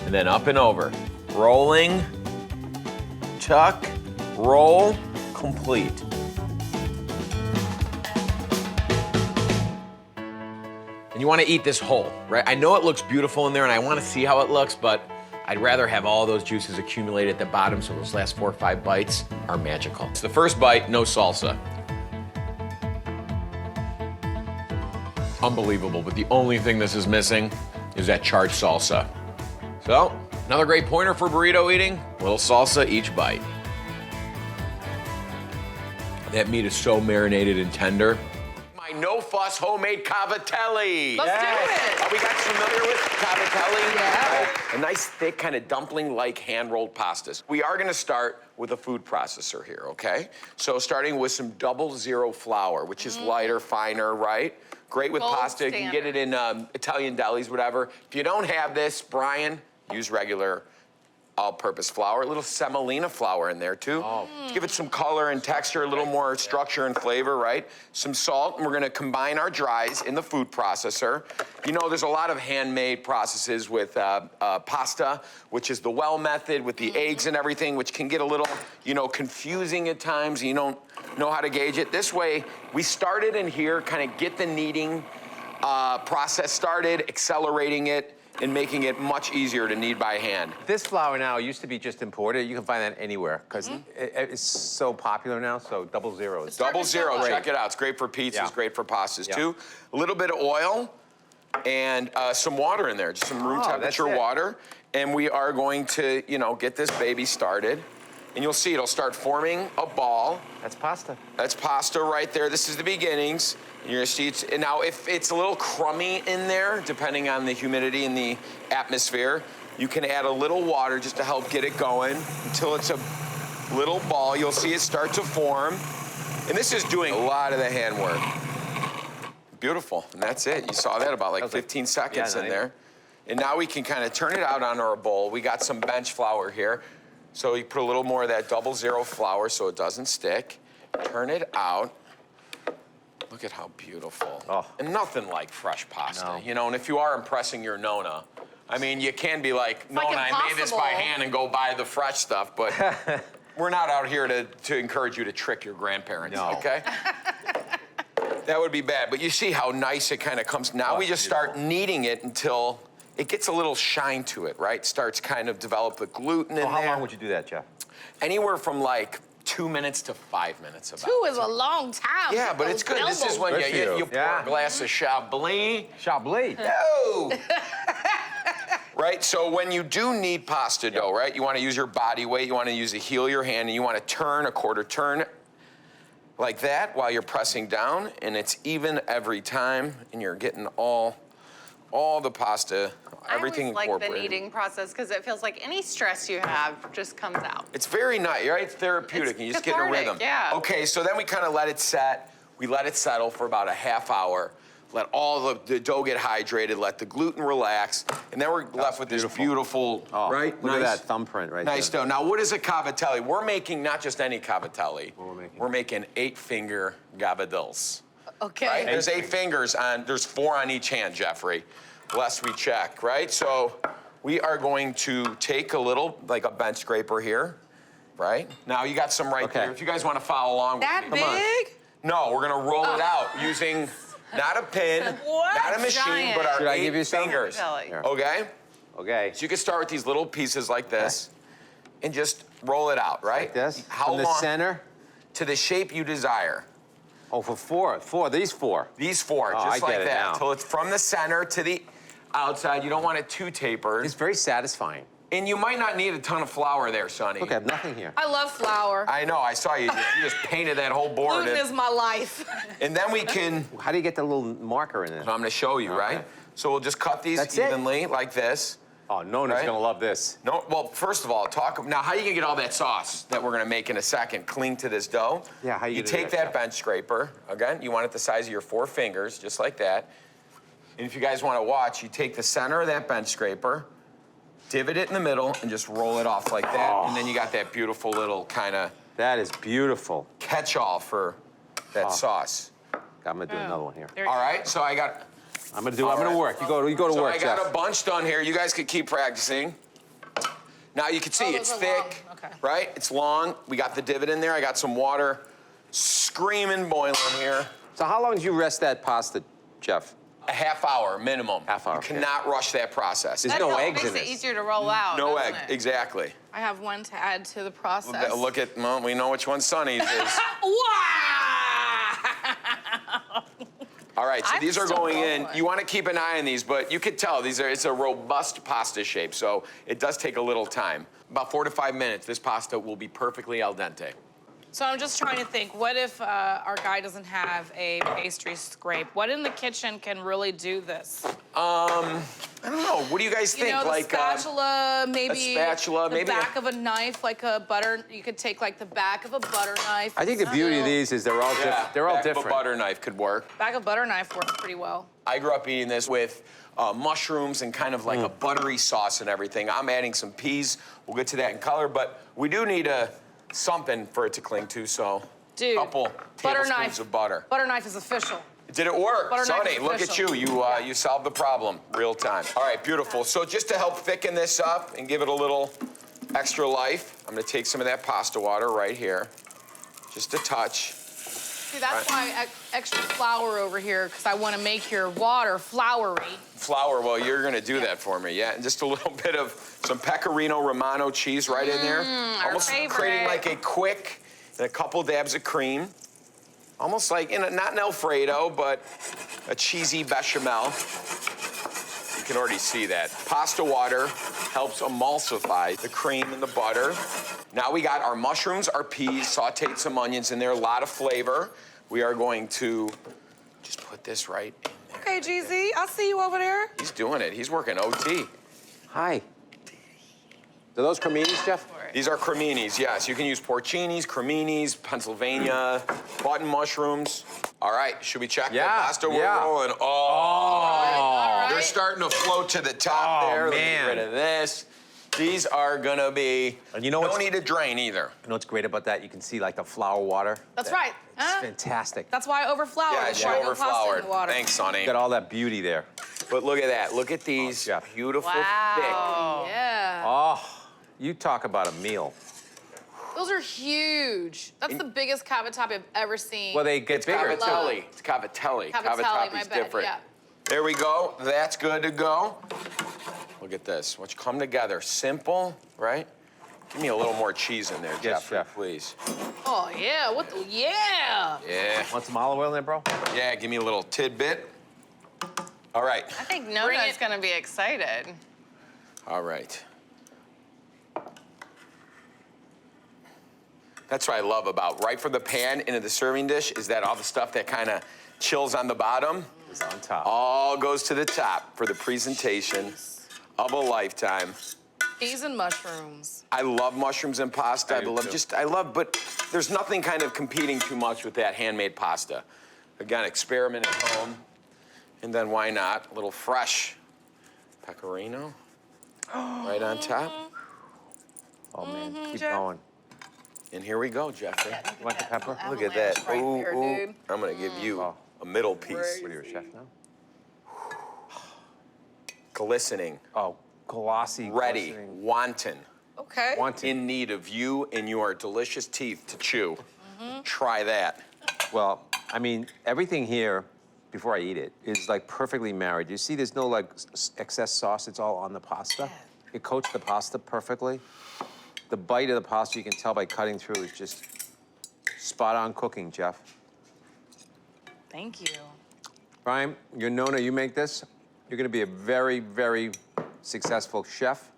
and then up and over. Rolling, tuck, roll, complete. And you want to eat this whole, right? I know it looks beautiful in there and I want to see how it looks, but I'd rather have all those juices accumulate at the bottom so those last 4 or 5 bites are magical. It's the first bite, no salsa. Unbelievable, but the only thing this is missing is that charred salsa. So, another great pointer for burrito eating, a little salsa each bite. That meat is so marinated and tender. My no-fuss homemade cavatelli. Let's do it. Are we guys familiar with cavatelli? Yeah. A nice, thick, kind of dumpling-like hand-rolled pastas. We are gonna start with a food processor here, okay? So starting with some 00 flour, which is lighter, finer, right? Great with Gold pasta. You can get it in Italian delis, whatever. If you don't have this, Brian, use regular all-purpose flour. A little semolina flour in there, too. To give it some color and texture, a little more structure and flavor, right? Some salt, and we're gonna combine our dries in the food processor. You know, there's a lot of handmade processes with pasta, which is the well method, with the eggs and everything, which can get a little, you know, confusing at times. You don't know how to gauge it. This way, we start it in here, kind of get the kneading process started, accelerating it, and making it much easier to knead by hand. This flour now used to be just imported. You can find that anywhere because it's so popular now. So 00 is 00, check it out. It's great for pizzas, Yeah. great for pastas too. A little bit of oil and some water in there, just some room temperature that's it. water. And we are going to, you know, get this baby started. And you'll see it'll start forming a ball. That's pasta. That's pasta right there. This is the beginnings. You're gonna see it's, and now if it's a little crummy in there, depending on the humidity and the atmosphere, you can add a little water just to help get it going until it's a little ball. You'll see it start to form. And this is doing a lot of the handwork. Beautiful, and that's it. You saw that about like 15 seconds in there. And now we can kind of turn it out onto our bowl. We got some bench flour here. So you put a little more of that 00 flour so it doesn't stick. Turn it out. Look at how beautiful. And nothing like fresh pasta, you know, and if you are impressing your Nona, I mean, you can be like, Nona, I made this by hand and go buy the fresh stuff, but we're not out here to encourage you to trick your grandparents, okay? That would be bad, but you see how nice it kind of comes. Now we just start kneading it until it gets a little shine to it, right? Starts kind of develop the gluten in there. How long would you do that, Jeff? Anywhere from like 2 minutes to 5 minutes about. 2 is a long time. Yeah, but it's good. This is when you pour a glass of Chablis. Chablis? No! Right, so when you do knead pasta dough, right, you want to use your body weight, you want to use the heel of your hand, and you want to turn a quarter turn like that while you're pressing down, and it's even every time, and you're getting all the pasta, everything I always like the incorporated. kneading process because it feels like any stress you have just comes out. It's very nice, right? It's therapeutic, It's and you just get in a cathartic, rhythm. yeah. Okay, so then we kind of let it set. We let it settle for about a half hour. Let all the dough get hydrated, let the gluten relax, and then we're left with this beautiful, right? Look at that thumbprint right there. Nice dough. Now, what is a cavatelli? We're making not just any cavatelli. We're making 8-finger gavadils. Okay. Right? There's 8 fingers on, there's 4 on each hand, Jeffrey, lest we check, right? So we are going to take a little, like a bench scraper here, right? Now you got some right there. If you guys want to follow along with me. big? No, we're gonna roll it out using not a pin, not a machine, Giant. but our Should I 8 give you some? fingers. Here. Okay? Okay. So you can start with these little pieces like this and just roll it out, right? Like this? How From the long? center? To the shape you desire. Oh, for 4. These 4. These 4, Oh, just I like get it that. now. Till it's from the center to the outside. You don't want it too tapered. It's very satisfying. And you might not need a ton of flour there, Sonny. Look, I have nothing here. I love flour. I know, I saw you. You just painted that whole board. Gluten is my life. And then we can, How do you get the little marker in it? I'm gonna show you, right? So we'll just cut these That's it? evenly like this. Oh, Nona's Right? gonna love this. No, well, first of all, now how you gonna get all that sauce that we're gonna make in a second cling to this dough? Yeah, how you You gonna do take that, that Chef? bench scraper, again, you want it the size of your 4 fingers, just like that. And if you guys wanna watch, you take the center of that bench scraper, divot it in the middle, and just roll it off like that. And then you got that beautiful little kind of That is beautiful. catch-all for that sauce. I'm gonna do another one here. All right, so I'm I'm gonna work. You go to so work, I got Jeff. a bunch done here. You guys could keep practicing. Now you can see it's those are thick, long. Okay. right? It's long. We got the divot in there. I got some water screaming boiling here. So how long did you rest that pasta, Jeff? A half hour minimum. Half hour, You cannot rush that process. There's That no helps- eggs in makes it this. easier to roll out. No doesn't egg, it? exactly. I have one to add to the process. Look at, well, we know which one Sonny's is. Wow! All right, so I'm these are still going in. going. You want to keep an eye on these, but you could tell it's a robust pasta shape, so it does take a little time. About 4 to 5 minutes, this pasta will be perfectly al dente. So I'm just trying to think, what if our guy doesn't have a pastry scrape? What in the kitchen can really do this? I don't know. What do you guys think? You know, the like spatula, maybe spatula, the maybe back of a knife, like a butter. You could take like the back of a butter knife. I think the beauty of these is they're all yeah, they're all back of a different. butter knife could work. Back of butter knife works pretty well. I grew up eating this with mushrooms and kind of like a buttery sauce and everything. I'm adding some peas. We'll get to that in color, but we do need something for it to cling to, so Dude, couple butter tablespoons knife. of butter. Butter knife is official. Did it work? Butter knife Sonny, is look at official. you. You solved the problem real time. All right, beautiful. So just to help thicken this up and give it a little extra life, I'm gonna take some of that pasta water right here. Just a touch. See, that's why extra flour over here, because I want to make your water floury. Flour, well, you're gonna do that for me, yeah? And just a little bit of some Pecorino Romano cheese right in there. Almost favorite. creating like a quick, and a couple dabs of cream. Almost like, not an Alfredo, but a cheesy bechamel. You can already see that. Pasta water helps emulsify the cream and the butter. Now we got our mushrooms, our peas, sauteed some onions in there, a lot of flavor. We are going to just put this right in there. Okay, GZ, I see you over there. He's doing it. He's working OT. Hi. Are those creminis, Jeff? These are creminis, yes. You can use porcinis, creminis, Pennsylvania, button mushrooms. All right, should we check Yeah, the pasta? We're yeah. rolling. Oh, they're right. starting to float to the top Oh, there. Let me man. get rid of this. These are gonna be, And you know no what's- need to drain either. You know what's great about that? You can see like the flour water. That's right. It's Huh? fantastic. That's why I overfloured. Yeah, before I she go pasta in overfloured. the water. Thanks, Sonny. Got all that beauty there. But look at that. Look at these Jeff. beautiful, Yeah. Oh, you talk about a meal. Those are huge. That's the biggest cavatappi I've ever seen. Well, they get thick. bigger. It's Cavatelli. It's Cavatelli. Cavatelli, my Cavatappi's bad, different. yeah. There we go. That's good to go. Look at this. Let's come together. Simple, right? Give me a little more cheese in there, Yes, Jeff, Chef. please. Oh, yeah. What the? Yeah. Yeah. Want some olive oil in there, bro? Yeah, give me a little tidbit. All right. I think Bring Nona's it. gonna be excited. All right. That's what I love about right from the pan into the serving dish is that all the stuff that kind of chills on the bottom It's on top. all goes to the top for the presentation of a lifetime. Peas and mushrooms. I love mushrooms and pasta. I do too. But there's nothing kind of competing too much with that handmade pasta. Again, experiment at home. And then why not? A little fresh pecorino right on top. Oh, man. Keep Jeff. going. And here we go, Jeffrey. You want the pepper? Look at that. Right Ooh, there, ooh. dude. I'm gonna give you Oh. a middle piece. What are you, a chef now? Glistening, Oh, glossy. ready, glistening. wanton, Okay. Wanted. in need of you and your delicious teeth to chew. Try that. Well, I mean, everything here, before I eat it, is like perfectly married. You see there's no like excess sauce. It's all on the pasta. It coats the pasta perfectly. The bite of the pasta, you can tell by cutting through, is just spot on cooking, Jeff. Thank you. Brian, you're Nona, you make this, you're gonna be a very, very successful chef.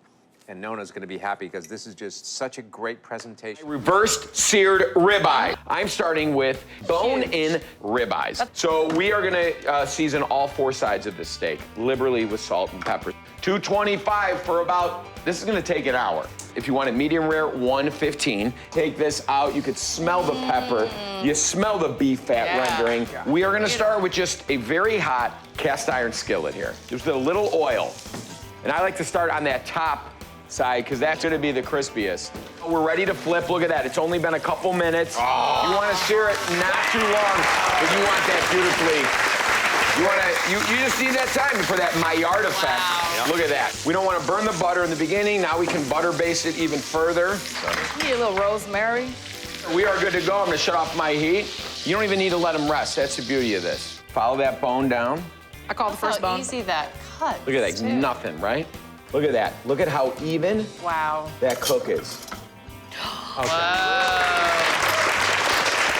And Nona's gonna be happy because this is just such a great presentation. Reversed seared ribeye. I'm starting with bone-in ribeyes. So we are gonna season all 4 sides of this steak liberally with salt and pepper. $225 for about, this is gonna take an hour. If you want it medium rare, $115. Take this out, you could smell the pepper. You smell the beef fat rendering. We are gonna start with just a very hot cast iron skillet here. Just a little oil. And I like to start on that top side, because that's gonna be the crispiest. We're ready to flip, look at that. It's only been a couple minutes. You wanna sear it not too long, but you want that You just need that time for that Maillard effect. Wow. Look at that. We don't want to burn the butter in the beginning. Now we can butter base it even further. Need a little rosemary. We are good to go. I'm gonna shut off my heat. You don't even need to let them rest. That's the beauty of this. Follow that bone down. I call it the first How bone. easy that cut. Look at that, too. nothing, right? Look at that. Look at how even Wow. that cook is. Whoa.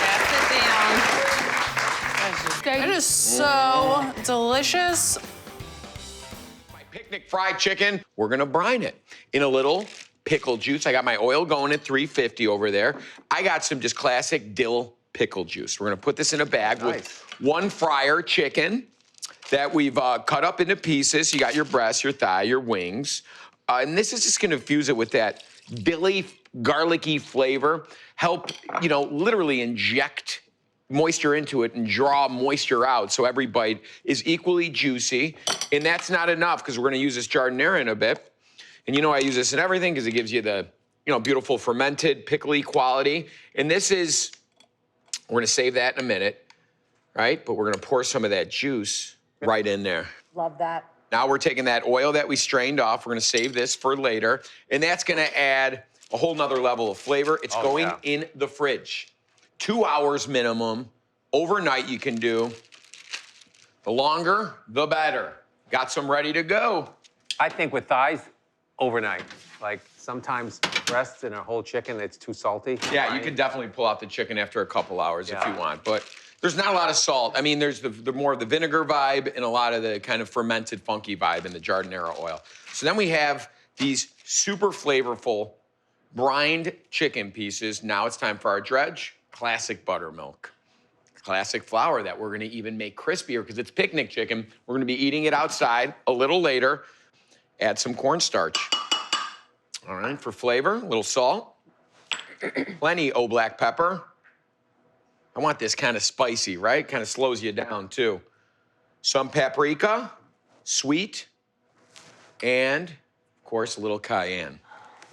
Pass it down. It is so delicious. My picnic fried chicken, we're gonna brine it in a little pickle juice. I got my oil going at 350 over there. I got some just classic dill pickle juice. We're gonna put this in a bag with one fryer chicken that we've cut up into pieces. You got your breast, your thigh, your wings. And this is just gonna infuse it with that dilly, garlicky flavor. Help, literally inject moisture into it and draw moisture out so every bite is equally juicy. And that's not enough because we're gonna use this giardiniera in a bit. And I use this in everything because it gives you the, beautiful fermented, pickly quality. And this is, we're gonna save that in a minute, right? But we're gonna pour some of that juice right in there. Love that. Now we're taking that oil that we strained off. We're gonna save this for later. And that's gonna add a whole nother level of flavor. It's going in the fridge. 2 hours minimum. Overnight you can do. The longer, the better. Got some ready to go. I think with thighs, overnight. Like sometimes breasts and a whole chicken, it's too salty. Yeah, you can definitely pull out the chicken after a couple hours if you want, but there's not a lot of salt. I mean, there's the more of the vinegar vibe and a lot of the kind of fermented, funky vibe in the giardiniera oil. So then we have these super flavorful brined chicken pieces. Now it's time for our dredge, classic buttermilk. Classic flour that we're gonna even make crispier because it's picnic chicken. We're gonna be eating it outside a little later. Add some cornstarch. All right, for flavor, a little salt. Plenty of black pepper. I want this kind of spicy, right? Kind of slows you down too. Some paprika, sweet, and of course, a little cayenne.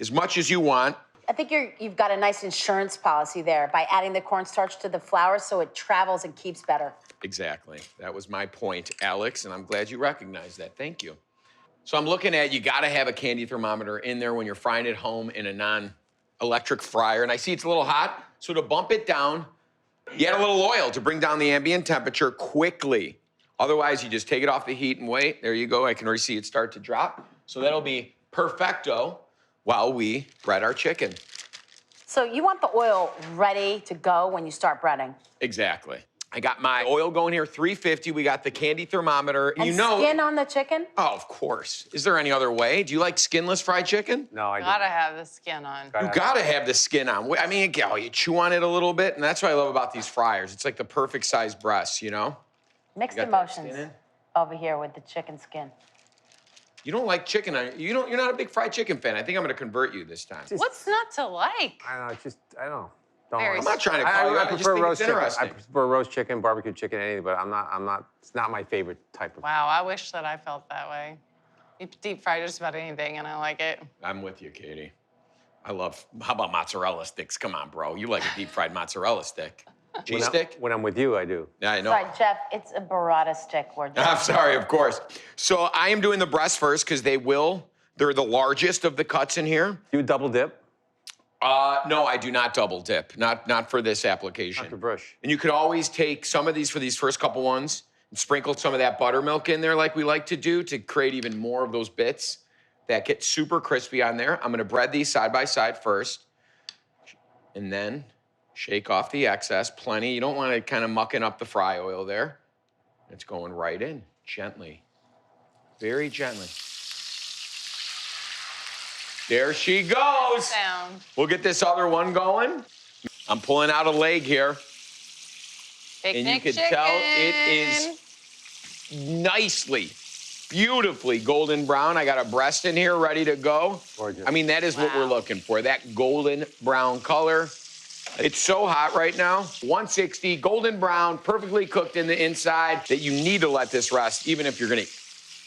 As much as you want. I think you've got a nice insurance policy there by adding the cornstarch to the flour so it travels and keeps better. Exactly. That was my point, Alex, and I'm glad you recognized that. Thank you. So I'm looking at, you gotta have a candy thermometer in there when you're frying at home in a non-electric fryer. And I see it's a little hot, so to bump it down, you add a little oil to bring down the ambient temperature quickly. Otherwise, you just take it off the heat and wait. There you go, I can already see it start to drop. So that'll be perfecto while we bread our chicken. So you want the oil ready to go when you start breading? Exactly. I got my oil going here, 350. We got the candy thermometer. And skin on the chicken? Oh, of course. Is there any other way? Do you like skinless fried chicken? No, I don't. Gotta have the skin on. You gotta have the skin on. I mean, you chew on it a little bit, and that's what I love about these fryers. It's like the perfect size breast, Mixed got that skin emotions in? over here with the chicken skin. You don't like chicken on you're not a big fried chicken fan. I think I'm gonna convert you this time. What's not to like? I don't know, I don't know. Don't Very like- I'm not trying to call you I out. I just prefer think roast it's chicken. I interesting. prefer roast chicken, barbecue chicken, anything, but it's not my favorite type of. Wow, I wish that I felt that way. You deep fry just about anything and I like it. I'm with you, Katie. How about mozzarella sticks? Come on, bro. You like a deep fried mozzarella stick. Cheese stick? When I'm with you, I do. Yeah, I know. Sorry, Jeff, it's a burrata stick we're doing. I'm sorry, of course. So I am doing the breast first because they're the largest of the cuts in here. You double dip? No, I do not double dip. Not for this application. Dr. Brush. And you could always take some of these for these first couple ones and sprinkle some of that buttermilk in there like we like to do to create even more of those bits that get super crispy on there. I'm gonna bread these side by side first and then shake off the excess, plenty. You don't wanna kind of mucking up the fry oil there. It's going right in, gently, very gently. There she goes. Down. We'll get this other one going. I'm pulling out a leg here. Picnic And you can chicken. tell it is nicely, beautifully golden brown. I got a breast in here ready to go. Gorgeous. I mean, that is what we're looking for, that golden brown color. It's so hot right now. 160, golden brown, perfectly cooked in the inside that you need to let this rest, even if you're gonna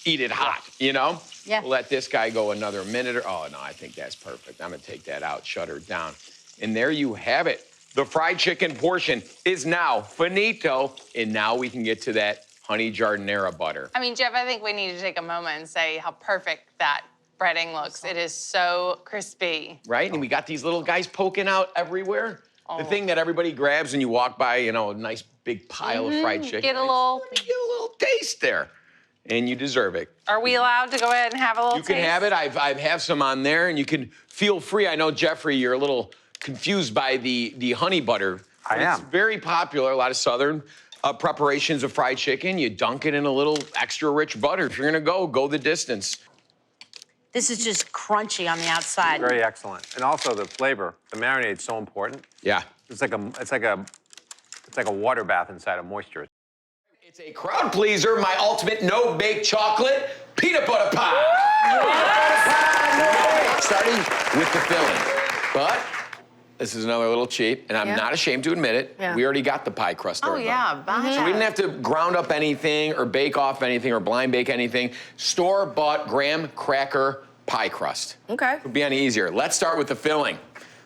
eat it hot, Yeah. We'll let this guy go another minute or, oh no, I think that's perfect. I'm gonna take that out, shut her down. And there you have it. The fried chicken portion is now finito, and now we can get to that honey giardiniera butter. I mean, Jeff, I think we need to take a moment and say how perfect that breading looks. It is so crispy. Right? And we got these little guys poking out everywhere. The thing that everybody grabs when you walk by, you know, a nice big pile of fried chicken. Get a little. Let me get a little taste there. And you deserve it. Are we allowed to go ahead and have a little You can taste? have it. I have some on there, and you can feel free. I know, Jeffrey, you're a little confused by the honey butter. I am. It's very popular. A lot of Southern preparations of fried chicken. You dunk it in a little extra rich butter. If you're gonna go the distance. This is just crunchy on the outside. Very excellent. And also the flavor, the marinade's so important. Yeah. It's like a water bath inside of moisture. It's a crowd pleaser, my ultimate no-bake chocolate peanut butter pie. Starting with the filling. But this is another little cheat, and I'm not ashamed to admit it. Yeah. We already got the pie crust there. Oh, yeah. So we didn't have to ground up anything or bake off anything or blind bake anything. Store-bought graham cracker pie crust. Okay. Would be any easier. Let's start with the filling,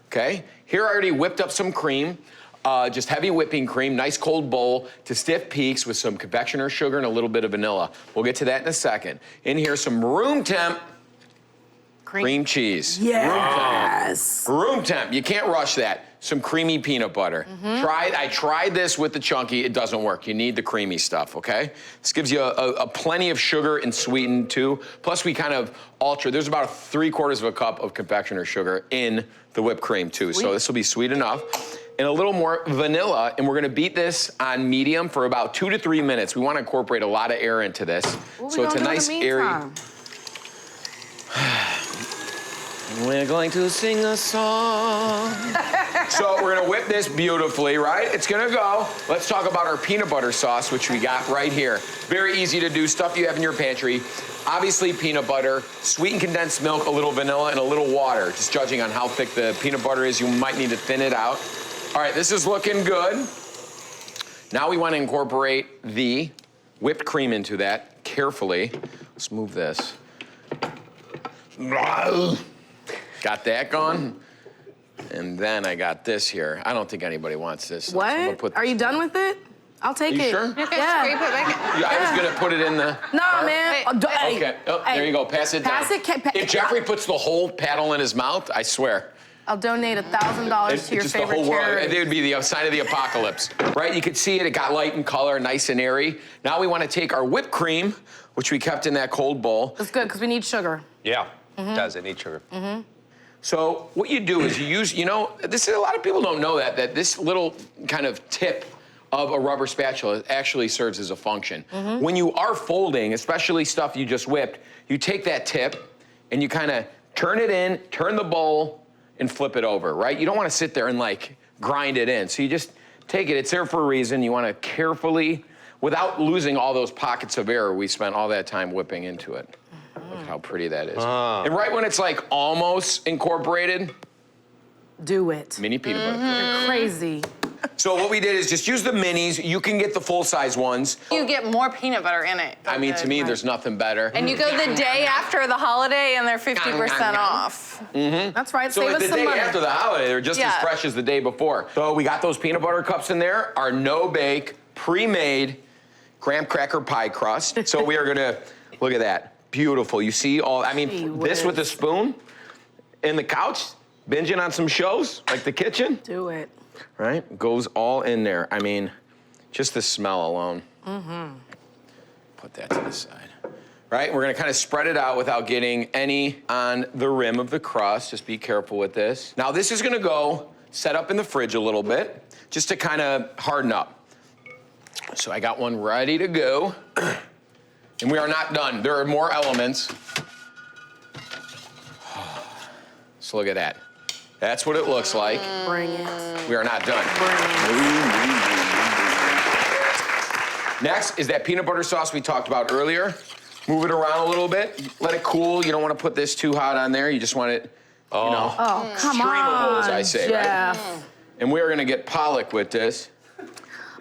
okay? Here I already whipped up some cream, just heavy whipping cream, nice cold bowl to stiff peaks with some confectioner sugar and a little bit of vanilla. We'll get to that in a second. In here, some room temp cream cheese. Yes. Room temp, you can't rush that. Some creamy peanut butter. I tried this with the chunky, it doesn't work. You need the creamy stuff, okay? This gives you a plenty of sugar and sweetened too. Plus we kind of alter, there's about 3/4 of a cup of confectioner sugar in the whipped cream too. So this will be sweet enough. And a little more vanilla, and we're gonna beat this on medium for about 2 to 3 minutes. We wanna incorporate a lot of air into this. So it's a nice airy. We're going to sing a song. So we're gonna whip this beautifully, right? It's gonna go. Let's talk about our peanut butter sauce, which we got right here. Very easy to do, stuff you have in your pantry. Obviously peanut butter, sweetened condensed milk, a little vanilla, and a little water. Just judging on how thick the peanut butter is, you might need to thin it out. All right, this is looking good. Now we wanna incorporate the whipped cream into that carefully. Let's move this. Got that going. And then I got this here. I don't think anybody wants this. So I'm gonna put Are this- you done with it? I'll take You it. sure? Okay, Yeah. scrape it back. Yeah, I was gonna put it in the. No, man. Hey, Okay. Oh, there you go. Pass it down. Pass it, If Jeffrey puts the whole paddle in his mouth, I swear. I'll donate $1,000 to your Just the favorite whole world. charity. It would be the sign of the apocalypse, right? You could see it. It got light in color, nice and airy. Now we want to take our whipped cream, which we kept in that cold bowl. That's good, because we need sugar. Yeah, it does. It needs sugar. So what you do is you use, you know, this is, a lot of people don't know that this little kind of tip of a rubber spatula actually serves as a function. When you are folding, especially stuff you just whipped, you take that tip and you kind of turn it in, turn the bowl, and flip it over, right? You don't want to sit there and like grind it in. So you just take it, it's there for a reason. You want to carefully, without losing all those pockets of air we spent all that time whipping into it. Look at how pretty that is. And right when it's like almost incorporated, Do it. mini peanut butter. You're crazy. So what we did is just use the minis. You can get the full-size ones. You get more peanut butter in it. I mean, to me, there's nothing better. And you go the day after the holiday and they're 50% off. That's right. So Save it's us the some day money. after the holiday, they're just as Yeah. fresh as the day before. So we got those peanut butter cups in there, our no-bake, pre-made graham cracker pie crust. So we are gonna, look at that, beautiful. You see all, I mean, Gee this with a whiz. spoon in the couch, binging on some shows, like The Kitchen, Do it. right? Goes all in there. I mean, just the smell alone. Put that to the side. Right, we're gonna kind of spread it out without getting any on the rim of the crust. Just be careful with this. Now this is gonna go set up in the fridge a little bit, just to kind of harden up. So I got one ready to go. And we are not done. There are more elements. So look at that. That's what it looks like. Bring it. We are not done. Next is that peanut butter sauce we talked about earlier. Move it around a little bit. Let it cool. You don't want to put this too hot on there. You just want it, you know, Oh, come streamable, on, as I say, right? Jeff. And we are going to get pollock with this.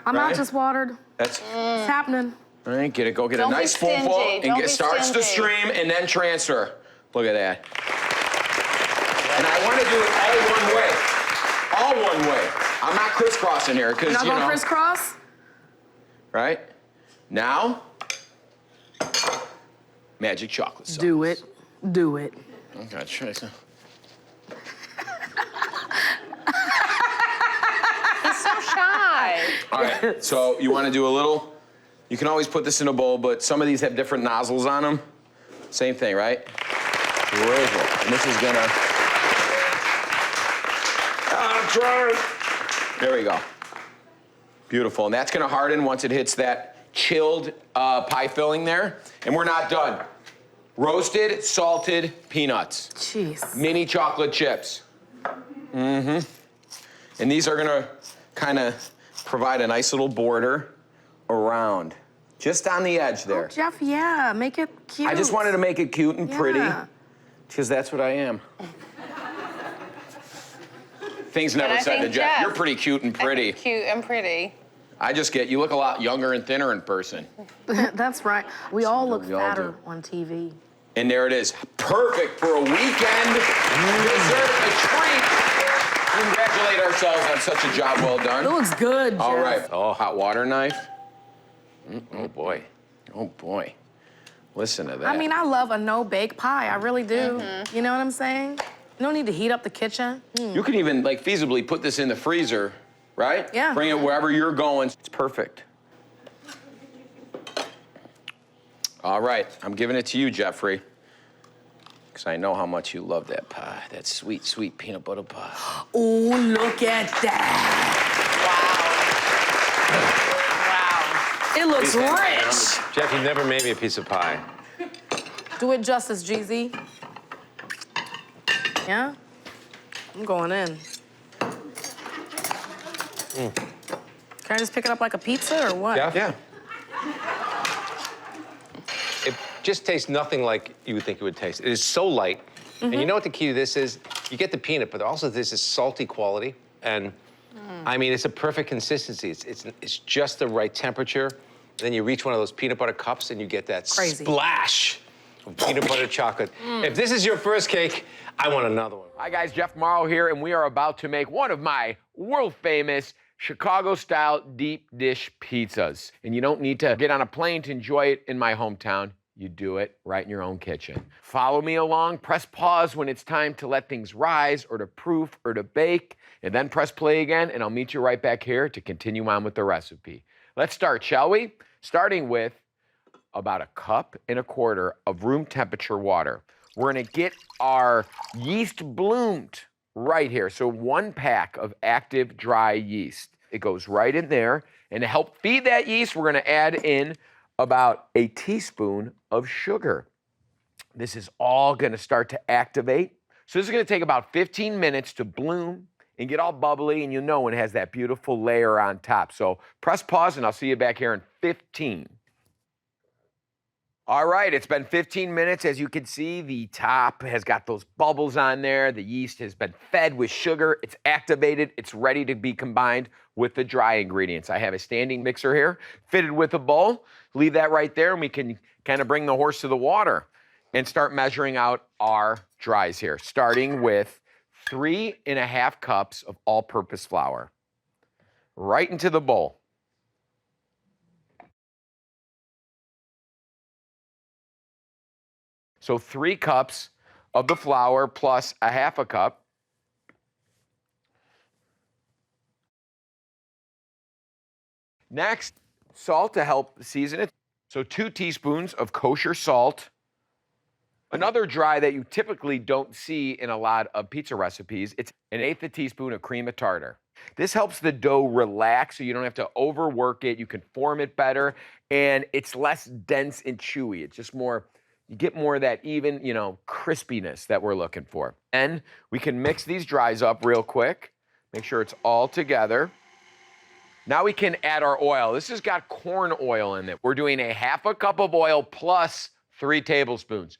I'm Right? not just watered. That's, It's happening. all right, get it, go get Don't a be nice spoonful stingy. and Don't get be starts to stingy. stream and then transfer. Look at that. And I want to do it all one way. I'm not crisscrossing here because, Not you going know, crisscross? right? Now, magic chocolate sauce. Do it. Do it. Okay, try some. He's so shy. All right, so you want to do a little, you can always put this in a bowl, but some of these have different nozzles on them. Same thing, right? Drizzle. And this is gonna, there we go. Beautiful, and that's gonna harden once it hits that chilled pie filling there. And we're not done. Roasted, salted peanuts. Jeez. Mini chocolate chips. Mm-hmm. And these are gonna kind of provide a nice little border around, just on the edge there. Oh, Jeff, yeah, make it cute. I just wanted to make it cute and pretty, Yeah. because that's what I am. Things never I said to think Jeff, Jeff- you're pretty cute and pretty. Cute and pretty. I just get, you look a lot younger and thinner in person. That's right. We all look We all fatter do. on TV. And there it is, perfect for a weekend dessert, a treat. Congratulate ourselves on such a job well done. It looks good, Jeff. All right, hot water knife. Oh boy, oh boy. Listen to that. I mean, I love a no-bake pie. I really do. You know what I'm saying? No need to heat up the kitchen. You can even like feasibly put this in the freezer, right? Yeah. Bring it wherever you're going. It's perfect. All right, I'm giving it to you, Jeffrey. Because I know how much you love that pie, that sweet, sweet peanut butter pie. Oh, look at that. Wow. It looks rich. Jeff, you never made me a piece of pie. Do it justice, Jeezy. Yeah? I'm going in. Can I just pick it up like a pizza or what? Jeff? Yeah. It just tastes nothing like you would think it would taste. It is so light. And you know what the key to this is? You get the peanut, but also there's this salty quality. And I mean, it's a perfect consistency. It's just the right temperature. Then you reach one of those peanut butter cups and you get that Crazy. splash of peanut butter chocolate. If this is your first cake, I want another one. Hi guys, Jeff Mauro here, and we are about to make one of my world-famous Chicago-style deep dish pizzas. And you don't need to get on a plane to enjoy it in my hometown. You do it right in your own kitchen. Follow me along, press pause when it's time to let things rise or to proof or to bake, and then press play again, and I'll meet you right back here to continue on with the recipe. Let's start, shall we? Starting with about 1.25 cups of room temperature water. We're gonna get our yeast bloomed right here. So 1 pack of active dry yeast. It goes right in there. And to help feed that yeast, we're gonna add in about a teaspoon of sugar. This is all gonna start to activate. So this is gonna take about 15 minutes to bloom and get all bubbly, and you know when it has that beautiful layer on top. So press pause and I'll see you back here in 15. All right, it's been 15 minutes. As you can see, the top has got those bubbles on there. The yeast has been fed with sugar. It's activated. It's ready to be combined with the dry ingredients. I have a standing mixer here, fitted with a bowl. Leave that right there, and we can kind of bring the horse to the water and start measuring out our dries here, starting with 3.5 cups of all-purpose flour. Right into the bowl. So 3 cups of the flour plus 1/2 cup. Next, salt to help season it. So 2 teaspoons of kosher salt. Another dry that you typically don't see in a lot of pizza recipes, it's 1/8 teaspoon of cream of tartar. This helps the dough relax so you don't have to overwork it. You can form it better, and it's less dense and chewy. It's just more, you get more of that even, crispiness that we're looking for. And we can mix these dries up real quick. Make sure it's all together. Now we can add our oil. This has got corn oil in it. We're doing 1/2 cup of oil plus 3 tablespoons.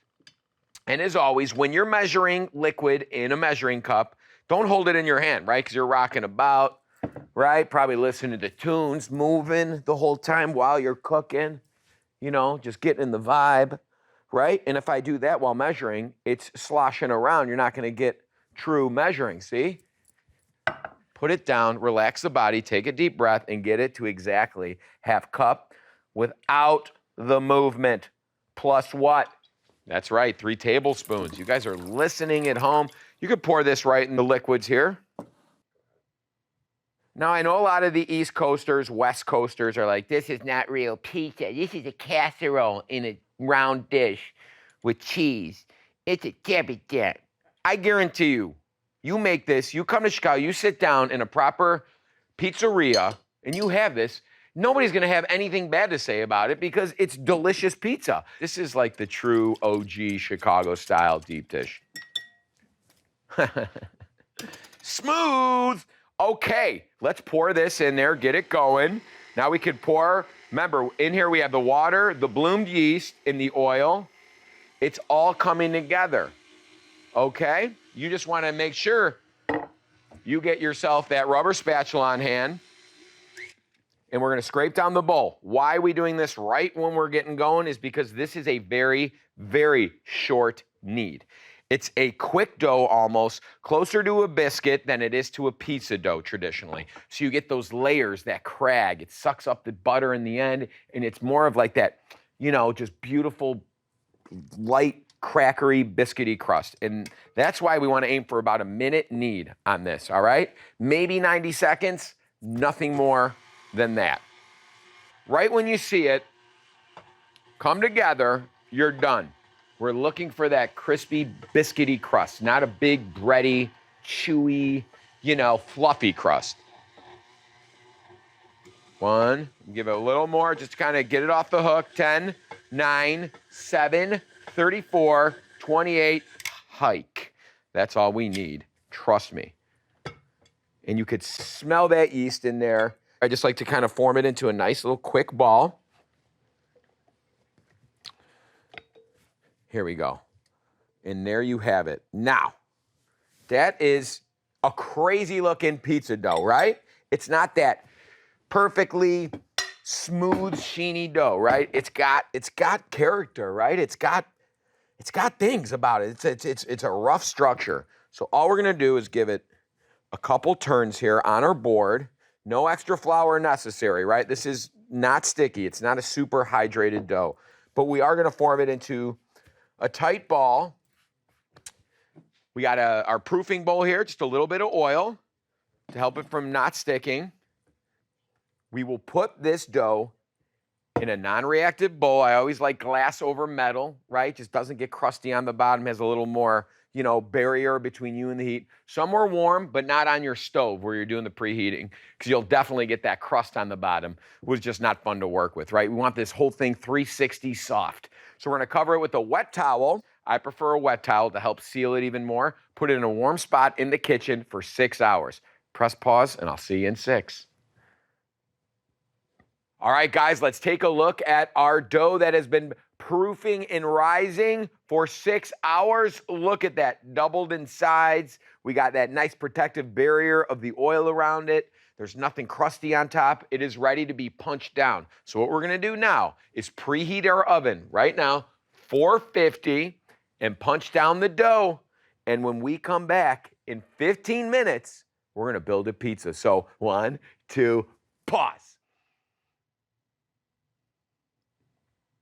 And as always, when you're measuring liquid in a measuring cup, don't hold it in your hand, right? Because you're rocking about, right? Probably listening to tunes, moving the whole time while you're cooking, just getting in the vibe, right? And if I do that while measuring, it's sloshing around. You're not gonna get true measuring, see? Put it down, relax the body, take a deep breath, and get it to exactly 1/2 cup. without the movement. Plus what? That's right, 3 tablespoons. You guys are listening at home. You could pour this right in the liquids here. Now, I know a lot of the East Coasters, West Coasters are like, this is not real pizza. This is a casserole in a round dish with cheese. It's a cabinet. I guarantee you, you make this, you come to Chicago, you sit down in a proper pizzeria, and you have this, nobody's gonna have anything bad to say about it because it's delicious pizza. This is like the true OG Chicago-style deep dish. Smooth. Okay, let's pour this in there, get it going. Now we could pour, remember, in here we have the water, the bloomed yeast, and the oil. It's all coming together, okay? You just wanna make sure you get yourself that rubber spatula on hand, and we're gonna scrape down the bowl. Why are we doing this right when we're getting going is because this is a very, very short knead. It's a quick dough almost, closer to a biscuit than it is to a pizza dough traditionally. So you get those layers, that crag. It sucks up the butter in the end, and it's more of like that, you know, just beautiful, light, crackery, biscuity crust. And that's why we wanna aim for about a minute knead on this, all right? Maybe 90 seconds, nothing more than that. Right when you see it come together, you're done. We're looking for that crispy, biscuity crust, not a big, bready, chewy, you know, fluffy crust. 1, give it a little more, just to kind of get it off the hook. 10, 9, 7, 34, 28, hike. That's all we need, trust me. And you could smell that yeast in there. I just like to kind of form it into a nice little quick ball. Here we go. And there you have it. Now, that is a crazy looking pizza dough, right? It's not that perfectly smooth, sheeny dough, right? It's got character, right? It's got things about it. It's a rough structure. So all we're gonna do is give it a couple turns here on our board. No extra flour necessary, right? This is not sticky. It's not a super hydrated dough. But we are gonna form it into a tight ball. We got our proofing bowl here, just a little bit of oil to help it from not sticking. We will put this dough in a non-reactive bowl. I always like glass over metal, right? Just doesn't get crusty on the bottom, has a little more, you know, barrier between you and the heat. Somewhere warm, but not on your stove where you're doing the preheating, because you'll definitely get that crust on the bottom. It was just not fun to work with, right? We want this whole thing 360 soft. So we're gonna cover it with a wet towel. I prefer a wet towel to help seal it even more. Put it in a warm spot in the kitchen for 6 hours. Press pause, and I'll see you in 6. All right, guys, let's take a look at our dough that has been proofing and rising for 6 hours. Look at that, doubled in sides. We got that nice protective barrier of the oil around it. There's nothing crusty on top. It is ready to be punched down. So what we're gonna do now is preheat our oven right now, 450, and punch down the dough. And when we come back in 15 minutes, we're gonna build a pizza. So 1, 2, pause.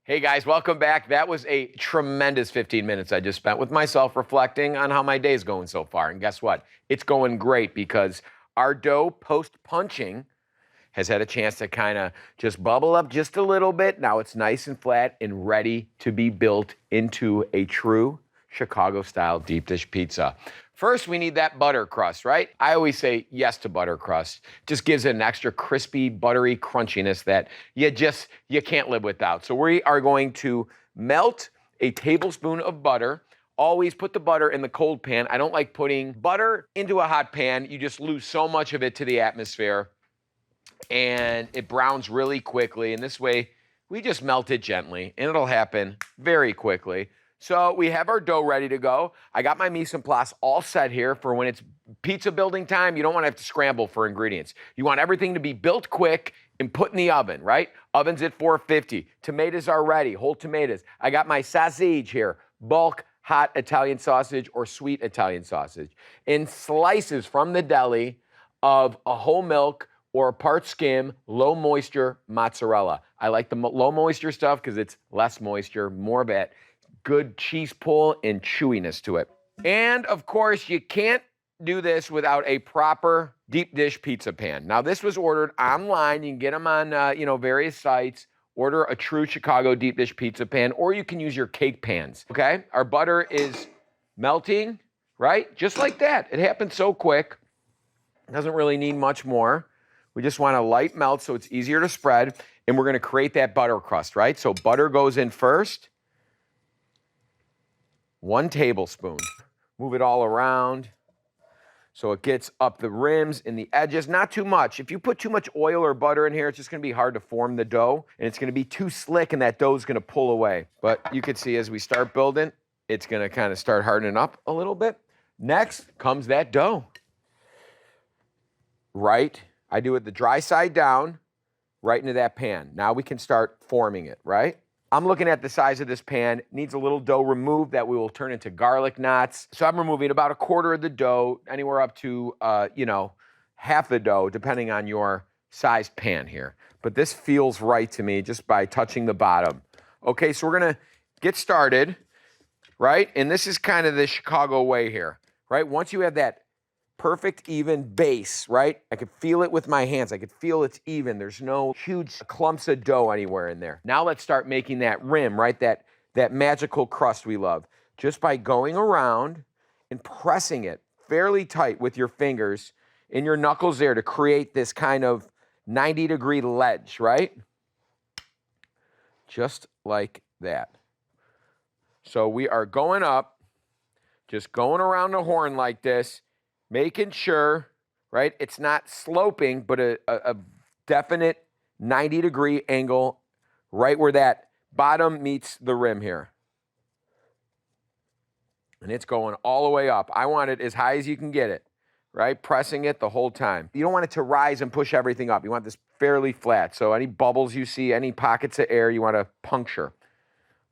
Hey guys, welcome back. That was a tremendous 15 minutes I just spent with myself reflecting on how my day's going so far. And guess what? It's going great because our dough post-punching has had a chance to kind of just bubble up just a little bit. Now it's nice and flat and ready to be built into a true Chicago-style deep dish pizza. First, we need that butter crust, right? I always say yes to butter crust. Just gives it an extra crispy, buttery crunchiness that you can't live without. So we are going to melt a tablespoon of butter. Always put the butter in the cold pan. I don't like putting butter into a hot pan. You just lose so much of it to the atmosphere, and it browns really quickly. And this way, we just melt it gently, and it'll happen very quickly. So we have our dough ready to go. I got my mise en place all set here for when it's pizza building time. You don't want to have to scramble for ingredients. You want everything to be built quick and put in the oven, right? Oven's at 450. Tomatoes are ready, whole tomatoes. I got my sausage here, bulk hot Italian sausage or sweet Italian sausage, in slices from the deli of a whole milk or a part skim, low moisture mozzarella. I like the low moisture stuff because it's less moisture, more of that good cheese pull and chewiness to it. And of course, you can't do this without a proper deep dish pizza pan. Now, this was ordered online. You can get them on, various sites. Order a true Chicago deep dish pizza pan, or you can use your cake pans, okay? Our butter is melting, right? Just like that. It happens so quick. Doesn't really need much more. We just want a light melt so it's easier to spread, and we're gonna create that butter crust, right? So butter goes in first. 1 tablespoon. Move it all around so it gets up the rims and the edges, not too much. If you put too much oil or butter in here, it's just gonna be hard to form the dough, and it's gonna be too slick, and that dough's gonna pull away. But you can see as we start building, it's gonna kind of start hardening up a little bit. Next comes that dough. Right, I do it the dry side down, right into that pan. Now we can start forming it, right? I'm looking at the size of this pan. It needs a little dough removed that we will turn into garlic knots. So I'm removing about 1/4 of the dough, anywhere up to, half the dough, depending on your size pan here. But this feels right to me just by touching the bottom. Okay, so we're gonna get started, right? And this is kind of the Chicago way here, right? Once you have that perfect even base, right? I could feel it with my hands. I could feel it's even. There's no huge clumps of dough anywhere in there. Now let's start making that rim, right? That magical crust we love. Just by going around and pressing it fairly tight with your fingers and your knuckles there to create this kind of 90-degree ledge, right? Just like that. So we are going up, just going around the horn like this, making sure, right, it's not sloping, but a definite 90-degree angle right where that bottom meets the rim here. And it's going all the way up. I want it as high as you can get it, right? Pressing it the whole time. You don't want it to rise and push everything up. You want this fairly flat. So any bubbles you see, any pockets of air, you want to puncture.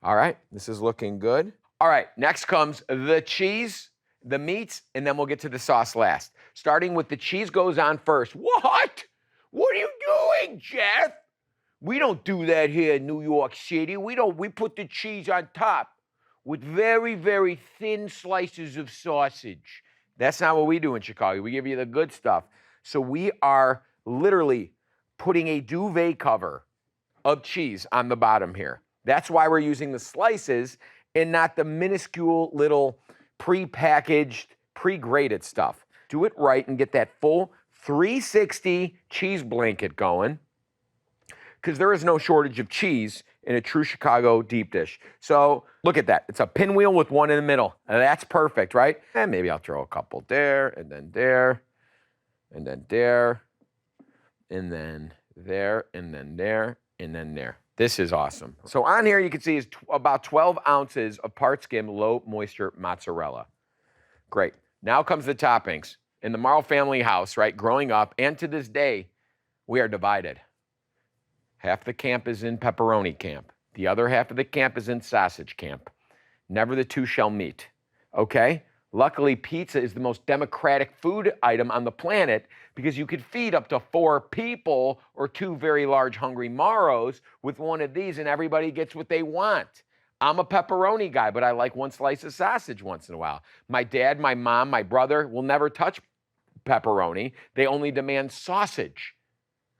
All right, this is looking good. All right, next comes the cheese, the meats, and then we'll get to the sauce last. Starting with the cheese goes on first. What? What are you doing, Jeff? We don't do that here in New York City. We put the cheese on top with very, very thin slices of sausage. That's not what we do in Chicago. We give you the good stuff. So we are literally putting a duvet cover of cheese on the bottom here. That's why we're using the slices and not the minuscule little pre-packaged, pre-grated stuff. Do it right and get that full 360 cheese blanket going, because there is no shortage of cheese in a true Chicago deep dish. So look at that. It's a pinwheel with one in the middle. And that's perfect, right? And maybe I'll throw a couple there, and then there, and then there, and then there, and then there, and then there. This is awesome. So on here, you can see is about 12 ounces of part skim, low moisture mozzarella. Great. Now comes the toppings. In the Mauro family house, right, growing up, and to this day, we are divided. Half the camp is in pepperoni camp. The other half of the camp is in sausage camp. Never the two shall meet, okay? Luckily, pizza is the most democratic food item on the planet because you could feed up to 4 people or 2 very large hungry Mauros with one of these and everybody gets what they want. I'm a pepperoni guy, but I like one slice of sausage once in a while. My dad, my mom, my brother will never touch pepperoni. They only demand sausage,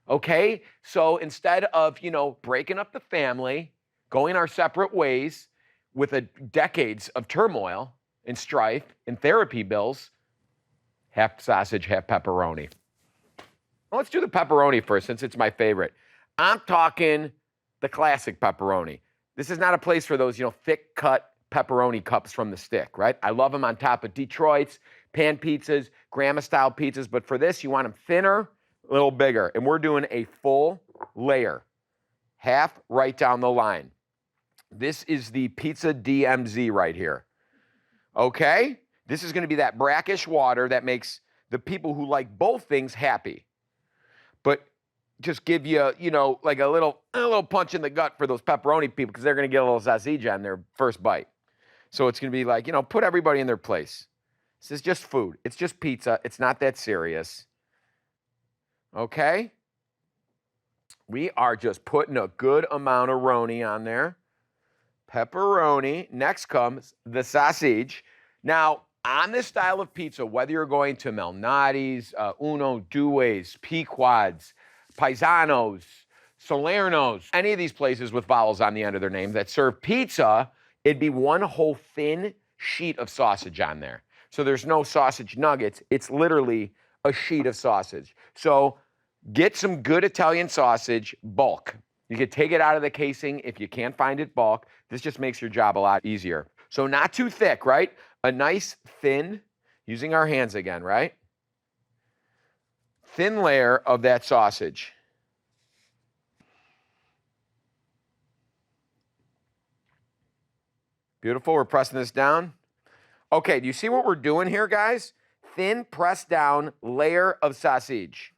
okay? So instead of, breaking up the family, going our separate ways with decades of turmoil and strife and therapy bills, half sausage, half pepperoni. Well, let's do the pepperoni first since it's my favorite. I'm talking the classic pepperoni. This is not a place for those, thick cut pepperoni cups from the stick, right? I love them on top of Detroit's, pan pizzas, grandma style pizzas, but for this, you want them thinner, a little bigger. And we're doing a full layer, half right down the line. This is the pizza DMZ right here. Okay? This is gonna be that brackish water that makes the people who like both things happy. But just give you, like a little punch in the gut for those pepperoni people because they're gonna get a little sausage on their first bite. So it's gonna be like, put everybody in their place. This is just food. It's just pizza. It's not that serious. okay? We are just putting a good amount of roni on there. Pepperoni. Next comes the sausage. Now, on this style of pizza, whether you're going to Malnati's, Uno, Due's, Pequod's, Paisanos, Salerno's, any of these places with vowels on the end of their name that serve pizza, it'd be one whole thin sheet of sausage on there. So there's no sausage nuggets. It's literally a sheet of sausage. So get some good Italian sausage, bulk. You could take it out of the casing if you can't find it bulk. This just makes your job a lot easier. So not too thick, right? A nice thin, using our hands again, right? Thin layer of that sausage. Beautiful, we're pressing this down. Okay, do you see what we're doing here, guys? Thin, pressed down layer of sausage.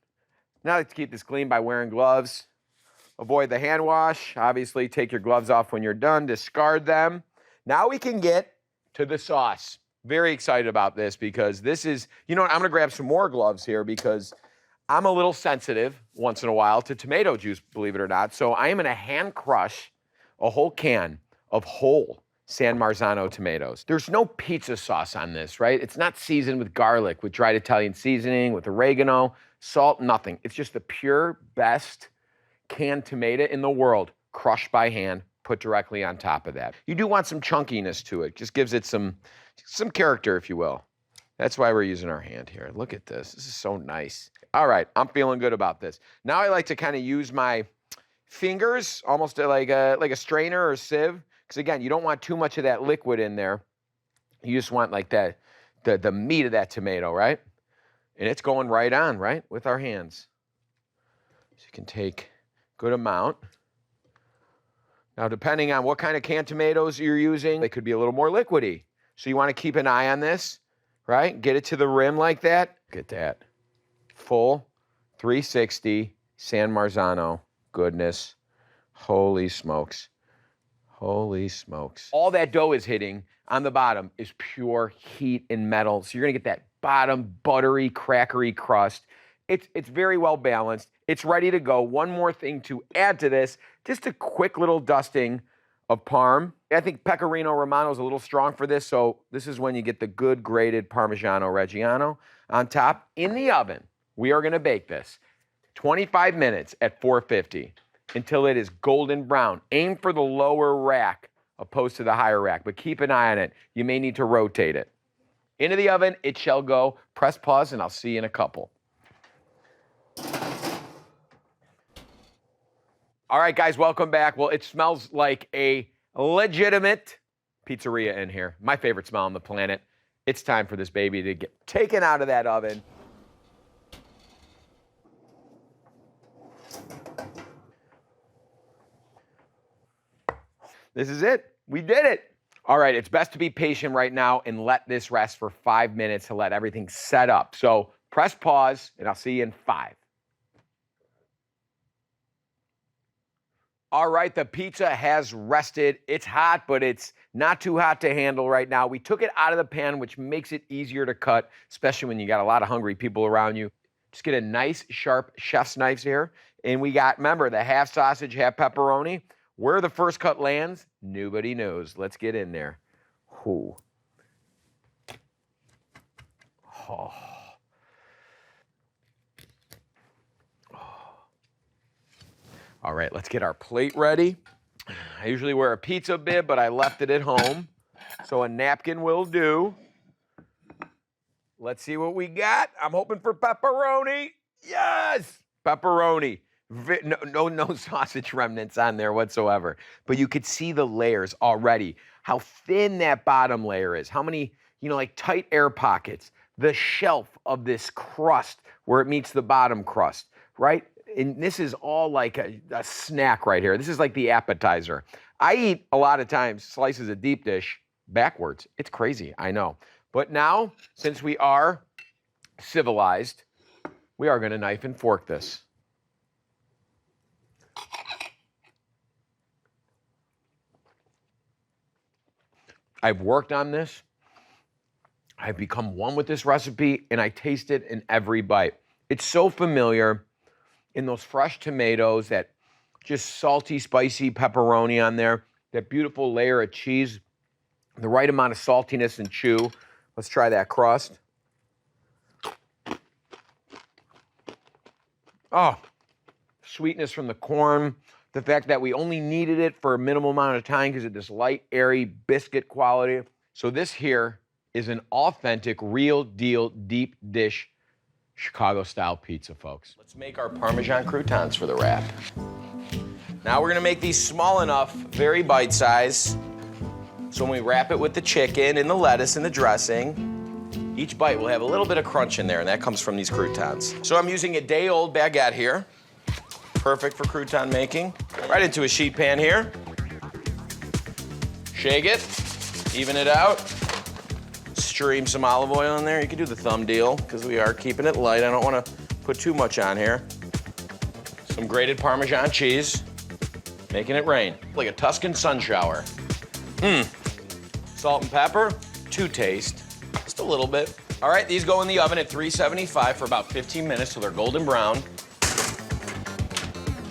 Now let's keep this clean by wearing gloves. Avoid the hand wash. Obviously, take your gloves off when you're done. Discard them. Now we can get to the sauce. Very excited about this because this is, you know what, I'm gonna grab some more gloves here because I'm a little sensitive once in a while to tomato juice, believe it or not. So I am gonna hand crush a whole can of whole San Marzano tomatoes. There's no pizza sauce on this, right? It's not seasoned with garlic, with dried Italian seasoning, with oregano, salt, nothing. It's just the pure best canned tomato in the world, crushed by hand, put directly on top of that. You do want some chunkiness to it. Just gives it some character, if you will. That's why we're using our hand here. Look at this. This is so nice. All right, I'm feeling good about this. Now I like to kind of use my fingers, almost like a strainer or a sieve, because again, you don't want too much of that liquid in there. You just want like that, the meat of that tomato, right? And it's going right on, right, with our hands. So you can take good amount. Now, depending on what kind of canned tomatoes you're using, they could be a little more liquidy. So you want to keep an eye on this, right? Get it to the rim like that. Get that. Full 360 San Marzano goodness. Holy smokes. Holy smokes. All that dough is hitting on the bottom is pure heat and metal. So you're gonna get that bottom buttery, crackery crust. It's very well balanced. It's ready to go. One more thing to add to this, just a quick little dusting of Parm. I think Pecorino Romano is a little strong for this, so this is when you get the good grated Parmigiano Reggiano on top. In the oven, we are gonna bake this 25 minutes at 450 until it is golden brown. Aim for the lower rack opposed to the higher rack, but keep an eye on it. You may need to rotate it. Into the oven, it shall go. Press pause, and I'll see you in a couple. All right, guys, welcome back. Well, it smells like a legitimate pizzeria in here. My favorite smell on the planet. It's time for this baby to get taken out of that oven. This is it. We did it. All right, it's best to be patient right now and let this rest for 5 minutes to let everything set up. So press pause, and I'll see you in 5. All right, the pizza has rested. It's hot, but it's not too hot to handle right now. We took it out of the pan, which makes it easier to cut, especially when you got a lot of hungry people around you. Just get a nice, sharp chef's knife here. And we got, remember, the half sausage, half pepperoni. Where the first cut lands, nobody knows. Let's get in there. Ooh. Oh. All right, let's get our plate ready. I usually wear a pizza bib, but I left it at home, so a napkin will do. Let's see what we got. I'm hoping for pepperoni. Yes, pepperoni. No sausage remnants on there whatsoever. But you could see the layers already, how thin that bottom layer is, how many, like tight air pockets, the shelf of this crust where it meets the bottom crust, right? And this is all like a snack right here. This is like the appetizer. I eat a lot of times slices of deep dish backwards. It's crazy, I know. But now, since we are civilized, we are gonna knife and fork this. I've worked on this. I've become one with this recipe, and I taste it in every bite. It's so familiar. in those fresh tomatoes, that just salty, spicy pepperoni on there, that beautiful layer of cheese, the right amount of saltiness and chew. Let's try that crust. Oh, sweetness from the corn. The fact that we only needed it for a minimal amount of time because of this light, airy biscuit quality. So this here is an authentic, real deal, deep dish Chicago-style pizza, folks. Let's make our Parmesan croutons for the wrap. Now we're gonna make these small enough, very bite-sized, so when we wrap it with the chicken and the lettuce and the dressing, each bite will have a little bit of crunch in there, and that comes from these croutons. So I'm using a day-old baguette here. Perfect for crouton making. Right into a sheet pan here. Shake it, even it out. Stream some olive oil in there. You can do the thumb deal, because we are keeping it light. I don't want to put too much on here. Some grated Parmesan cheese, making it rain, like a Tuscan sun shower. Salt and pepper, to taste, just a little bit. All right, these go in the oven at 375 for about 15 minutes till they're golden brown.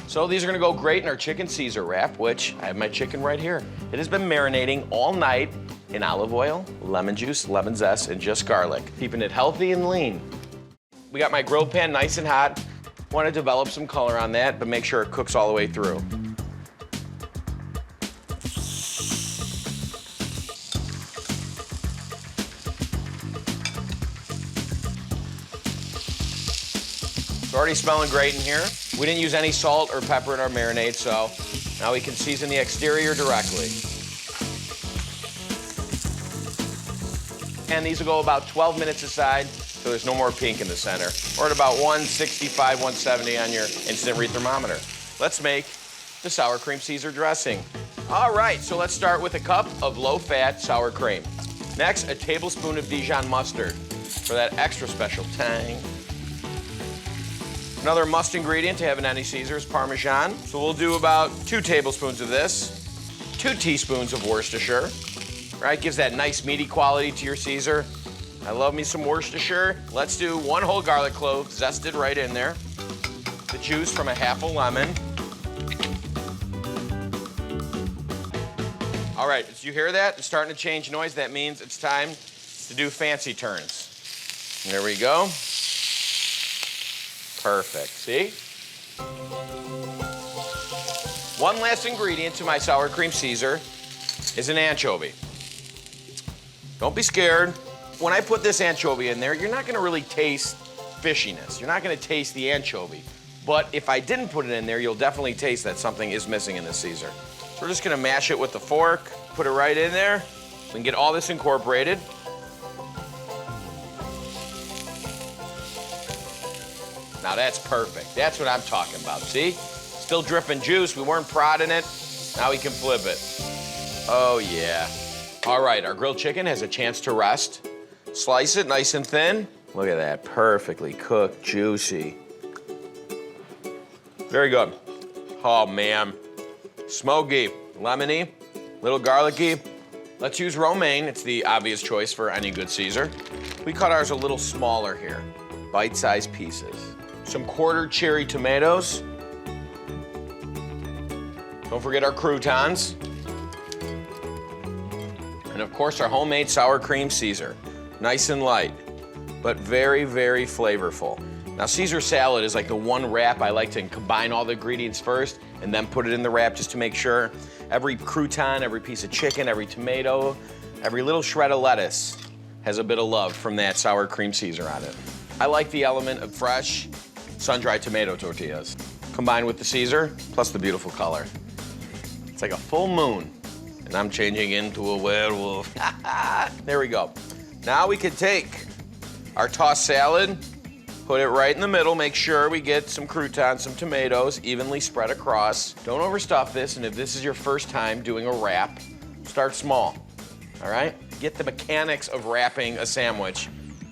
So these are gonna go great in our chicken Caesar wrap, which I have my chicken right here. It has been marinating all night in olive oil, lemon juice, lemon zest, and just garlic, keeping it healthy and lean. We got my grill pan nice and hot. Want to develop some color on that, but make sure it cooks all the way through. It's already smelling great in here. We didn't use any salt or pepper in our marinade, so now we can season the exterior directly. And these will go about 12 minutes aside, so there's no more pink in the center. Or at about 165, 170 on your instant read thermometer. Let's make the sour cream Caesar dressing. All right, so let's start with a cup of low-fat sour cream. Next, a tablespoon of Dijon mustard for that extra special tang. Another must ingredient to have in any Caesar is Parmesan. So we'll do about 2 tablespoons of this, 2 teaspoons of Worcestershire. Right, gives that nice meaty quality to your Caesar. I love me some Worcestershire. Let's do 1 whole garlic clove, zested right in there. The juice from a half a lemon. All right, did you hear that? It's starting to change noise. That means it's time to do fancy turns. And there we go. Perfect, see? One last ingredient to my sour cream Caesar is an anchovy. Don't be scared. When I put this anchovy in there, you're not gonna really taste fishiness. You're not gonna taste the anchovy. But if I didn't put it in there, you'll definitely taste that something is missing in the Caesar. So we're just gonna mash it with the fork, put it right in there. We can get all this incorporated. Now that's perfect. That's what I'm talking about, see? Still dripping juice, we weren't prodding it. Now we can flip it. Oh yeah. All right, our grilled chicken has a chance to rest. Slice it nice and thin. Look at that, perfectly cooked, juicy. Very good. Oh man, smoky, lemony, little garlicky. Let's use romaine, it's the obvious choice for any good Caesar. We cut ours a little smaller here, bite-sized pieces. Some quartered cherry tomatoes. Don't forget our croutons. And of course, our homemade sour cream Caesar. Nice and light, but very, very flavorful. Now, Caesar salad is like the one wrap I like to combine all the ingredients first and then put it in the wrap just to make sure every crouton, every piece of chicken, every tomato, every little shred of lettuce has a bit of love from that sour cream Caesar on it. I like the element of fresh, sun-dried tomato tortillas combined with the Caesar, plus the beautiful color. It's like a full moon, and I'm changing into a werewolf. There we go. Now we can take our tossed salad, put it right in the middle, make sure we get some croutons, some tomatoes, evenly spread across. Don't overstuff this, and if this is your first time doing a wrap, start small, all right? Get the mechanics of wrapping a sandwich.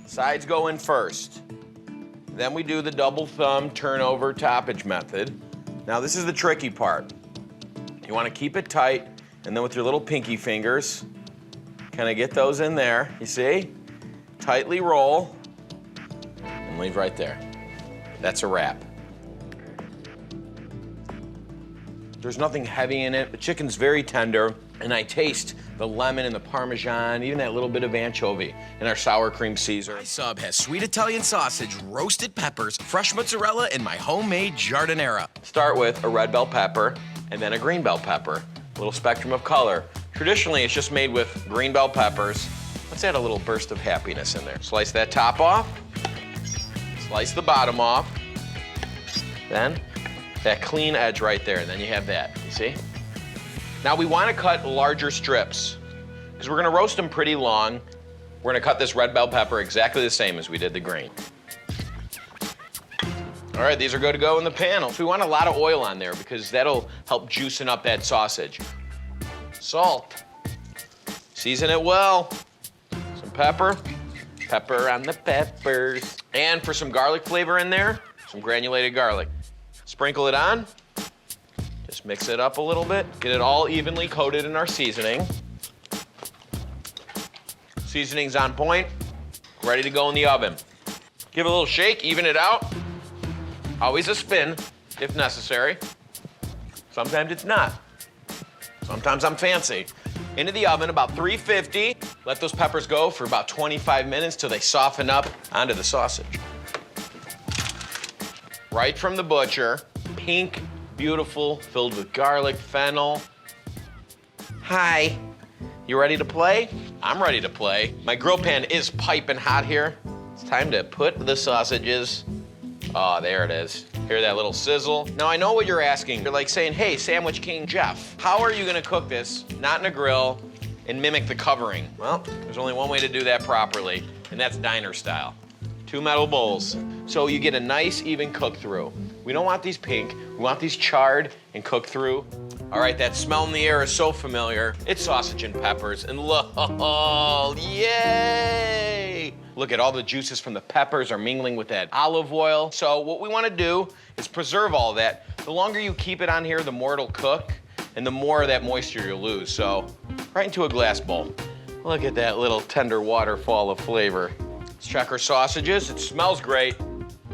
Sides go in first. Then we do the double thumb turnover toppage method. Now this is the tricky part. You wanna keep it tight, and then with your little pinky fingers, kind of get those in there, you see? Tightly roll, and leave right there. That's a wrap. There's nothing heavy in it. The chicken's very tender, and I taste the lemon and the Parmesan, even that little bit of anchovy in our sour cream Caesar. My sub has sweet Italian sausage, roasted peppers, fresh mozzarella, and my homemade giardiniera. Start with a red bell pepper and then a green bell pepper. A little spectrum of color. Traditionally, it's just made with green bell peppers. Let's add a little burst of happiness in there. Slice that top off. Slice the bottom off. Then that clean edge right there, and then you have that, you see? Now we wanna cut larger strips because we're gonna roast them pretty long. We're gonna cut this red bell pepper exactly the same as we did the green. All right, these are good to go in the pan. So we want a lot of oil on there because that'll help juicing up that sausage. Salt, season it well. Some pepper, pepper on the peppers. And for some garlic flavor in there, some granulated garlic. Sprinkle it on, just mix it up a little bit. Get it all evenly coated in our seasoning. Seasoning's on point, ready to go in the oven. Give it a little shake, even it out. Always a spin, if necessary. Sometimes it's not. Sometimes I'm fancy. Into the oven, about 350. Let those peppers go for about 25 minutes till they soften up onto the sausage. Right from the butcher, pink, beautiful, filled with garlic, fennel. Hi, you ready to play? I'm ready to play. My grill pan is piping hot here. It's time to put the sausages. Oh, there it is. Hear that little sizzle? Now, I know what you're asking. You're like saying, hey, Sandwich King Jeff, how are you gonna cook this, not in a grill, and mimic the covering? Well, there's only one way to do that properly, and that's diner style. 2 metal bowls. So you get a nice, even cook through. We don't want these pink, we want these charred and cooked through. All right, that smell in the air is so familiar. It's sausage and peppers, and look, yay! Look at all the juices from the peppers are mingling with that olive oil. So what we wanna do is preserve all that. The longer you keep it on here, the more it'll cook, and the more of that moisture you'll lose. So right into a glass bowl. Look at that little tender waterfall of flavor. Let's check our sausages. It smells great,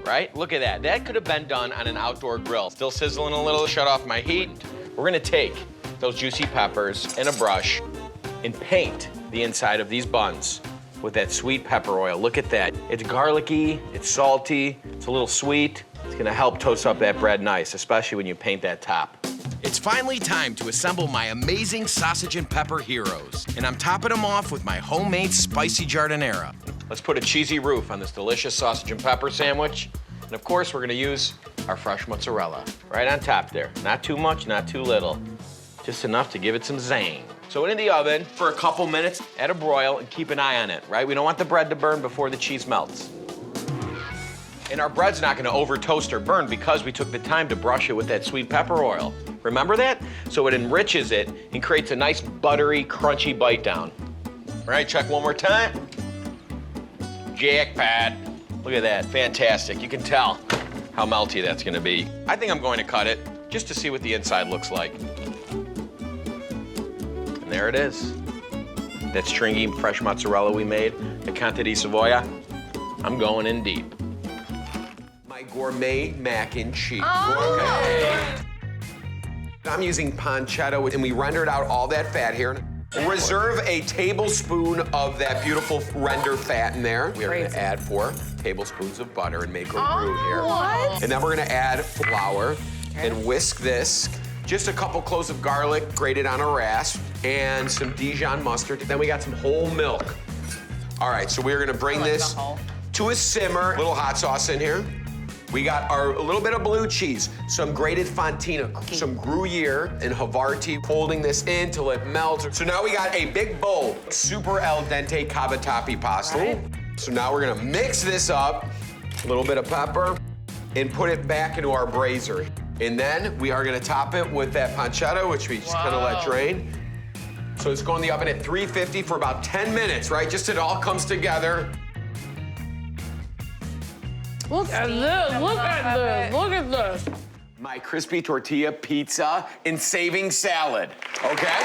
right? Look at that. That could have been done on an outdoor grill. Still sizzling a little, shut off my heat. We're gonna take those juicy peppers and a brush and paint the inside of these buns with that sweet pepper oil. Look at that. It's garlicky, it's salty, it's a little sweet. It's gonna help toast up that bread nice, especially when you paint that top. It's finally time to assemble my amazing sausage and pepper heroes. And I'm topping them off with my homemade spicy giardiniera. Let's put a cheesy roof on this delicious sausage and pepper sandwich. And of course, we're gonna use our fresh mozzarella right on top there. Not too much, not too little. Just enough to give it some zing. So into the oven for a couple minutes, add a broil and keep an eye on it, right? We don't want the bread to burn before the cheese melts. And our bread's not gonna over toast or burn because we took the time to brush it with that sweet pepper oil. Remember that? So it enriches it and creates a nice buttery, crunchy bite down. All right, check one more time. Jackpot. Look at that, fantastic. You can tell how melty that's gonna be. I think I'm going to cut it just to see what the inside looks like. And there it is. That stringy fresh mozzarella we made, the Conte di Savoia. I'm going in deep. My gourmet mac and cheese. Okay. I'm using pancetta, and we rendered out all that fat here. Reserve a tablespoon of that beautiful rendered fat in there. We are gonna add 4 tablespoons of butter and make a roux here. What? And then we're gonna add flour and whisk this. Just a couple cloves of garlic grated on a rasp and some Dijon mustard. Then we got some whole milk. All right, so we're gonna bring this to a simmer. A little hot sauce in here. We got a little bit of blue cheese, some grated fontina, some Gruyere and Havarti, holding this in till it melts. So now we got a big bowl, super al dente cavatappi pasta. Right. So now we're gonna mix this up, a little bit of pepper, and put it back into our brazier. And then we are gonna top it with that pancetta, which we just kind of let drain. So it's going in the oven at 350 for about 10 minutes, right? Just it all comes together. Look at this, look at this, look at this. My crispy tortilla pizza and saving salad, okay?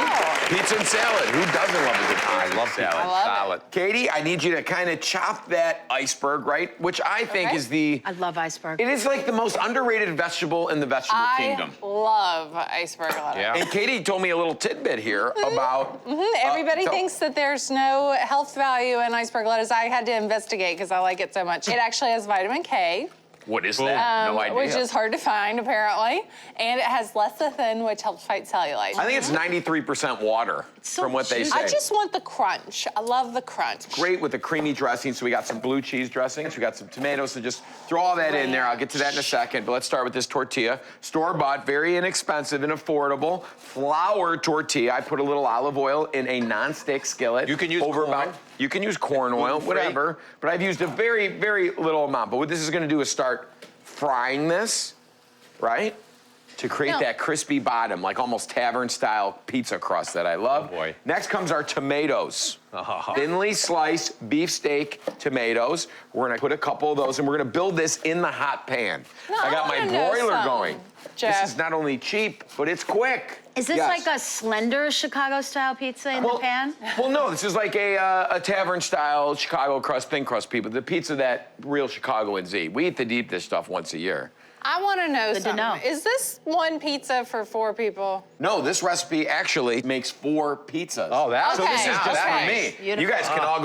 Pizza and salad. Who doesn't love a good I love salad? salad. Katie, I need you to kind of chop that iceberg, right? Which I think is I love iceberg. it is like the most underrated vegetable in the vegetable kingdom. I love iceberg lettuce. Yeah. And Katie told me a little tidbit here about. Everybody so- thinks that there's no health value in iceberg lettuce. I had to investigate because I like it so much. It actually has vitamin K. What is that? No idea. Which is hard to find, apparently. And it has lecithin, which helps fight cellulite. I think it's 93% water so from what they juicy. say. I just want the crunch. I love the crunch. Great with the creamy dressing. So we got some blue cheese dressings. We got some tomatoes. So just throw all that in there. I'll get to that in a second. But let's start with this tortilla. Store-bought, very inexpensive and affordable. Flour tortilla. I put a little olive oil in a non-stick skillet. You can use over corn. about. You can use corn oil, Gluten-free. whatever. But I've used a very, very little amount. But what this is going to do is start frying this, right? To create that crispy bottom, like almost tavern-style pizza crust that I love. Oh, boy. Next comes our tomatoes. Thinly sliced beefsteak tomatoes. We're gonna put a couple of those, and we're gonna build this in the hot pan. I got my wanna know broiler something, going. Jeff. This is not only cheap, but it's quick. Is this Yes. like a slender Chicago-style pizza in the pan? Well, no, this is like a tavern-style Chicago crust, thin crust people. The pizza that real Chicagoans eat. We eat the deep dish stuff once a year. I want to know Good to something. know. Is this one pizza for 4 people? No, this recipe actually makes 4 pizzas. Oh, that's So this is Okay, just okay. for me. Beautiful. You guys can all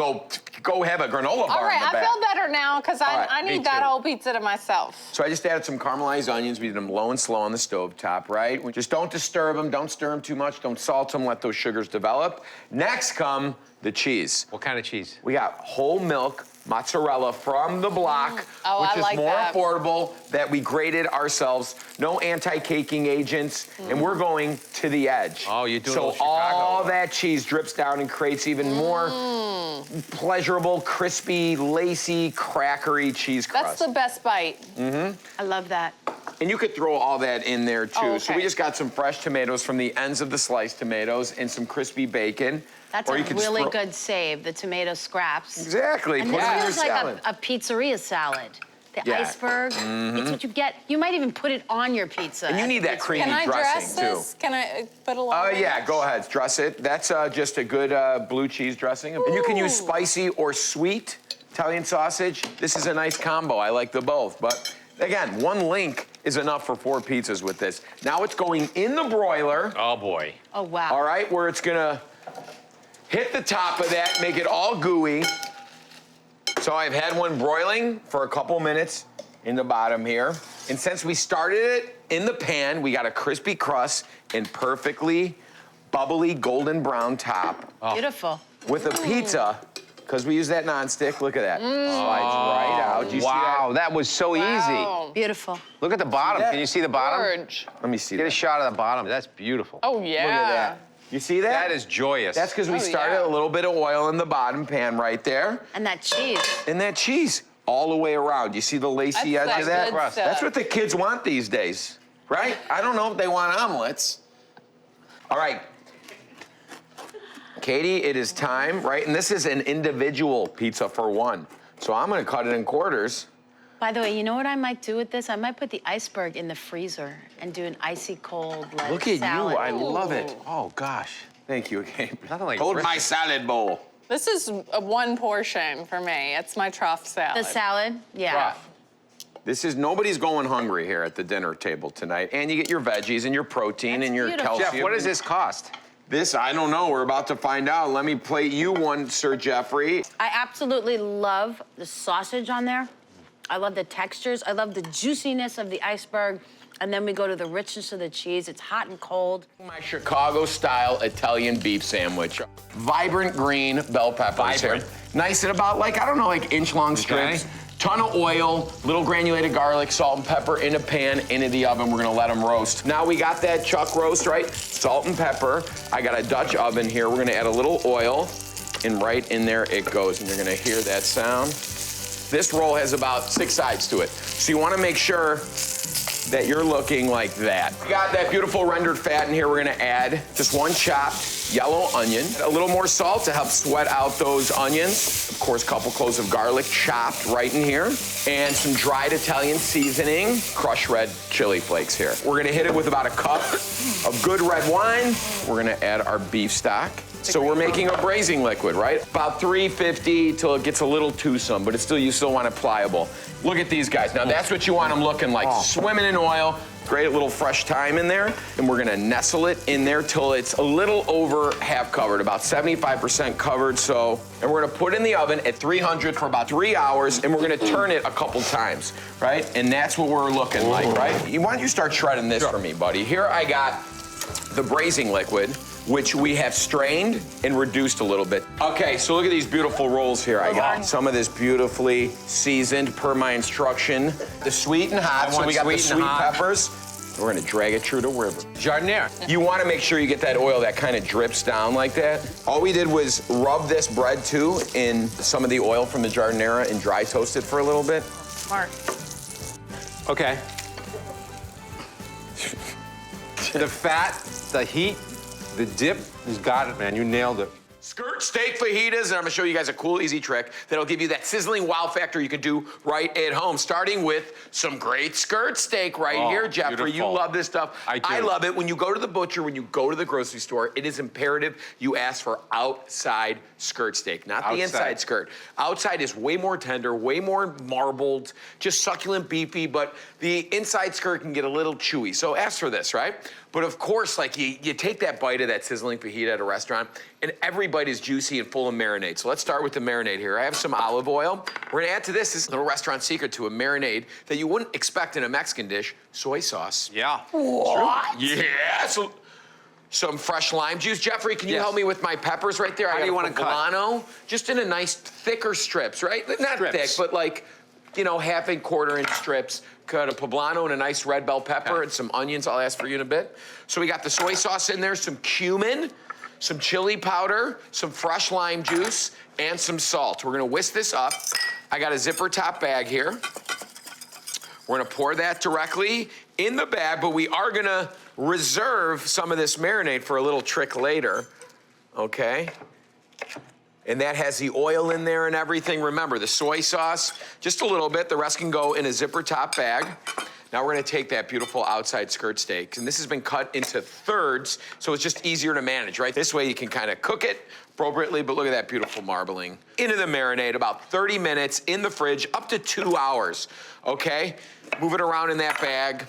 go have a granola bar All right, in the I back. feel better now because right, I me need that too. whole pizza to myself. So I just added some caramelized onions. We did them low and slow on the stovetop, right? We just don't disturb them, don't stir them too much, don't salt them, let those sugars develop. Next come the cheese. What kind of cheese? We got whole milk mozzarella from the block, Oh, which I is like more that. affordable, that we grated ourselves. No anti-caking agents, and we're going to the edge. Oh, you're doing a so little all Chicago. that cheese drips down and creates even more pleasurable, crispy, lacy, crackery cheese crust. That's the best bite. I love that. And you could throw all that in there too. Oh, So we okay. just got some fresh tomatoes from the ends of the sliced tomatoes and some crispy bacon. That's Or a you could really throw- good save, the tomato scraps. Exactly. And Put this it in your feels like salad. a pizzeria salad. The Yeah. iceberg, it's what you get. You might even put it on your pizza. And you need that creamy Can I dressing dress too. this? Can I put a lot of Yeah, go ahead, dress it. That's just a good blue cheese dressing. And you can use spicy or sweet Italian sausage. This is a nice combo. I like the both. But again, 1 link is enough for 4 pizzas with this. Now it's going in the broiler, Oh, boy. Oh, wow. all right, where it's gonna hit the top of that, make it all gooey. So I've had one broiling for a couple minutes in the bottom here. And since we started it in the pan, we got a crispy crust and perfectly bubbly golden brown top Beautiful. with a pizza, because we use that nonstick. Look at that. Slides right out. Do you see Wow, that? that was so Wow. Beautiful. Look at the bottom. that? Can you see the bottom? Gorge. Let me see Get a that. shot of the bottom. That's beautiful. Oh, yeah. Look at that. You see that? That is joyous. That's because we Oh, started yeah. a little bit of oil in the bottom pan right there. And that cheese. And that cheese all the way around. You see the lacy That's edge of that that? good stuff. That's what the kids want these days, right? I don't know if they want omelets. All right. Katie, it is time, right? And this is an individual pizza for 1. So I'm gonna cut it in quarters. By the way, you know what I might do with this? I might put the iceberg in the freezer and do an icy cold lettuce Look at salad. you, I love it. Oh, gosh. Thank you, Gabe. Nothing like Hold my brisket. salad bowl. This is a 1 portion for me. It's my trough salad. The salad? Yeah. This is, nobody's going hungry here at the dinner table tonight. And you get your veggies and your protein That's and your beautiful. calcium. Jeff, what does this cost? This, I don't know. We're about to find out. Let me plate you one, Sir Jeffrey. I absolutely love the sausage on there. I love the textures. I love the juiciness of the iceberg. And then we go to the richness of the cheese. It's hot and cold. My Chicago-style Italian beef sandwich. Vibrant green bell peppers here. Nice at about, like, I don't know, like inch-long strips. Okay. Ton of oil, little granulated garlic, salt and pepper in a pan, into the oven. We're gonna let them roast. Now we got that chuck roast, right? Salt and pepper. I got a Dutch oven here. We're gonna add a little oil, and right in there it goes. And you're gonna hear that sound. This roll has about 6 sides to it. So you wanna make sure that you're looking like that. We got that beautiful rendered fat in here. We're gonna add just 1 chopped yellow onion, a little more salt to help sweat out those onions. Of course, a couple cloves of garlic chopped right in here, and some dried Italian seasoning, crushed red chili flakes here. We're gonna hit it with about a cup of good red wine. We're gonna add our beef stock. So we're making a braising liquid, right? About 350 till it gets a little toothsome, but you still want it pliable. Look at these guys. Now that's what you want them looking like, swimming in oil. Great little fresh thyme in there, and we're gonna nestle it in there till it's a little over half covered, about 75% covered, and we're gonna put it in the oven at 300 for about 3 hours, and we're gonna turn it a couple times, right? And that's what we're looking like, right? Why don't you start shredding this for me, buddy? Here I got the braising liquid, which we have strained and reduced a little bit. Okay, so look at these beautiful rolls here. I got some of this beautifully seasoned per my instruction. The sweet and hot, so we got the sweet peppers. We're gonna drag it through the river. Jardiniere. You wanna make sure you get that oil that kind of drips down like that. All we did was rub this bread too in some of the oil from the jardiniere and dry toast it for a little bit. Smart. Okay. The fat, the heat, the dip, you got it, man. You nailed it. Skirt steak fajitas, and I'm gonna show you guys a cool, easy trick that'll give you that sizzling wow factor you can do right at home, starting with some great skirt steak right here, Jeffrey. Beautiful. You love this stuff. I do. I love it. When you go to the butcher, when you go to the grocery store, it is imperative you ask for outside skirt steak, not the inside skirt. Outside is way more tender, way more marbled, just succulent, beefy, but the inside skirt can get a little chewy. So ask for this, right? But of course, like you take that bite of that sizzling fajita at a restaurant, and every bite is juicy and full of marinade. So let's start with the marinade here. I have some olive oil. We're gonna add to this little restaurant secret to a marinade that you wouldn't expect in a Mexican dish, soy sauce. Yeah. What? Yeah. So some fresh lime juice. Jeffrey, can you help me with my peppers right there? How do you want to cut? Poblano, just in a nice thicker strips, right? Not Strips. thick, but like, you know, half and quarter-inch strips. Cut a poblano and a nice red bell pepper and some onions. I'll ask for you in a bit. So we got the soy sauce in there, some cumin, some chili powder, some fresh lime juice, and some salt. We're gonna whisk this up. I got a zipper top bag here. We're gonna pour that directly in the bag, but we are gonna reserve some of this marinade for a little trick later, okay? And that has the oil in there and everything. Remember, the soy sauce, just a little bit. The rest can go in a zipper top bag. Now we're gonna take that beautiful outside skirt steak, and this has been cut into thirds, so it's just easier to manage, right? This way you can kind of cook it appropriately, but look at that beautiful marbling. Into the marinade, about 30 minutes in the fridge, up to 2 hours, okay? Move it around in that bag.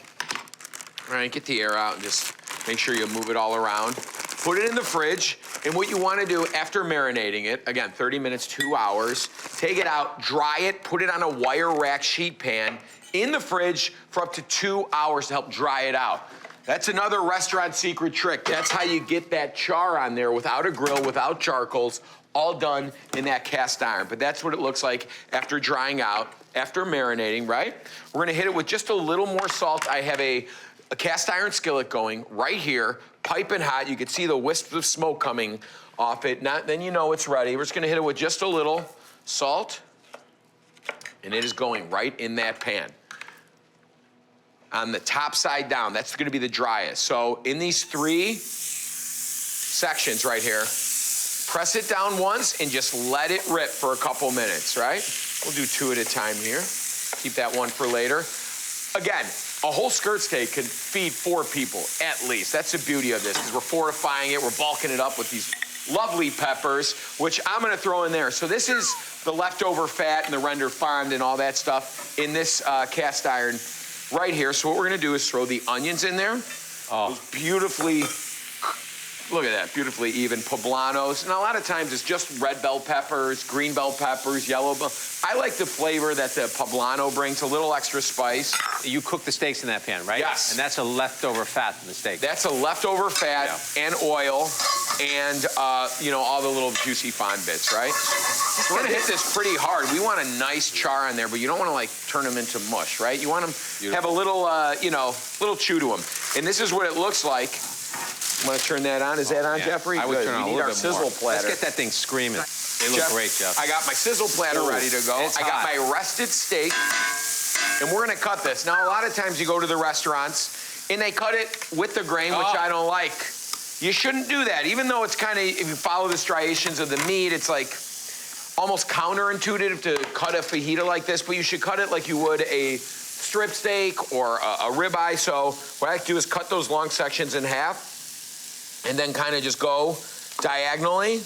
All right, get the air out and just make sure you move it all around. Put it in the fridge, and what you wanna do after marinating it, again, 30 minutes, 2 hours, take it out, dry it, put it on a wire rack sheet pan in the fridge for up to 2 hours to help dry it out. That's another restaurant secret trick. That's how you get that char on there without a grill, without charcoals, all done in that cast iron. But that's what it looks like after drying out, after marinating, right? We're gonna hit it with just a little more salt. I have a cast iron skillet going right here, piping hot. You can see the wisps of smoke coming off it. Then you know it's ready. We're just gonna hit it with just a little salt, and it is going right in that pan. On the top side down, that's gonna be the driest. So in these 3 sections right here, press it down once and just let it rip for a couple minutes, right? We'll do 2 at a time here. Keep that one for later. Again, a whole skirt steak can feed 4 people at least. That's the beauty of this, is we're fortifying it, we're bulking it up with these lovely peppers, which I'm gonna throw in there. So this is the leftover fat and the rendered fond and all that stuff in this cast iron right here. So what we're gonna do is throw the onions in there. Those beautifully, look at that, beautifully even poblanos. And a lot of times it's just red bell peppers, green bell peppers, yellow bell. I like the flavor that the poblano brings, a little extra spice. You cook the steaks in that pan, right? Yes. And that's a leftover fat from the steak. That's a leftover fat and oil and, you know, all the little juicy fond bits, right? We're gonna hit this pretty hard. We want a nice char on there, but you don't wanna like turn them into mush, right? You want them to have a little, you know, little chew to them. And this is what it looks like. I'm gonna turn that on. Is that on, Jeffrey? I would turn on a little bit more. Sizzle platter. Let's get that thing screaming. They look great, Jeff. I got my sizzle platter ready to go. I got my rested steak. And we're gonna cut this. Now, a lot of times you go to the restaurants and they cut it with the grain, which I don't like. You shouldn't do that. Even though it's kind of, if you follow the striations of the meat, it's like almost counterintuitive to cut a fajita like this, but you should cut it like you would a strip steak or a ribeye. So what I like to do is cut those long sections in half and then kind of just go diagonally.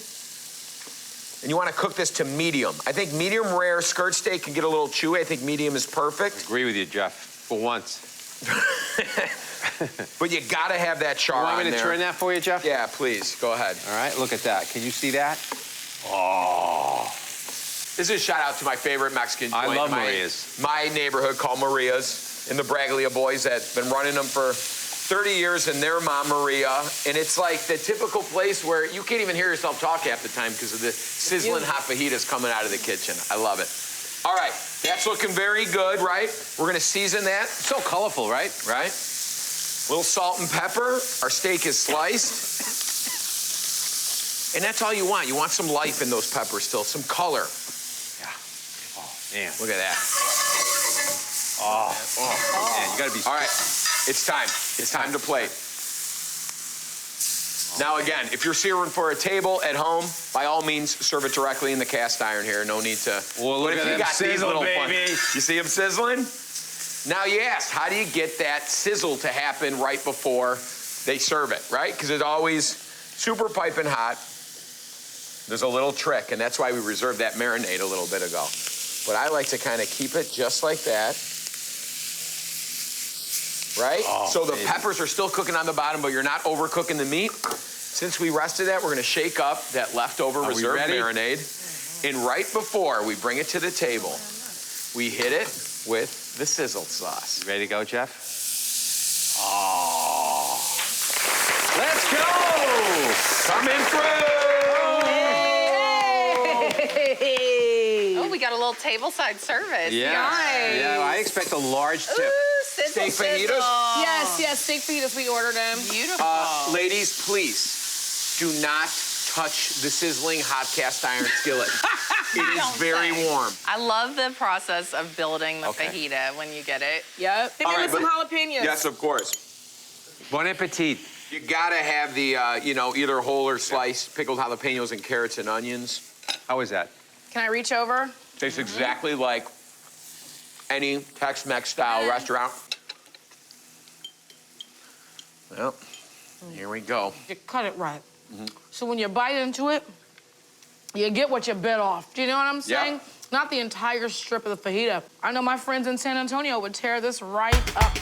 And you want to cook this to medium. I think medium rare skirt steak can get a little chewy. I think medium is perfect. Agree with you, Jeff, for once. But you gotta have that char on there. Want me to turn that for you, Jeff? Yeah, please, go ahead. All right, look at that. Can you see that? Oh. This is a shout out to my favorite Mexican joint. I love Maria's. My neighborhood called Maria's, and the Braglia boys that been running them for 30 years, and their mom, Maria. And it's like the typical place where you can't even hear yourself talk half the time because of the sizzling hot fajitas coming out of the kitchen. I love it. All right, that's looking very good, right? We're gonna season that. So colorful, right? Right? Little salt and pepper. Our steak is sliced. And that's all you want. You want some life in those peppers still, some color. Yeah. Oh, man. Look at that. Oh, man, you gotta be... All right, it's time. It's time to plate. Now again, if you're searing for a table at home, by all means, serve it directly in the cast iron here. No need to... Well, look at them sizzle, baby. You see them sizzling? Now you asked, how do you get that sizzle to happen right before they serve it, right? Because it's always super piping hot. There's a little trick, and that's why we reserved that marinade a little bit ago. But I like to kind of keep it just like that. Right? Oh, so the baby. peppers are still cooking on the bottom, but you're not overcooking the meat. Since we rested that, we're gonna shake up that leftover reserved marinade. And right before we bring it to the table, we hit it with the sizzled sauce. Ready to go, Jeff? Oh. Let's go! Coming through! Oh, we got a little tableside service. Yeah. Nice. Yeah, I expect a large tip. Ooh, sizzle, Steak fajitas? sizzle. Yes, steak fajitas, we ordered them. Beautiful. Ladies, please do not touch the sizzling hot cast iron skillet. It is Don't very say. warm. I love the process of building the Okay. fajita when you get it. Yep. Hit All me right, with some but- jalapenos. Yes, of course. Bon appetit. You gotta have the, either whole or sliced pickled jalapenos and carrots and onions. How was that? Can I reach over? Tastes exactly like any Tex-Mex style restaurant. Well, here we go. You cut it right. So when you bite into it, you get what you bit off. Do you know what I'm saying? Yep. Not the entire strip of the fajita. I know my friends in San Antonio would tear this right up.